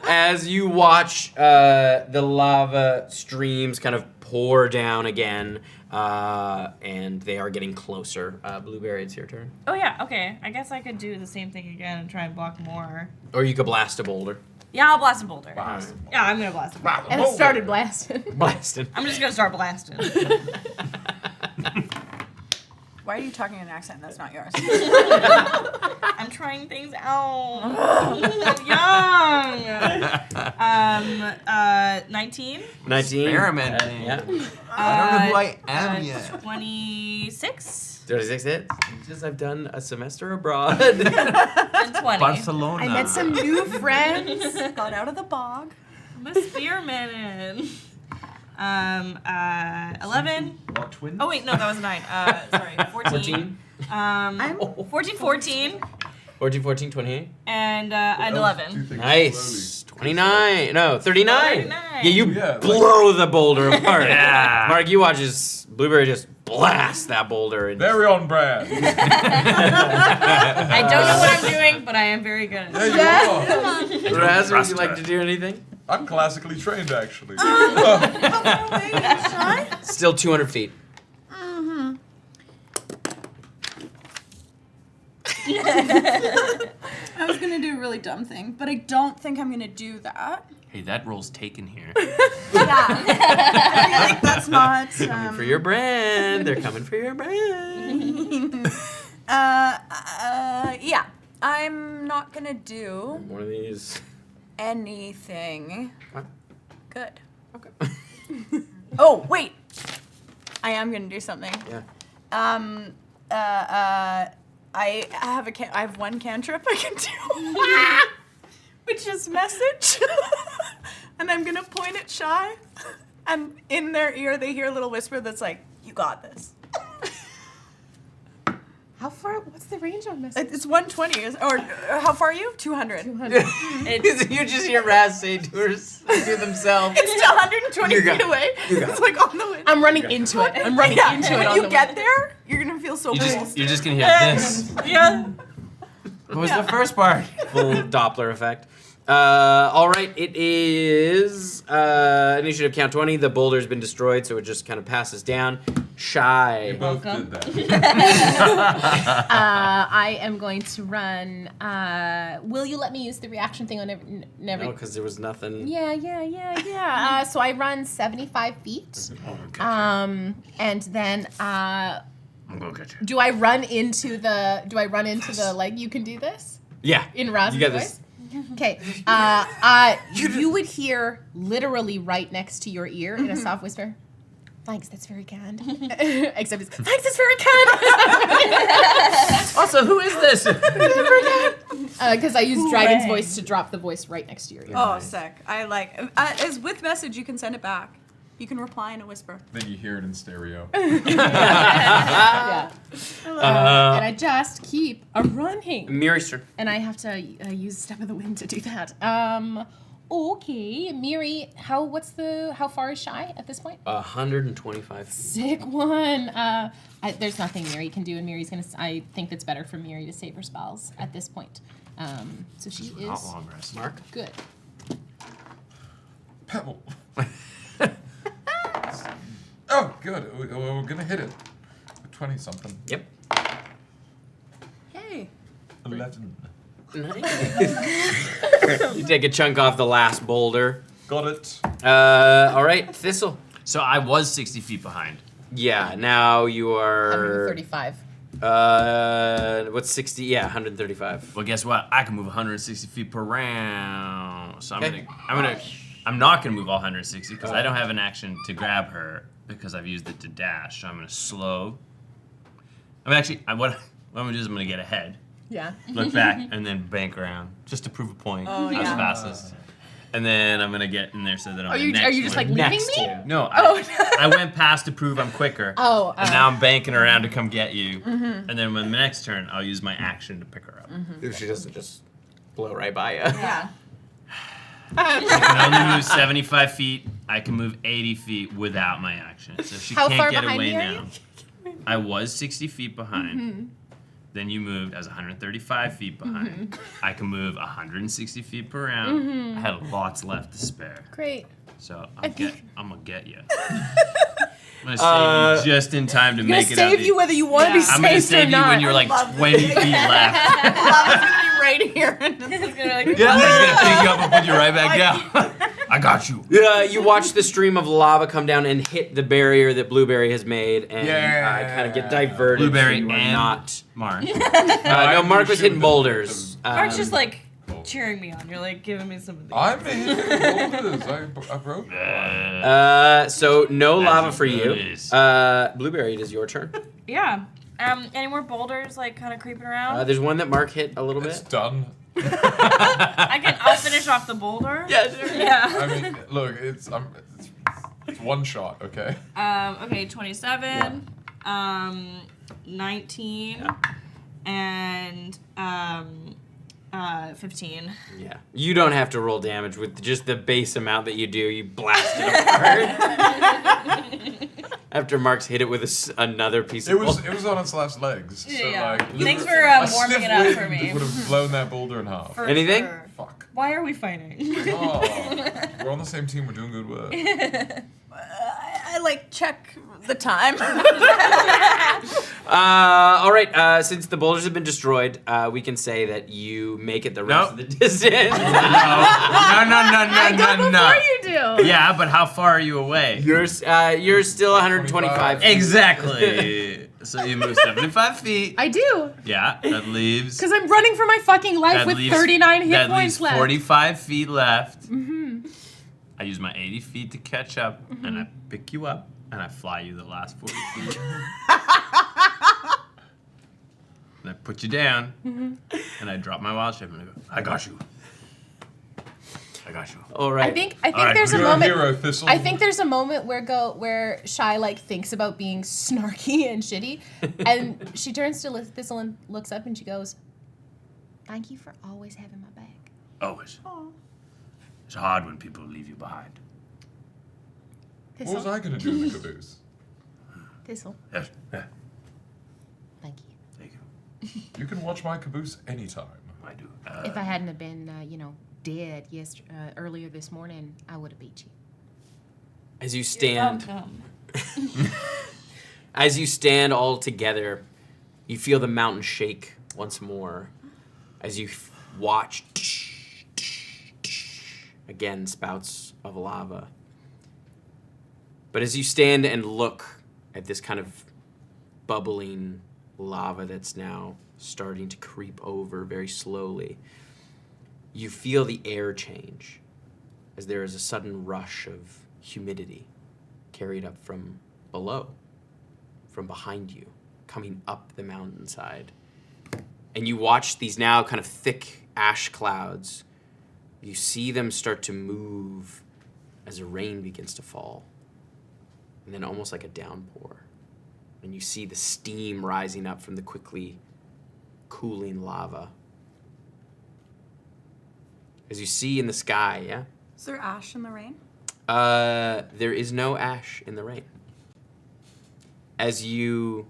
Speaker 1: As you watch the lava streams kind of pour down again, and they are getting closer. Blueberry, it's your turn.
Speaker 8: Oh yeah, okay. I guess I could do the same thing again and try and block more.
Speaker 1: Or you could blast a boulder.
Speaker 8: Yeah, I'll blast a boulder.
Speaker 1: Blast.
Speaker 8: Yeah, I'm gonna blast a boulder.
Speaker 3: And it started blasting.
Speaker 1: Blasting.
Speaker 8: I'm just gonna start blasting.
Speaker 7: Why are you talking in an accent that's not yours?
Speaker 8: I'm trying things out. I'm young. 19.
Speaker 1: 19.
Speaker 4: Experimenting.
Speaker 1: Yeah.
Speaker 4: I don't know who I am yet.
Speaker 8: 26.
Speaker 1: 36 hits. Just I've done a semester abroad.
Speaker 8: And 20.
Speaker 4: Barcelona.
Speaker 3: I met some new friends.
Speaker 7: Got out of the bog.
Speaker 8: I'm a spearman. 11.
Speaker 2: Twins?
Speaker 8: Oh wait, no, that was 9. Sorry, 14.
Speaker 1: 14.
Speaker 8: 14, 14,
Speaker 1: 14, 14, 28.
Speaker 8: and 11.
Speaker 1: Nice. 29. No, 39.
Speaker 8: 39.
Speaker 1: Yeah, you
Speaker 2: Yeah,
Speaker 1: blow the boulder apart.
Speaker 4: Yeah.
Speaker 1: Mark, you watch as Blueberry just blast that boulder. And
Speaker 2: Very on brand.
Speaker 8: I don't know what I'm doing, but I am very good.
Speaker 2: Yeah, you are.
Speaker 1: Raz, would you
Speaker 4: Trust
Speaker 1: like
Speaker 4: her.
Speaker 1: to do anything?
Speaker 2: I'm classically trained, actually.
Speaker 1: Still 200 feet.
Speaker 7: I was gonna do a really dumb thing, but I don't think I'm gonna do that.
Speaker 4: Hey, that roll's taken here.
Speaker 7: Yeah. I feel like that's not.
Speaker 1: Coming for your brand. They're coming for your brand.
Speaker 7: Yeah. I'm not gonna do
Speaker 1: One of these.
Speaker 7: anything.
Speaker 1: What?
Speaker 7: Good.
Speaker 1: Okay.
Speaker 7: Oh, wait. I am gonna do something.
Speaker 1: Yeah.
Speaker 7: I have one cantrip I can do, which is message, and I'm gonna point at Shy, and in their ear they hear a little whisper that's like, "You got this."
Speaker 3: How far? What's the range on message?
Speaker 7: It's 120, or how far are you? 200.
Speaker 3: 200.
Speaker 1: You just hear Raas say to themselves.
Speaker 7: It's 120
Speaker 1: You got
Speaker 7: feet
Speaker 1: it.
Speaker 7: away.
Speaker 1: You got
Speaker 7: It's
Speaker 1: it.
Speaker 7: like on the wind.
Speaker 3: I'm running into it. I'm running into it
Speaker 7: When
Speaker 3: on
Speaker 7: you
Speaker 3: the
Speaker 7: get
Speaker 3: way.
Speaker 7: there, you're gonna feel so cool.
Speaker 4: You're just gonna hear this.
Speaker 7: Yeah.
Speaker 4: What was the first part?
Speaker 1: Full Doppler effect. All right, it is initiative count 20. The boulder's been destroyed, so it just kind of passes down. Shy.
Speaker 2: We both
Speaker 8: Welcome.
Speaker 2: did that.
Speaker 3: I am going to run. Will you let me use the reaction thing on every?
Speaker 1: No, because there was nothing.
Speaker 3: Yeah. So I run 75 feet. And then
Speaker 6: I'm gonna get you.
Speaker 3: do I run into the? Like you can do this
Speaker 1: Yeah.
Speaker 3: in Raas's
Speaker 1: You got
Speaker 3: voice?
Speaker 1: this.
Speaker 3: Okay. You would hear literally right next to your ear in a soft whisper. Thanks, that's very kind. Except it's, thanks, that's very kind.
Speaker 4: Also, who is this?
Speaker 3: Because I use Dragon's voice to drop the voice right next to your ear.
Speaker 7: Oh, sick. I like. As with message, you can send it back. You can reply in a whisper.
Speaker 2: Then you hear it in stereo.
Speaker 3: Yeah. And I just keep running.
Speaker 1: Miri's turn.
Speaker 3: And I have to use Step of the Wind to do that. Okay, Miri, how far is Shy at this point?
Speaker 1: 125 feet.
Speaker 3: Sick one. There's nothing Miri can do, and Miri's gonna. I think it's better for Miri to save her spells at this point. So she is
Speaker 4: Not long rest.
Speaker 1: Mark.
Speaker 3: good.
Speaker 2: Pebble. Oh, good. We're gonna hit it. 20 something.
Speaker 1: Yep.
Speaker 7: Hey.
Speaker 2: 11.
Speaker 1: You take a chunk off the last boulder.
Speaker 2: Got it.
Speaker 1: All right, Thistle.
Speaker 4: So I was 60 feet behind.
Speaker 1: Yeah, now you are.
Speaker 3: 135.
Speaker 1: What's 60? Yeah, 135.
Speaker 4: Well, guess what? I can move 160 feet per round. So
Speaker 1: Okay.
Speaker 4: I'm not gonna move all 160 because I don't have an action to grab her because I've used it to dash. So I'm gonna slow. What I'm gonna do is I'm gonna get ahead,
Speaker 3: Yeah.
Speaker 4: look back, and then bank around just to prove a point.
Speaker 7: Oh,
Speaker 4: I was
Speaker 7: yeah.
Speaker 4: fastest. And then I'm gonna get in there so that I'm
Speaker 3: Are
Speaker 4: the
Speaker 3: you
Speaker 4: next
Speaker 3: just
Speaker 4: one.
Speaker 3: like leaving
Speaker 1: Next
Speaker 3: me?
Speaker 1: to.
Speaker 4: No,
Speaker 3: Oh.
Speaker 4: I went past to prove I'm quicker.
Speaker 3: Oh.
Speaker 4: And now I'm banking around to come get you. And then when the next turn, I'll use my action to pick her up.
Speaker 1: If she doesn't just blow right by you.
Speaker 7: Yeah.
Speaker 4: I can only move 75 feet. I can move 80 feet without my action. So she
Speaker 3: How
Speaker 4: can't
Speaker 3: far
Speaker 4: get
Speaker 3: behind
Speaker 4: away
Speaker 3: me are
Speaker 4: now. I was 60 feet behind. Then you moved. I was 135 feet behind. I can move 160 feet per round. I had lots left to spare.
Speaker 3: Great.
Speaker 4: So I'm gonna get you. I'm gonna save you just in time to
Speaker 3: I'm
Speaker 4: make
Speaker 3: gonna
Speaker 4: it
Speaker 3: save
Speaker 4: out.
Speaker 3: you whether you want to be
Speaker 4: I'm gonna
Speaker 3: saved or
Speaker 4: save you
Speaker 3: not.
Speaker 4: when you're like 20 feet left.
Speaker 7: Lava's gonna be right here.
Speaker 8: It's gonna like,
Speaker 4: Yeah, I'm just gonna pick you up and put you right back down. I got you.
Speaker 1: You watch the stream of lava come down and hit the barrier that Blueberry has made, and kind of get diverted.
Speaker 4: Blueberry
Speaker 1: so you are
Speaker 4: and
Speaker 1: not.
Speaker 4: Mark.
Speaker 1: No, Mark was hitting boulders.
Speaker 8: Mark's just like cheering me on. You're like giving me some of these.
Speaker 2: I'm hitting boulders. I broke.
Speaker 1: So no
Speaker 4: As
Speaker 1: lava
Speaker 4: it
Speaker 1: for you.
Speaker 4: is.
Speaker 1: Blueberry, it is your turn.
Speaker 8: Yeah. Any more boulders like kind of creeping around?
Speaker 1: There's one that Mark hit a little
Speaker 2: It's
Speaker 1: bit.
Speaker 2: done.
Speaker 8: I'll finish off the boulder.
Speaker 1: Yeah, sure.
Speaker 8: Yeah.
Speaker 2: I mean, look, it's one shot, okay?
Speaker 8: Okay, 27, 19, and 15.
Speaker 1: Yeah. You don't have to roll damage with just the base amount that you do. You blast it apart. After Mark's hit it with another piece of boulder.
Speaker 2: It was on its last legs. So
Speaker 8: Yeah.
Speaker 2: like,
Speaker 8: Thanks for
Speaker 2: a
Speaker 8: warming
Speaker 2: stiff
Speaker 8: it up
Speaker 2: wind
Speaker 8: for me.
Speaker 2: would have blown that boulder in half.
Speaker 8: For
Speaker 1: Anything?
Speaker 8: sure.
Speaker 2: Fuck.
Speaker 8: Why are we fighting?
Speaker 2: Oh, we're on the same team. We're doing good work.
Speaker 7: I like check the time?
Speaker 1: All right. Since the boulders have been destroyed, we can say that you make it the rest of the distance.
Speaker 4: No.
Speaker 3: Before you do.
Speaker 4: Yeah, but how far are you away?
Speaker 1: You're still 125 feet.
Speaker 4: Exactly. So you move 75 feet.
Speaker 3: I do.
Speaker 4: Yeah, that leaves.
Speaker 3: Because I'm running for my fucking life
Speaker 4: that
Speaker 3: with
Speaker 4: leaves-
Speaker 3: 39 hit
Speaker 4: that
Speaker 3: points
Speaker 4: leaves
Speaker 3: left.
Speaker 4: 45 feet left.
Speaker 3: Mm-hmm.
Speaker 4: I use my 80 feet to catch up, and I pick you up, and I fly you the last 40 feet. And I put you down, and I drop my wild shape, and I go, I got you.
Speaker 1: All right.
Speaker 3: I think
Speaker 4: All right,
Speaker 3: there's a
Speaker 2: You're
Speaker 3: moment.
Speaker 2: a hero, Thistle.
Speaker 3: I think there's a moment where Shy like thinks about being snarky and shitty, and she turns to Thistle and looks up and she goes, "Thank you for always having my back."
Speaker 6: Always. It's hard when people leave you behind.
Speaker 3: Thistle.
Speaker 2: What was I going to do in the caboose?
Speaker 3: Thistle.
Speaker 6: Yes. Yeah.
Speaker 3: Thank you.
Speaker 6: Thank you.
Speaker 2: You can watch my caboose anytime.
Speaker 6: I do.
Speaker 3: If I hadn't have been, dead earlier this morning, I would have beat you.
Speaker 1: As you stand, as you stand all together, you feel the mountain shake once more. As you watch, again, spouts of lava. But as you stand and look at this kind of bubbling lava that's now starting to creep over very slowly, you feel the air change as there is a sudden rush of humidity carried up from below, from behind you, coming up the mountainside. And you watch these now kind of thick ash clouds. You see them start to move as the rain begins to fall. And then almost like a downpour. And you see the steam rising up from the quickly cooling lava. As you see in the sky, yeah?
Speaker 7: Is there ash in the rain?
Speaker 1: There is no ash in the rain. As you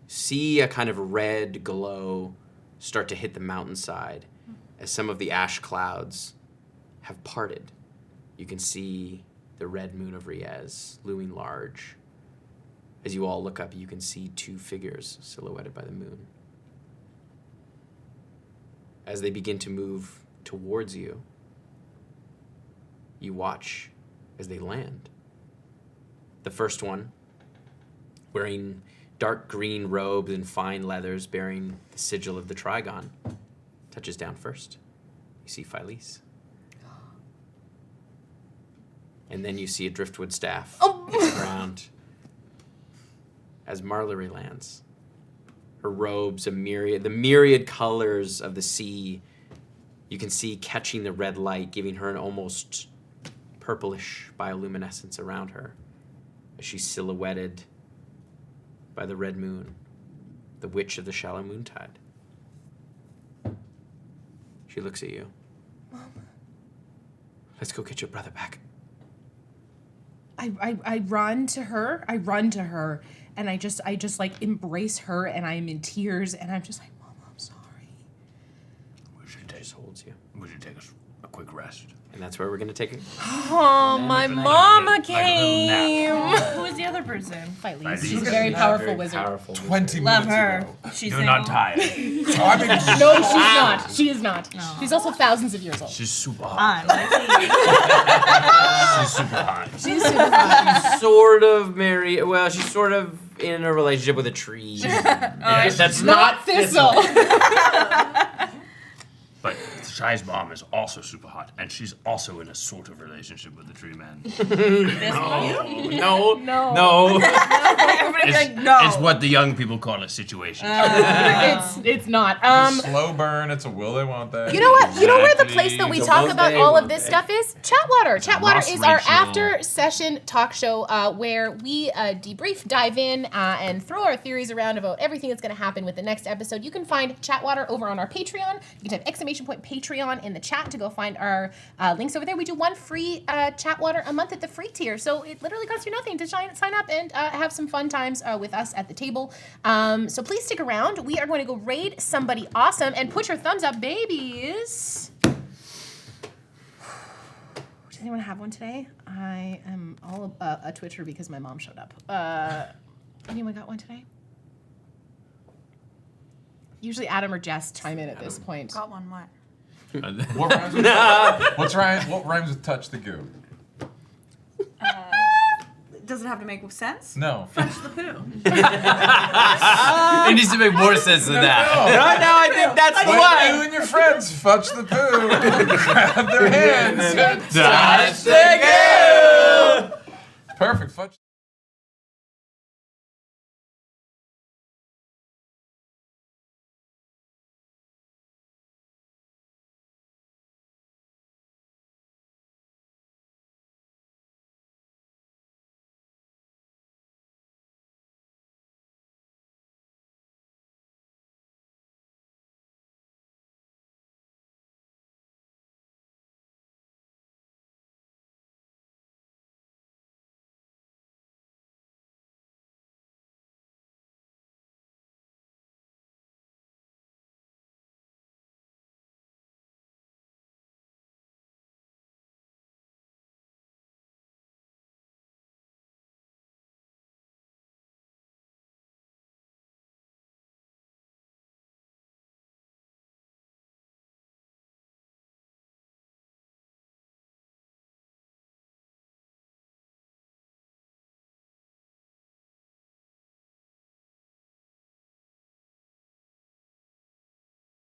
Speaker 1: see a kind of red glow start to hit the mountainside, as some of the ash clouds have parted, you can see the red moon of Raas looming large. As you all look up, you can see two figures silhouetted by the moon. As they begin to move towards you, you watch as they land. The first one, wearing dark green robes and fine leathers bearing the sigil of the Trigon, touches down first. You see Phyllis. And then you see a driftwood staff hit the ground as Marlery lands. Her robes, the myriad colors of the sea, you can see catching the red light, giving her an almost purplish bioluminescence around her as she's silhouetted by the red moon, the witch of the shallow moontide. She looks at you.
Speaker 3: Mom.
Speaker 1: Let's go get your brother back.
Speaker 3: I run to her, and I just like embrace her, and I'm in tears, and I'm just like, Mom, I'm sorry.
Speaker 1: She just holds you.
Speaker 6: We should take a quick rest.
Speaker 1: And that's where we're going to take it.
Speaker 8: Oh, my mama came.
Speaker 7: Who is the other person?
Speaker 3: Phyllis. She's a very powerful wizard.
Speaker 2: 20
Speaker 8: Love
Speaker 2: minutes
Speaker 8: her.
Speaker 2: ago.
Speaker 8: She's
Speaker 6: You're not tired.
Speaker 2: Oh, I mean,
Speaker 3: No, she's not. She is not. No. She's also thousands of years old.
Speaker 6: She's super hot.
Speaker 8: on.
Speaker 6: She's super hot.
Speaker 3: She's super hot.
Speaker 1: She's sort of married. Well, she's sort of in a relationship with a tree. That's not
Speaker 3: Thistle.
Speaker 6: But Shy's mom is also super hot, and she's also in a sort of relationship with the tree man.
Speaker 1: No.
Speaker 8: Everybody's like, no.
Speaker 6: It's what the young people call a situation.
Speaker 3: It's not.
Speaker 2: slow burn. It's a will they, won't they?
Speaker 3: You know what? You know where the place that we
Speaker 1: Exactly.
Speaker 3: talk
Speaker 1: Won't
Speaker 3: about
Speaker 1: they,
Speaker 3: all of
Speaker 1: won't
Speaker 3: this
Speaker 1: they?
Speaker 3: stuff is? Chatwater. Chatwater
Speaker 6: Ross
Speaker 3: is our
Speaker 6: Rachel.
Speaker 3: after session talk show where we debrief, dive in, and throw our theories around about everything that's going to happen with the next episode. You can find Chatwater over on our Patreon. You can type !Patreon in the chat to go find our links over there. We do one free Chatwater a month at the free tier, so it literally costs you nothing to sign up and have some fun times with us at the table. So please stick around. We are going to go raid somebody awesome, and put your thumbs up, babies. Does anyone have one today? I am all a Twitcher because my mom showed up. Anyone got one today? Usually Adam or Jess chime in at this point.
Speaker 7: Got one, what?
Speaker 2: What rhymes with what rhymes with touch the goo?
Speaker 7: Does it have to make sense?
Speaker 2: No.
Speaker 7: French the poo.
Speaker 4: It needs to make more sense than that.
Speaker 1: No, I think that's the
Speaker 2: When
Speaker 1: one.
Speaker 2: you and your friends fudge the poo, grab their hands,
Speaker 4: Touch
Speaker 2: the goo. Perfect. Fudge.